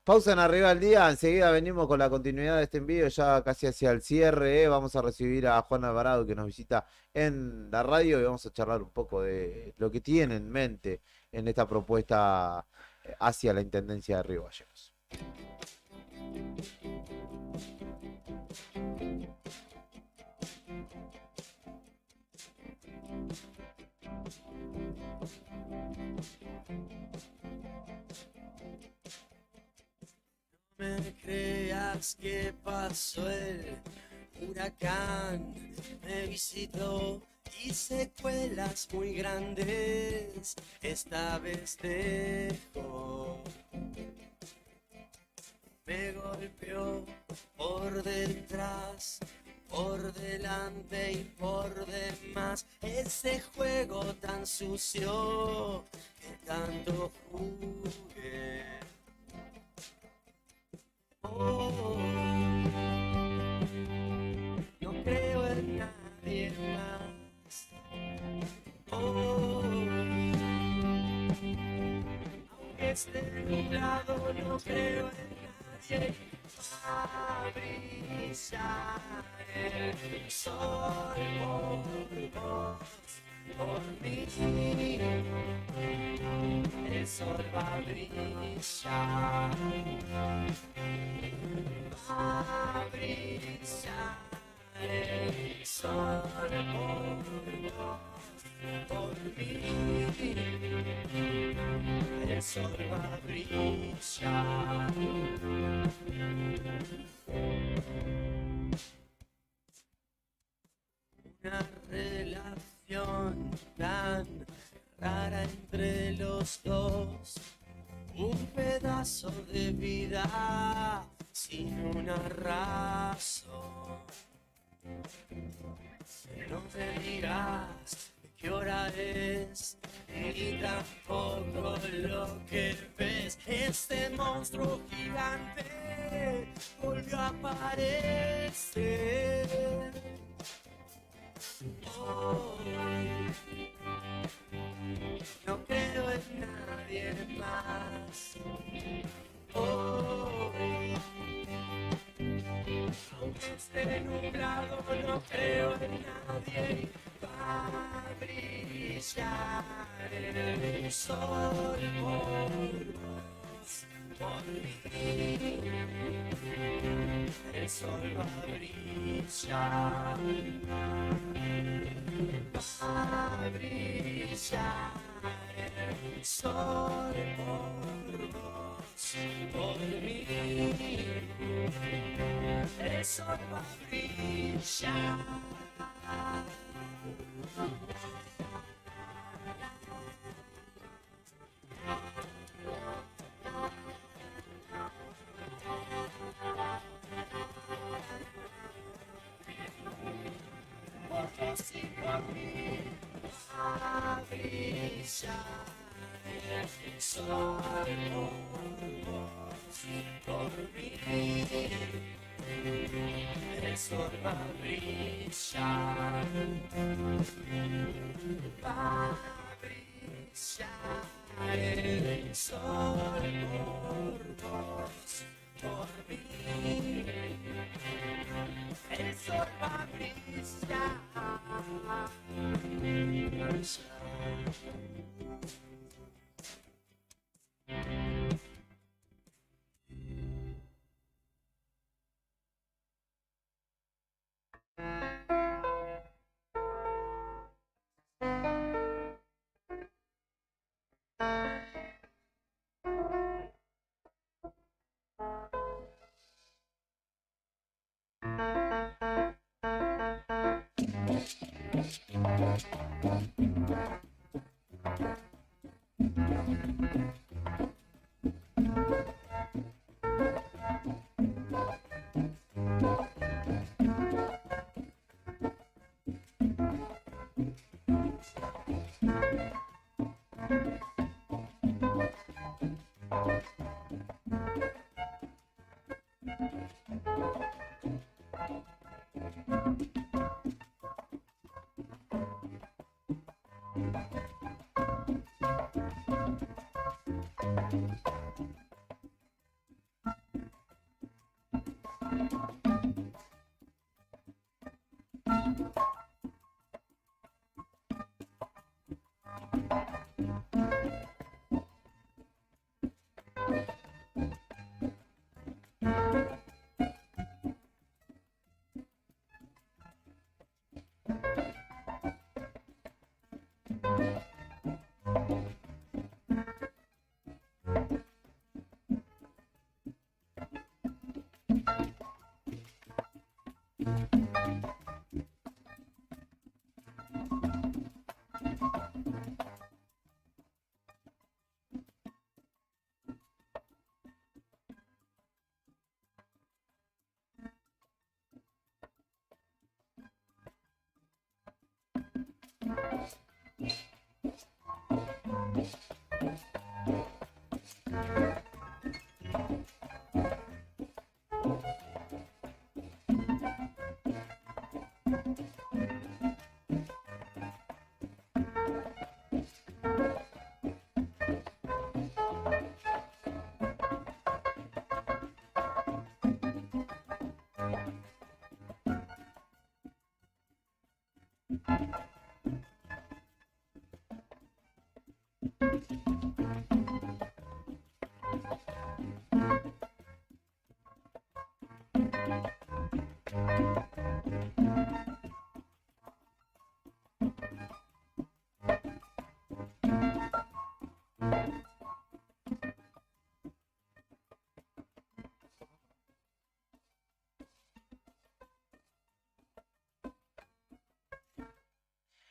Pausa en Arriba del Día, enseguida venimos con la continuidad de este envío, ya casi hacia el cierre, Vamos a recibir a Juan Alvarado que nos visita en la radio y vamos a charlar un poco de lo que tiene en mente en esta propuesta hacia la Intendencia de Río Gallegos. No me creas que pasó el huracán, me visitó y secuelas muy grandes, esta vez dejó. Me golpeó por detrás, por delante y por demás, ese juego tan sucio que tanto jugué. Oh, no creo en nadie más. Oh, aunque esté nublado, no creo en nadie. Va a brillar el sol por vos, por mí. El sol va a brillar. Va a brillar el sol por vos, por mí. El sol va a brillar. Una relación tan rara entre los dos, un pedazo de vida sin una razón. No me digas qué hora es, ni tampoco lo que ves. Este monstruo gigante volvió a aparecer. Oh, no creo en nadie más. Oh, aunque esté nublado, no creo en nadie. Va a brillar el sol por vos, por mí. El sol va a brillar. Va a brillar el sol por vos, por mí. El sol va a brillar. Por vos y por mí va a brillar el sol por vos, por mí. El sol va a brillar. Va a brillar el sol por vos, por mí. El sol va a brillar.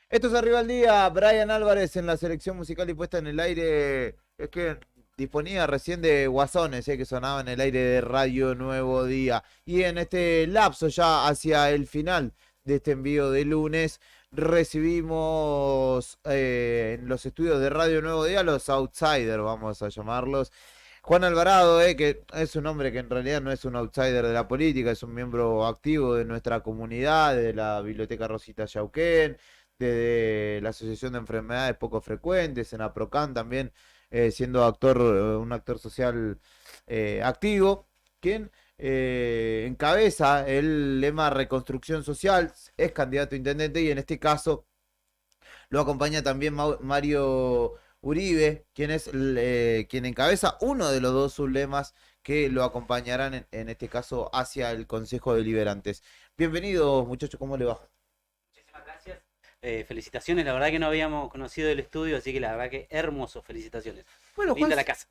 Esto es Arriba al Día, Brian Álvarez en la selección musical y puesta en el aire. Es que disponía recién de Guasones, que sonaba en el aire de Radio Nuevo Día. Y en este lapso ya hacia el final de este envío de lunes, recibimos en los estudios de Radio Nuevo Día los Outsiders, vamos a llamarlos. Juan Alvarado, que es un hombre que en realidad no es un outsider de la política, es un miembro activo de nuestra comunidad, de la Biblioteca Rosita Yauquén, de la Asociación de Enfermedades Poco Frecuentes, en APROCAN también, siendo un actor social activo, quien encabeza el lema Reconstrucción Social, es candidato a intendente y en este caso lo acompaña también Mario Uribe, quien es quien encabeza uno de los dos sublemas que lo acompañarán en este caso hacia el Consejo Deliberantes. Bienvenidos, muchachos, ¿cómo le va? Felicitaciones, la verdad que no habíamos conocido el estudio, así que la verdad que hermoso, felicitaciones. Bueno, Linda la casa.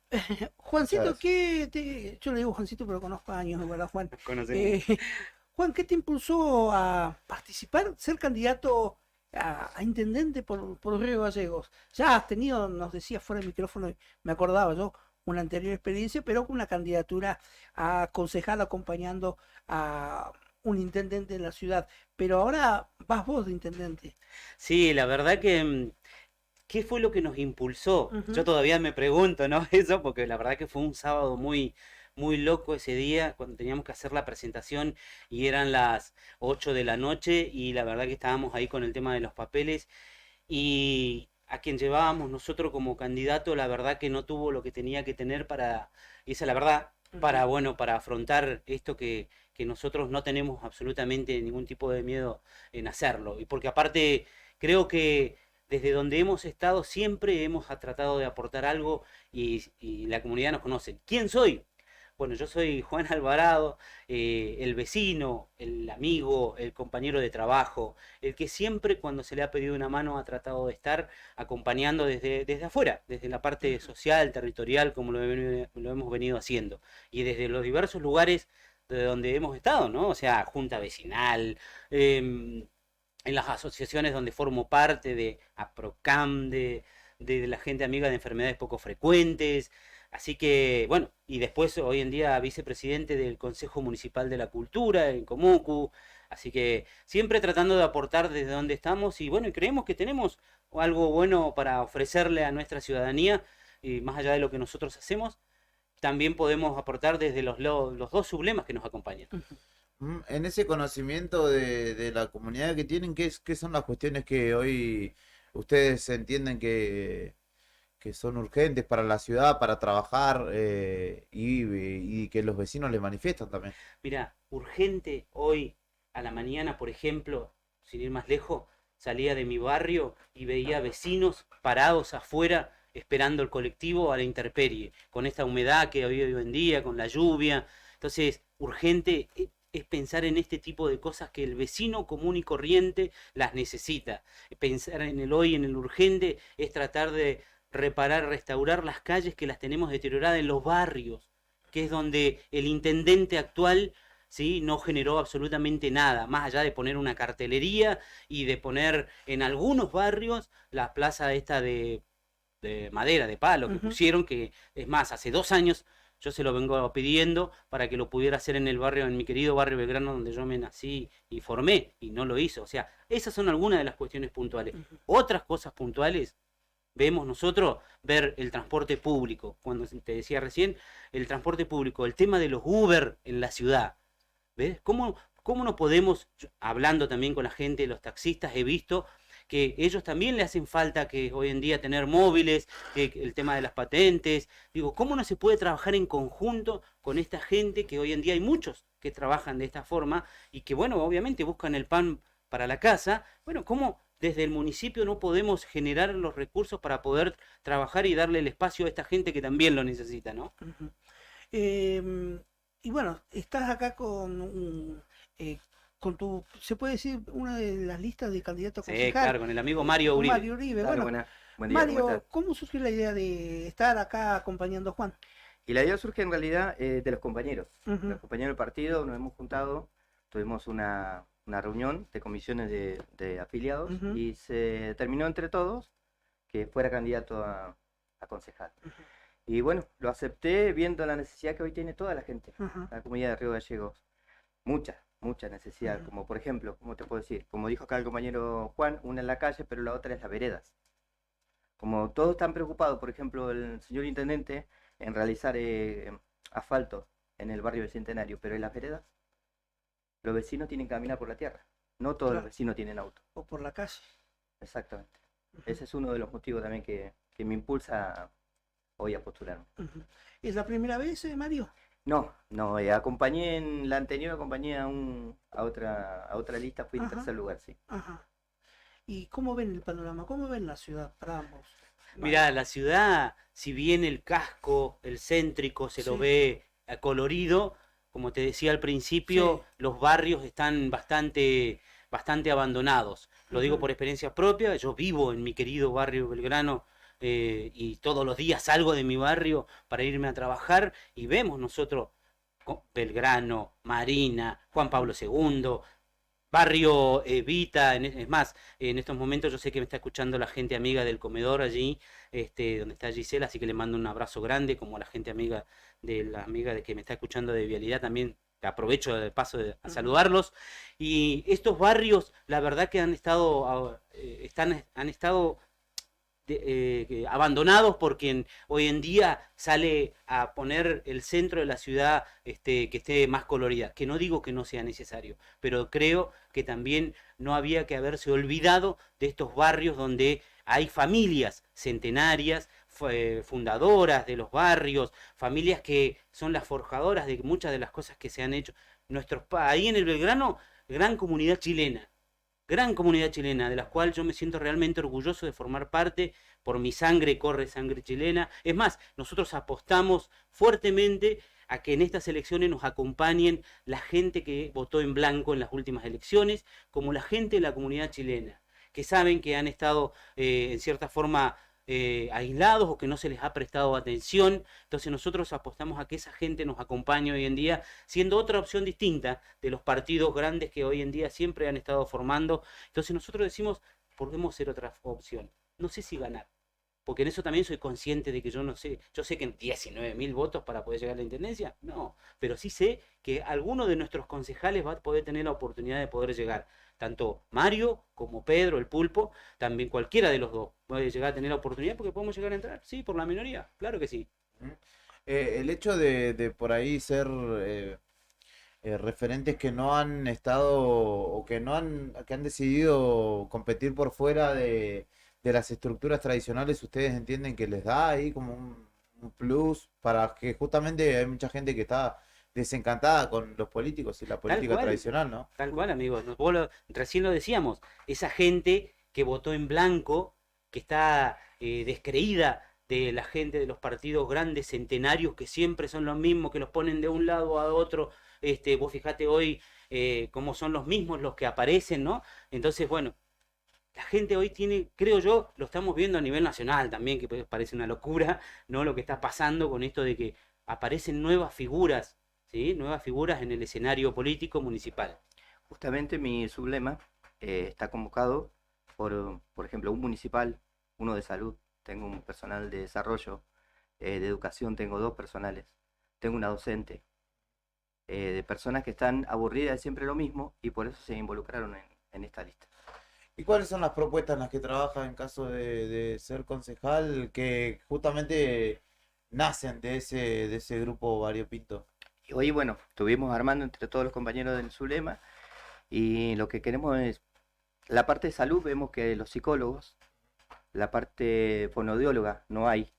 Juancito, yo le digo Juancito, pero conozco años, ¿verdad, Juan? Conocemos. Juan, ¿qué te impulsó a participar, ser candidato a intendente por Río Gallegos? Ya has tenido, nos decía fuera del micrófono, me acordaba yo, una anterior experiencia, pero con una candidatura a concejal acompañando a un intendente en la ciudad, pero ahora vas vos de intendente. Sí, la verdad que, ¿qué fue lo que nos impulsó? Yo todavía me pregunto, ¿no? Eso, porque la verdad que fue un sábado muy loco ese día, cuando teníamos que hacer la presentación y eran las 8 de la noche y la verdad que estábamos ahí con el tema de los papeles y a quien llevábamos nosotros como candidato, la verdad que no tuvo lo que tenía que tener para, y esa es la verdad, para, bueno, para afrontar esto que nosotros no tenemos absolutamente ningún tipo de miedo en hacerlo. Y porque aparte creo que desde donde hemos estado siempre hemos tratado de aportar algo y la comunidad nos conoce. ¿Quién soy? Bueno, yo soy Juan Alvarado, el vecino, el amigo, el compañero de trabajo, el que siempre cuando se le ha pedido una mano ha tratado de estar acompañando desde afuera, desde la parte social, territorial, como lo hemos venido haciendo. Y desde los diversos lugares de donde hemos estado, ¿no? O sea, junta vecinal, en las asociaciones donde formo parte, de APROCAM, de la gente amiga de enfermedades poco frecuentes. Así que, bueno, y después hoy en día vicepresidente del Consejo Municipal de la Cultura en Comucu. Así que siempre tratando de aportar desde donde estamos y bueno, y creemos que tenemos algo bueno para ofrecerle a nuestra ciudadanía y más allá de lo que nosotros hacemos, también podemos aportar desde los dos sublemas que nos acompañan. En ese conocimiento de la comunidad que tienen, ¿qué son las cuestiones que hoy ustedes entienden que son urgentes para la ciudad, para trabajar y que los vecinos les manifiestan también? Mira, urgente hoy a la mañana, por ejemplo, sin ir más lejos, salía de mi barrio y veía vecinos parados afuera esperando el colectivo a la intemperie, con esta humedad que hoy en día, con la lluvia. Entonces, urgente es pensar en este tipo de cosas que el vecino común y corriente las necesita. Pensar en el hoy, en el urgente, es tratar de reparar, restaurar las calles que las tenemos deterioradas en los barrios, que es donde el intendente actual, ¿sí?, no generó absolutamente nada, más allá de poner una cartelería y de poner en algunos barrios la plaza esta de madera, de palo, que pusieron, que es más, hace 2 años yo se lo vengo pidiendo para que lo pudiera hacer en el barrio, en mi querido barrio Belgrano, donde yo me nací y formé, y no lo hizo. O sea, esas son algunas de las cuestiones puntuales. Otras cosas puntuales, vemos nosotros, ver el transporte público, cuando te decía recién, el transporte público, el tema de los Uber en la ciudad, ¿ves? ¿Cómo no podemos, hablando también con la gente, los taxistas, he visto que ellos también le hacen falta que hoy en día tener móviles, que el tema de las patentes, digo, ¿cómo no se puede trabajar en conjunto con esta gente que hoy en día hay muchos que trabajan de esta forma y que, bueno, obviamente buscan el pan para la casa? Bueno, ¿cómo desde el municipio no podemos generar los recursos para poder trabajar y darle el espacio a esta gente que también lo necesita, ¿no? Y bueno, estás acá con ¿se puede decir una de las listas de candidatos a Sí, concejal? claro, con el amigo Mario Uribe. Mario Uribe, Claro, bueno. buen día, ¿cómo Mario, estás? ¿cómo surgió la idea de estar acá acompañando a Juan? Y la idea surge en realidad de los compañeros. Ujú. Los compañeros del partido nos hemos juntado, tuvimos una reunión de comisiones de afiliados Ujú. y se determinó entre todos que fuera candidato a concejal. Y bueno, lo acepté viendo la necesidad que hoy tiene toda la gente, Ajá. la comunidad de Río Gallegos. Mucha necesidad, Ujú. como por ejemplo, ¿cómo te puedo decir? Como dijo acá el compañero Juan, una en la calle, pero la otra es las veredas. Como todos están preocupados, por ejemplo, el señor intendente en realizar asfalto en el barrio del Centenario, pero en las veredas, los vecinos tienen que caminar por la tierra. No todos los Claro. vecinos tienen auto. O por la calle. Exactamente. Ese es uno de los motivos también que me impulsa hoy a postularme. Ujú. ¿Es la primera vez, Mario? No, acompañé en la anterior, acompañé a otra lista, fui en Ajá. tercer lugar, sí. Ajá. ¿Y cómo ven el panorama? ¿Cómo ven la ciudad para ambos? Mirá, la ciudad, si bien el casco, el céntrico, se lo Sí. ve colorido, como te decía al principio, los barrios están bastante abandonados. Lo digo Ujú. por experiencia propia, yo vivo en mi querido barrio Belgrano y todos los días salgo de mi barrio para irme a trabajar y vemos nosotros Belgrano, Marina, Juan Pablo II, Barrio Evita, es más, en estos momentos yo sé que me está escuchando la gente amiga del comedor allí, donde está Gisela, así que le mando un abrazo grande, como a la gente amiga de que me está escuchando de Vialidad también, aprovecho el paso a saludarlos. Y estos barrios, la verdad que han estado abandonados por quien hoy en día sale a poner el centro de la ciudad que esté más colorida. Que no digo que no sea necesario, pero creo que también no había que haberse olvidado de estos barrios donde hay familias centenarias, fundadoras de los barrios, familias que son las forjadoras de muchas de las cosas que se han hecho. Ahí en el Belgrano, gran comunidad chilena, de la cual yo me siento realmente orgulloso de formar parte. Por mi sangre corre sangre chilena. Es más, nosotros apostamos fuertemente a que en estas elecciones nos acompañen la gente que votó en blanco en las últimas elecciones, como la gente de la comunidad chilena, que saben que han estado en cierta forma aislados o que no se les ha prestado atención. Entonces nosotros apostamos a que esa gente nos acompañe hoy en día, siendo otra opción distinta de los partidos grandes que hoy en día siempre han estado formando. Entonces nosotros decimos, podemos ser otra opción. No sé si ganar, porque en eso también soy consciente de que yo no sé, yo sé que en 19.000 votos para poder llegar a la intendencia, no, pero sí sé que alguno de nuestros concejales va a poder tener la oportunidad de poder llegar. Tanto Mario como Pedro, el Pulpo, también cualquiera de los dos puede llegar a tener la oportunidad porque podemos llegar a entrar, sí, por la minoría, claro que sí. El hecho de por ahí ser referentes que no han estado o que han decidido competir por fuera de las estructuras tradicionales, ¿ustedes entienden que les da ahí como un plus para que justamente hay mucha gente que está desencantada con los políticos y la política tradicional, ¿no? Tal cual, amigos. Recién lo decíamos, esa gente que votó en blanco, que está descreída de la gente de los partidos grandes, centenarios, que siempre son los mismos, que los ponen de un lado a otro. Vos fijate hoy cómo son los mismos los que aparecen, ¿no? Entonces, bueno, la gente hoy tiene, creo yo, lo estamos viendo a nivel nacional también, que parece una locura, ¿no? Lo que está pasando con esto de que aparecen nuevas figuras, ¿sí? Nuevas figuras en el escenario político municipal. Justamente mi sublema está convocado por ejemplo, un municipal, uno de salud, tengo un personal de desarrollo, de educación tengo 2 personales, tengo una docente, de personas que están aburridas de siempre lo mismo y por eso se involucraron en esta lista. ¿Y cuáles son las propuestas en las que trabaja en caso de ser concejal que justamente nacen de ese grupo variopinto? Y hoy, bueno, estuvimos armando entre todos los compañeros del Zulema y lo que queremos es, la parte de salud, vemos que los psicólogos, la parte fonoaudióloga no hay,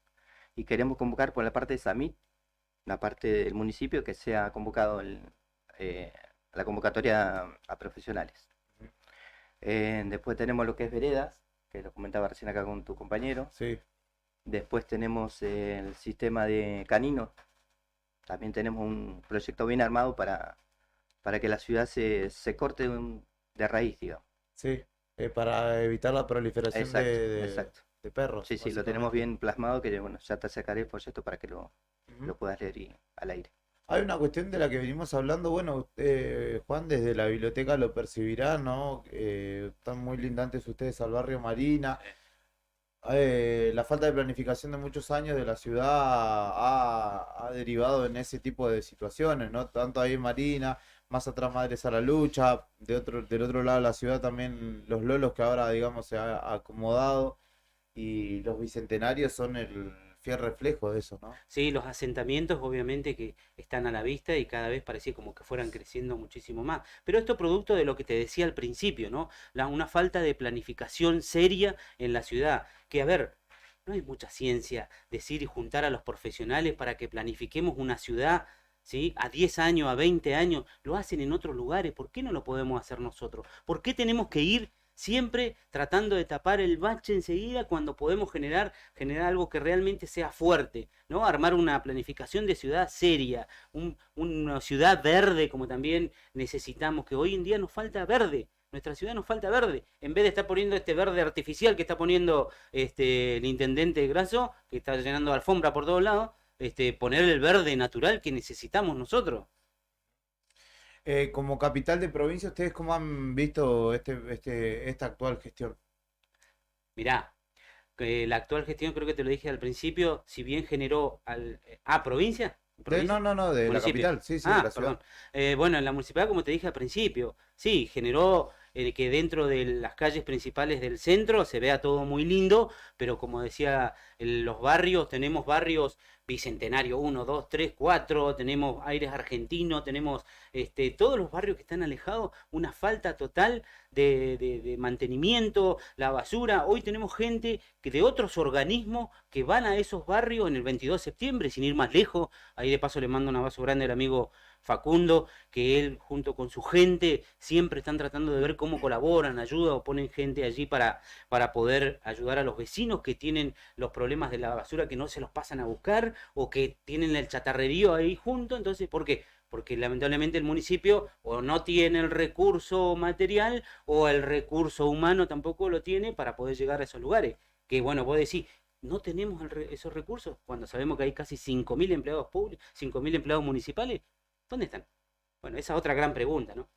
y queremos convocar por la parte de SAMIT, la parte del municipio que sea convocado la convocatoria a profesionales. Después tenemos lo que es veredas, que lo comentaba recién acá con tu compañero. Sí. Después tenemos el sistema de caninos. También tenemos un proyecto bien armado para para que la ciudad se corte de raíz, digamos. Sí, para evitar la proliferación Exacto, de exacto. perros. Sí, sí, lo tenemos bien plasmado, que bueno, ya te sacaré el folleto para que lo puedas leer al aire. Hay una cuestión de la que venimos hablando, bueno, Juan, desde la biblioteca lo percibirá, ¿no? Están muy lindantes ustedes al barrio Marina. La falta de planificación de muchos años de la ciudad ha derivado en ese tipo de situaciones, ¿no? Tanto ahí en Marina, más atrás Madres a la Lucha, del otro lado de la ciudad también los lolos que ahora, digamos, se ha acomodado, y los bicentenarios son el fiel reflejo de eso, ¿no? Sí, los asentamientos obviamente que están a la vista y cada vez parecía como que fueran creciendo muchísimo más. Pero esto producto de lo que te decía al principio, ¿no? Una falta de planificación seria en la ciudad. Que, a ver, no hay mucha ciencia decir y juntar a los profesionales para que planifiquemos una ciudad, ¿sí? A 10 años, a 20 años, lo hacen en otros lugares. ¿Por qué no lo podemos hacer nosotros? ¿Por qué tenemos que ir siempre tratando de tapar el bache enseguida cuando podemos generar algo que realmente sea fuerte, ¿no? Armar una planificación de ciudad seria, una ciudad verde, como también necesitamos, que hoy en día nos falta verde. Nuestra ciudad nos falta verde. En vez de estar poniendo este verde artificial que está poniendo el intendente Grasso, que está llenando alfombra por todos lados, poner el verde natural que necesitamos nosotros. Como capital de provincia, ¿ustedes cómo han visto esta actual gestión? Mirá, la actual gestión, creo que te lo dije al principio, si bien generó ¿provincia? ¿Provincia? No, de la Municipio. capital, sí, de la ciudad. Perdón. Bueno, en la municipalidad, como te dije al principio, sí, generó que dentro de las calles principales del centro se vea todo muy lindo, pero como decía, los barrios, tenemos barrios Bicentenario 1, 2, 3, 4, tenemos Aires Argentinos, tenemos todos los barrios que están alejados, una falta total de mantenimiento, la basura. Hoy tenemos gente de otros organismos que van a esos barrios en el 22 de septiembre, sin ir más lejos. Ahí de paso le mando un abrazo grande al amigo Facundo, que él junto con su gente siempre están tratando de ver cómo colaboran, ayudan o ponen gente allí para poder ayudar a los vecinos que tienen los problemas de la basura, que no se los pasan a buscar o que tienen el chatarrerío ahí junto. Entonces, ¿por qué? Porque lamentablemente el municipio o no tiene el recurso material o el recurso humano tampoco lo tiene para poder llegar a esos lugares. Que bueno, vos decís, no tenemos esos recursos cuando sabemos que hay casi 5.000 empleados públicos, 5.000 empleados municipales. ¿Dónde están? Bueno, esa es otra gran pregunta, ¿no?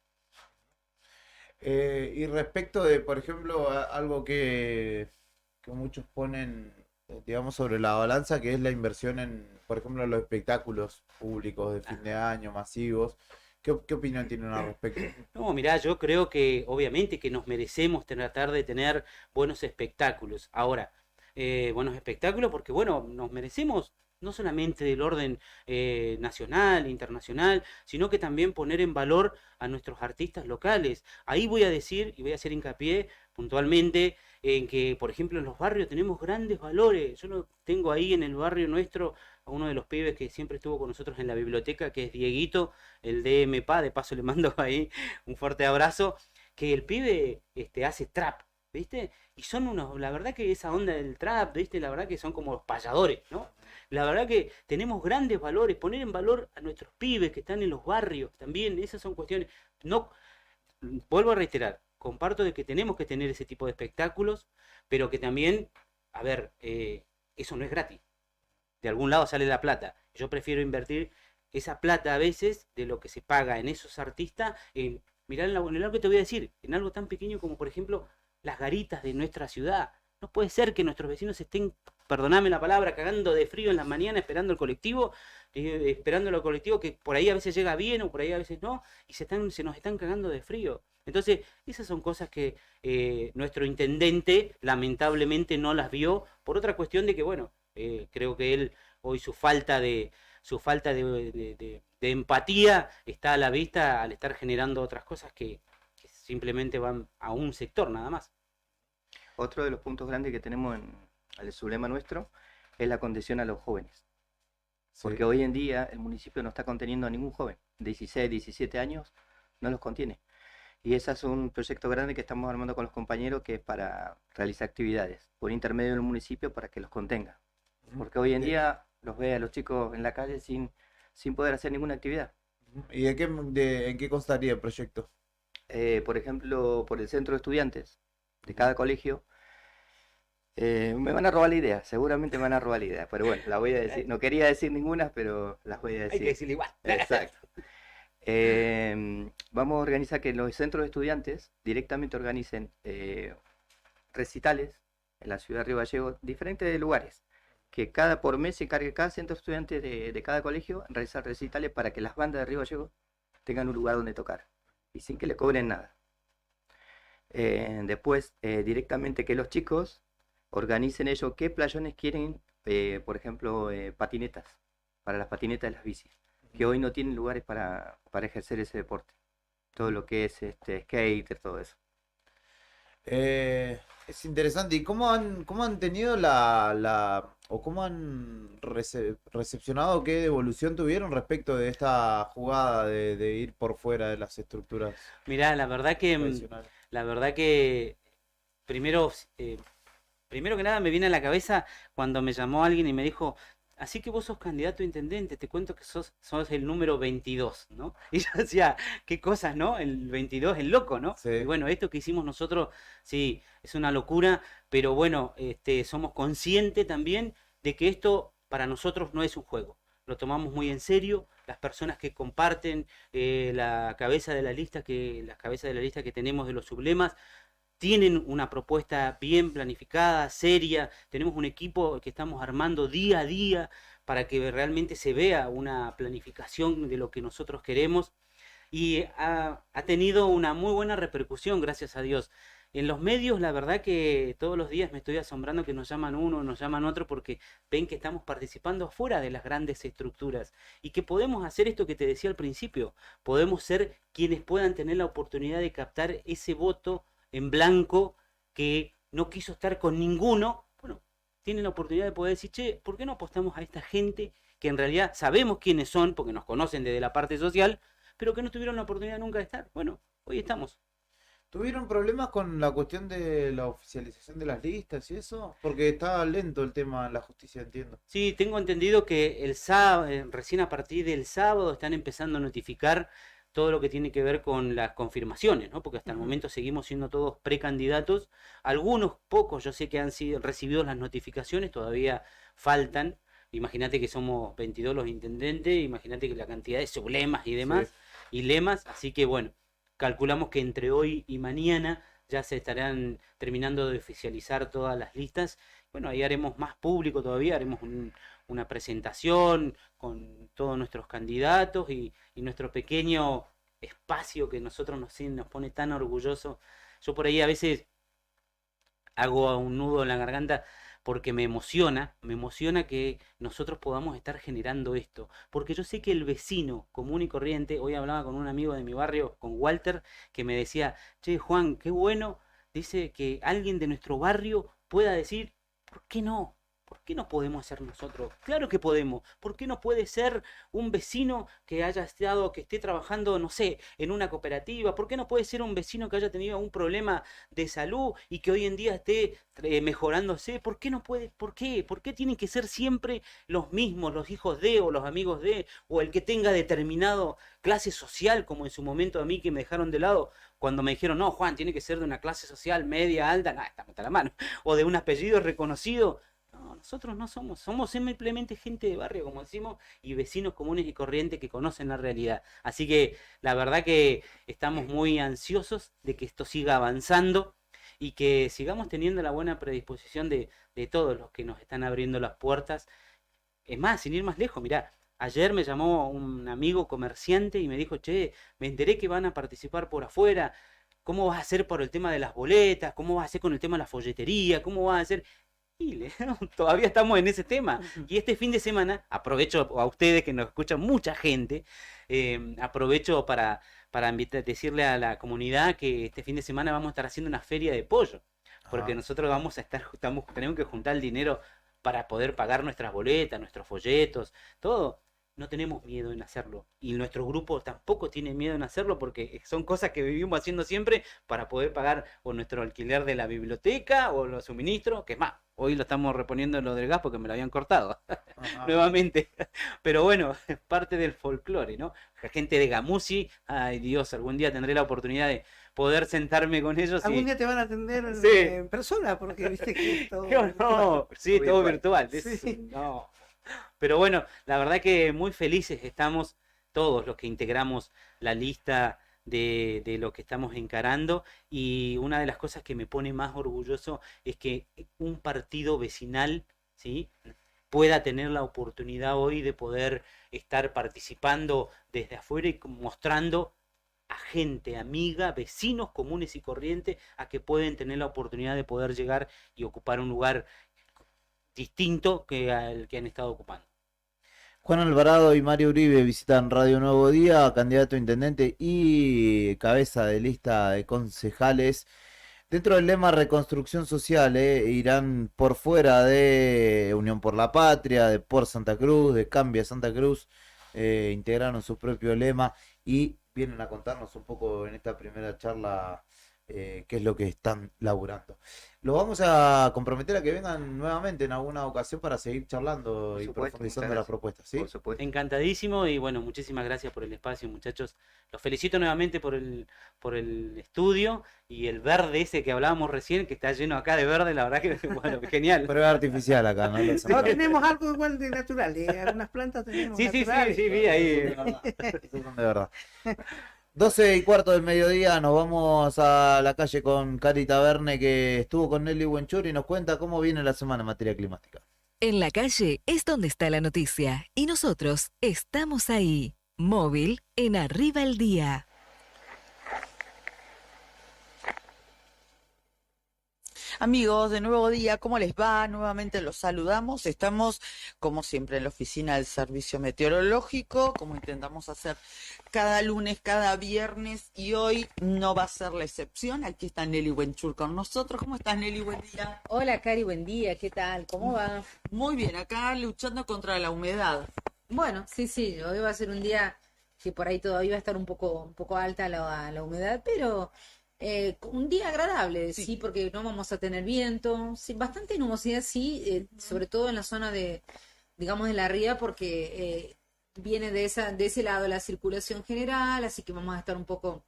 Y respecto de, por ejemplo, algo que muchos ponen, digamos, sobre la balanza, que es la inversión en, por ejemplo, los espectáculos públicos de fin de año, masivos. ¿Qué opinión tienen al respecto? No, mirá, yo creo que obviamente que nos merecemos tratar de tener buenos espectáculos. Ahora, buenos espectáculos porque, bueno, nos merecemos no solamente del orden nacional, internacional, sino que también poner en valor a nuestros artistas locales. Ahí voy a decir y voy a hacer hincapié puntualmente en que, por ejemplo, en los barrios tenemos grandes valores. Yo lo tengo ahí en el barrio nuestro a uno de los pibes que siempre estuvo con nosotros en la biblioteca, que es Dieguito, el DMPA, de paso le mando ahí un fuerte abrazo, que el pibe hace trap, ¿viste? Y son la verdad que esa onda del trap, ¿viste? La verdad que son como los payadores, ¿no? La verdad que tenemos grandes valores, poner en valor a nuestros pibes que están en los barrios también, esas son cuestiones. No, vuelvo a reiterar, comparto de que tenemos que tener ese tipo de espectáculos, pero que también, a ver, eso no es gratis. De algún lado sale la plata. Yo prefiero invertir esa plata a veces de lo que se paga en esos artistas, mirá en algo que te voy a decir, en algo tan pequeño como, por ejemplo, las garitas de nuestra ciudad. No puede ser que nuestros vecinos estén, perdoname la palabra, cagando de frío en las mañanas esperando el colectivo, que por ahí a veces llega bien o por ahí a veces no, y se nos están cagando de frío. Entonces, esas son cosas que nuestro intendente lamentablemente no las vio, por otra cuestión de que, bueno, creo que él hoy su falta de empatía está a la vista al estar generando otras cosas que simplemente van a un sector nada más. Otro de los puntos grandes que tenemos en el Zulema nuestro es la contención a los jóvenes. Porque hoy en día el municipio no está conteniendo a ningún joven. 16, 17 años no los contiene. Y ese es un proyecto grande que estamos armando con los compañeros, que es para realizar actividades por intermedio del municipio para que los contenga. Porque hoy en día los ve a los chicos en la calle sin poder hacer ninguna actividad. ¿Y en qué constaría el proyecto? Por ejemplo, por el centro de estudiantes de cada colegio. Me van a robar la idea, seguramente me van a robar la idea, pero bueno, la voy a decir. No quería decir ninguna, pero las voy a decir. Hay que decirle igual. Exacto. Vamos a organizar que los centros de estudiantes directamente organicen recitales en la ciudad de Río Gallegos, diferentes lugares. Que por mes se encargue cada centro de estudiantes de cada colegio en realizar recitales para que las bandas de Río Gallegos tengan un lugar donde tocar y sin que le cobren nada. Después, directamente que los chicos organicen ellos qué playones quieren, por ejemplo, patinetas, para las patinetas de las bicis, que hoy no tienen lugares para ejercer ese deporte. Todo lo que es skater, todo eso. Es interesante. ¿Y cómo han tenido o cómo han recepcionado, qué devolución tuvieron respecto de esta jugada de ir por fuera de las estructuras Mirá, tradicionales? la verdad que primero que nada me viene a la cabeza cuando me llamó alguien y me dijo, así que vos sos candidato a intendente, te cuento que sos el número 22, ¿no? Y yo decía, qué cosas, ¿no? El 22 es loco, ¿no? Sí. Y bueno, esto que hicimos nosotros, sí, es una locura, pero bueno, somos conscientes también de que esto para nosotros no es un juego. Lo tomamos muy en serio, las personas que comparten las cabezas de la lista que tenemos de los sublemas, tienen una propuesta bien planificada, seria. Tenemos un equipo que estamos armando día a día para que realmente se vea una planificación de lo que nosotros queremos. Y ha tenido una muy buena repercusión, gracias a Dios. En los medios, la verdad que todos los días me estoy asombrando que nos llaman uno, nos llaman otro, porque ven que estamos participando afuera de las grandes estructuras y que podemos hacer esto que te decía al principio. Podemos ser quienes puedan tener la oportunidad de captar ese voto en blanco que no quiso estar con ninguno. Bueno, tienen la oportunidad de poder decir, che, ¿por qué no apostamos a esta gente que en realidad sabemos quiénes son, porque nos conocen desde la parte social, pero que no tuvieron la oportunidad nunca de estar? Bueno, hoy estamos. ¿Tuvieron problemas con la cuestión de la oficialización de las listas y eso? Porque está lento el tema en la justicia, entiendo. Sí, tengo entendido que el sábado, recién a partir del sábado están empezando a notificar todo lo que tiene que ver con las confirmaciones, ¿no? Porque hasta el momento seguimos siendo todos precandidatos. Algunos pocos, yo sé que han sido recibidos las notificaciones, todavía faltan. Imagínate que somos 22 los intendentes, imagínate que la cantidad de sublemas y demás, y lemas, así que bueno, calculamos que entre hoy y mañana ya se estarán terminando de oficializar todas las listas. Bueno, ahí haremos más público todavía, haremos una presentación con todos nuestros candidatos y nuestro pequeño espacio que nosotros nos pone tan orgullosos. Yo por ahí a veces hago un nudo en la garganta porque me emociona que nosotros podamos estar generando esto, porque yo sé que el vecino común y corriente, hoy hablaba con un amigo de mi barrio, con Walter, que me decía, che Juan, qué bueno, dice que alguien de nuestro barrio pueda decir, ¿por qué no? ¿Por qué no podemos ser nosotros? Claro que podemos. ¿Por qué no puede ser un vecino que esté trabajando, no sé, en una cooperativa? ¿Por qué no puede ser un vecino que haya tenido un problema de salud y que hoy en día esté mejorándose? ¿Por qué no puede? ¿Por qué? ¿Por qué tienen que ser siempre los mismos, los hijos de o los amigos de, o el que tenga determinado clase social, como en su momento a mí que me dejaron de lado cuando me dijeron, no, Juan, tiene que ser de una clase social media, alta, nada, está a la mano, o de un apellido reconocido? No, nosotros no somos simplemente gente de barrio, como decimos, y vecinos comunes y corrientes que conocen la realidad. Así que la verdad que estamos muy ansiosos de que esto siga avanzando y que sigamos teniendo la buena predisposición de todos los que nos están abriendo las puertas. Es más, sin ir más lejos, mirá, ayer me llamó un amigo comerciante y me dijo, che, me enteré que van a participar por afuera, ¿cómo vas a hacer por el tema de las boletas? ¿Cómo vas a hacer con el tema de la folletería? ¿Cómo vas a hacer? Y todavía estamos en ese tema. Y este fin de semana, aprovecho a ustedes que nos escuchan mucha gente, aprovecho para decirle a la comunidad que este fin de semana vamos a estar haciendo una feria de pollo. Porque nosotros tenemos que juntar el dinero para poder pagar nuestras boletas, nuestros folletos, todo. no tenemos miedo en hacerlo. Y nuestro grupo tampoco tiene miedo en hacerlo porque son cosas que vivimos haciendo siempre para poder pagar o nuestro alquiler de la biblioteca o los suministros, que es más, hoy lo estamos reponiendo en lo del gas porque me lo habían cortado nuevamente. Pero bueno, es parte del folclore, ¿no? La gente de Gamusi, ay Dios, algún día tendré la oportunidad de poder sentarme con ellos. Algún día te van a atender Sí. en persona, porque viste que es todo No, sí, todo virtual. Sí. No. Pero bueno, la verdad que muy felices estamos todos los que integramos la lista de lo que estamos encarando, y una de las cosas que me pone más orgulloso es que un partido vecinal, ¿sí?, pueda tener la oportunidad hoy de poder estar participando desde afuera y mostrando a gente amiga, vecinos comunes y corrientes, a que pueden tener la oportunidad de poder llegar y ocupar un lugar distinto que al que han estado ocupando. Juan Alvarado y Mario Uribe visitan Radio Nuevo Día, candidato a intendente y cabeza de lista de concejales. Dentro del lema Reconstrucción Social, irán por fuera de Unión por la Patria, de Por Santa Cruz, de Cambia Santa Cruz, integraron su propio lema y vienen a contarnos un poco en esta primera charla qué es lo que están laburando. Los vamos a comprometer a que vengan nuevamente en alguna ocasión para seguir charlando y profundizando las propuestas, ¿sí? Por supuesto. Encantadísimo, y bueno, muchísimas gracias por el espacio, muchachos. Los felicito nuevamente por el estudio y el verde ese que hablábamos recién, que está lleno acá de verde, la verdad que bueno, genial. Prueba artificial acá, ¿no? No, tenemos algo igual de natural, algunas plantas tenemos Sí, naturales. sí, vi ahí. Esos son de verdad. 12:15 del mediodía, nos vamos a la calle con Cari Taverne, que estuvo con Nelly Buenchur y nos cuenta cómo viene la semana en materia climática. En la calle es donde está la noticia y nosotros estamos ahí. Móvil en Arriba el Día. Amigos de Nuevo Día, ¿cómo les va? Nuevamente los saludamos. Estamos, como siempre, en la oficina del Servicio Meteorológico, como intentamos hacer cada lunes, cada viernes, y hoy no va a ser la excepción. Aquí está Nelly Buenchur con nosotros. ¿Cómo estás, Nelly? Buen día. Hola, Cari, buen día. ¿Qué tal? ¿Cómo va? Muy bien, acá luchando contra la humedad. Bueno, sí, hoy va a ser un día que por ahí todavía va a estar un poco alta la humedad, pero un día agradable, sí, porque no vamos a tener viento, sí, bastante nubosidad, sí, sobre todo en la zona de, digamos, de la ría, porque viene de ese lado la circulación general, así que vamos a estar un poco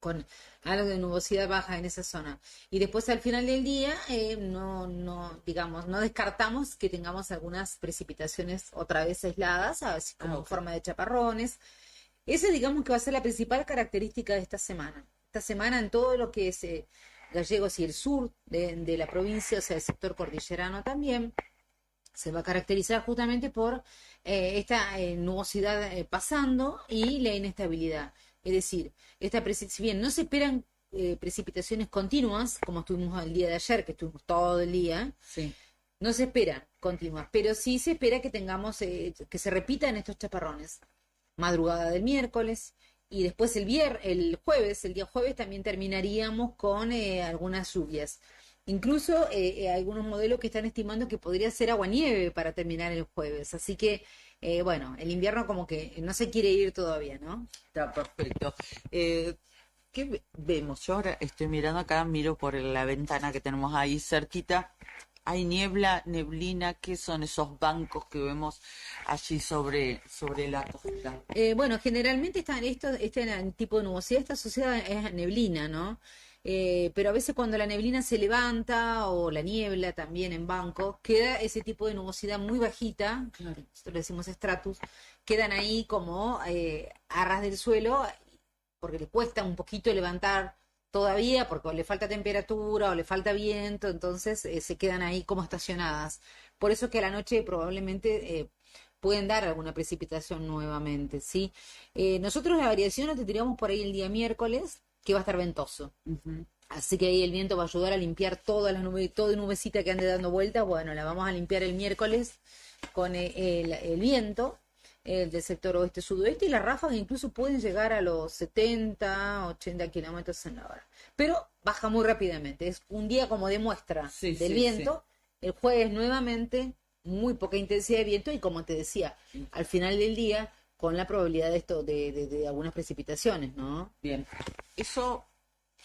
con algo de nubosidad baja en esa zona. Y después al final del día, no descartamos que tengamos algunas precipitaciones otra vez aisladas, así como en forma de chaparrones. Esa, digamos, que va a ser la principal característica de esta semana. Esta semana en todo lo que es Gallegos y el sur de la provincia, o sea, el sector cordillerano también, se va a caracterizar justamente por esta nubosidad pasando y la inestabilidad. Es decir, si bien no se esperan precipitaciones continuas, como estuvimos el día de ayer, que estuvimos todo el día, sí, no se esperan continuas, pero sí se espera que tengamos, que se repitan estos chaparrones. Madrugada del miércoles, y después el día jueves también terminaríamos con algunas lluvias. Incluso algunos modelos que están estimando que podría ser aguanieve para terminar el jueves. Así que, bueno, el invierno como que no se quiere ir todavía, ¿no? Está perfecto. ¿Qué vemos? Yo ahora estoy mirando acá, miro por la ventana que tenemos ahí cerquita. Hay niebla, neblina. ¿Qué son esos bancos que vemos allí sobre la costa? Bueno, generalmente este tipo de nubosidad está asociada a neblina, ¿no? Pero a veces cuando la neblina se levanta, o la niebla también en bancos, queda ese tipo de nubosidad muy bajita, nosotros le decimos stratus, quedan ahí como a ras del suelo, porque le cuesta un poquito levantar todavía, porque o le falta temperatura o le falta viento, entonces se quedan ahí como estacionadas. Por eso que a la noche probablemente pueden dar alguna precipitación nuevamente, ¿sí? Nosotros la variación la tendríamos por ahí el día miércoles, que va a estar ventoso. Así que ahí el viento va a ayudar a limpiar todas las nubes, toda nubecita que ande dando vueltas. Bueno, la vamos a limpiar el miércoles con el viento del sector oeste-sudoeste, y las ráfagas incluso pueden llegar a los 70, 80 kilómetros en la hora. Pero baja muy rápidamente. Es un día como de muestra del viento. Sí. El jueves nuevamente muy poca intensidad de viento y como te decía, al final del día con la probabilidad de esto de algunas precipitaciones, ¿no? Bien, eso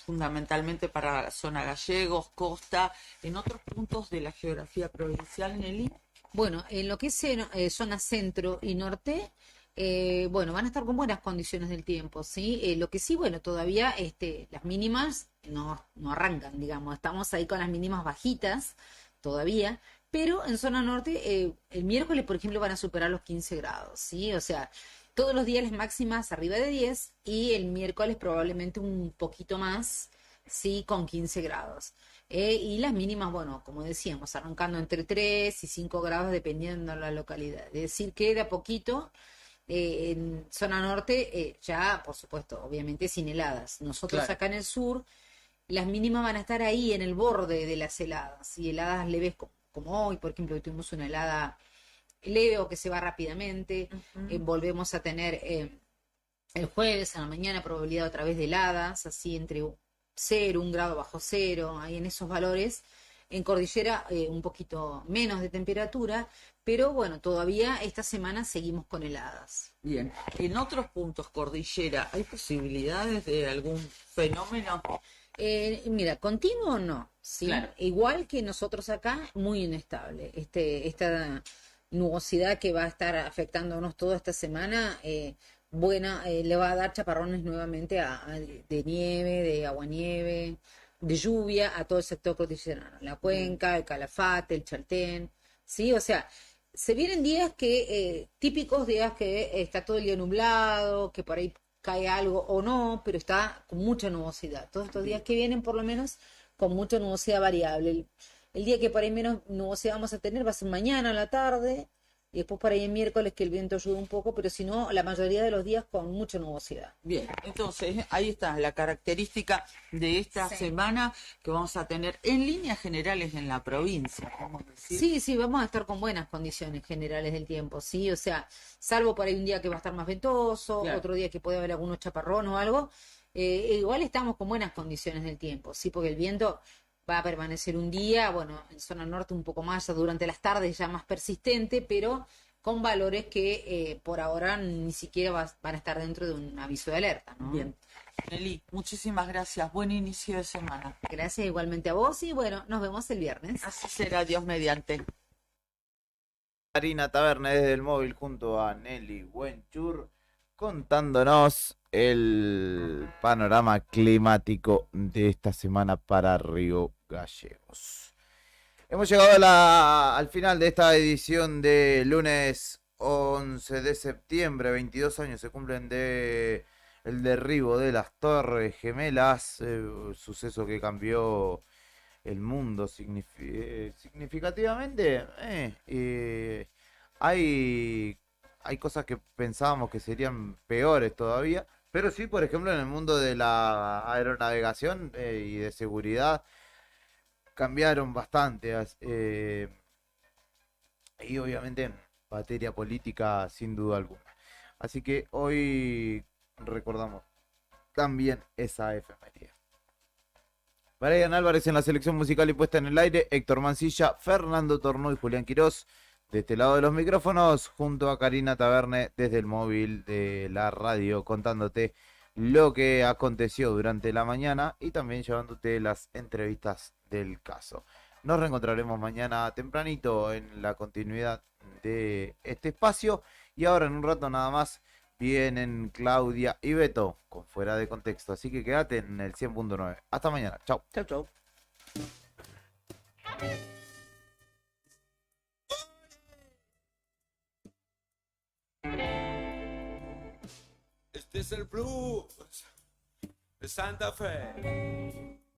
fundamentalmente para la zona Gallegos, Costa, en otros puntos de la geografía provincial, Nelly. Bueno, en lo que es zona centro y norte, bueno, van a estar con buenas condiciones del tiempo, ¿sí? Lo que sí, bueno, todavía las mínimas no arrancan, digamos, estamos ahí con las mínimas bajitas todavía, pero en zona norte, el miércoles, por ejemplo, van a superar los 15 grados, ¿sí? O sea, todos los días las máximas arriba de 10 y el miércoles probablemente un poquito más, sí, con 15 grados. Y las mínimas, bueno, como decíamos, arrancando entre 3 y 5 grados dependiendo de la localidad. Es decir, que de a poquito en zona norte ya, por supuesto, obviamente sin heladas. Nosotros Claro. acá en el sur, las mínimas van a estar ahí en el borde de las heladas. Y heladas leves como hoy, por ejemplo, hoy tuvimos una helada leve o que se va rápidamente. Volvemos a tener el jueves a la mañana probabilidad otra vez de heladas, así entre 0, 1 grado bajo cero, ahí en esos valores. En cordillera un poquito menos de temperatura, pero bueno, todavía esta semana seguimos con heladas. Bien, en otros puntos cordillera, ¿hay posibilidades de algún fenómeno? Mira, continuo no, ¿sí? Claro. Igual que nosotros acá, muy inestable. Esta nubosidad que va a estar afectándonos toda esta semana, le va a dar chaparrones nuevamente de nieve, de aguanieve, de lluvia a todo el sector cordillerano, la Cuenca, el Calafate, el Chaltén, ¿sí? O sea, se vienen días típicos días que está todo el día nublado, que por ahí cae algo o no, pero está con mucha nubosidad. Todos estos días que vienen, por lo menos, con mucha nubosidad variable. El día que por ahí menos nubosidad vamos a tener va a ser mañana a la tarde, y después por ahí el miércoles que el viento ayuda un poco, pero si no, la mayoría de los días con mucha nubosidad. Bien, entonces ahí está la característica de esta semana que vamos a tener en líneas generales en la provincia, vamos a decir. Sí, vamos a estar con buenas condiciones generales del tiempo, sí, o sea, salvo por ahí un día que va a estar más ventoso, Claro. otro día que puede haber algunos chaparrón o algo, igual estamos con buenas condiciones del tiempo, sí, porque el viento va a permanecer un día, bueno, en zona norte un poco más, ya durante las tardes ya más persistente, pero con valores que por ahora ni siquiera van a estar dentro de un aviso de alerta, ¿no? Bien. Nelly, muchísimas gracias. Buen inicio de semana. Gracias igualmente a vos y bueno, nos vemos el viernes. Así será, Dios mediante. Karina Taberne desde el móvil junto a Nelly Wenchur contándonos el panorama climático de esta semana para Río Gallegos. Hemos llegado al final de esta edición de lunes 11 de septiembre. 22 años se cumplen de el derribo de las Torres Gemelas, suceso que cambió el mundo significativamente. Hay cosas que pensábamos que serían peores todavía, pero sí, por ejemplo, en el mundo de la aeronavegación y de seguridad cambiaron bastante. Y obviamente en materia política, sin duda alguna. Así que hoy recordamos también esa efeméride. Brian Álvarez en la selección musical y puesta en el aire, Héctor Mancilla, Fernando Tornó y Julián Quirós de este lado de los micrófonos, junto a Karina Taberne desde el móvil de la radio, contándote lo que aconteció durante la mañana y también llevándote las entrevistas del caso. Nos reencontraremos mañana tempranito en la continuidad de este espacio y ahora en un rato nada más vienen Claudia y Beto con Fuera de Contexto, así que quédate en el 100.9. Hasta mañana, chau. Chau. Este es el blues de Santa Fe.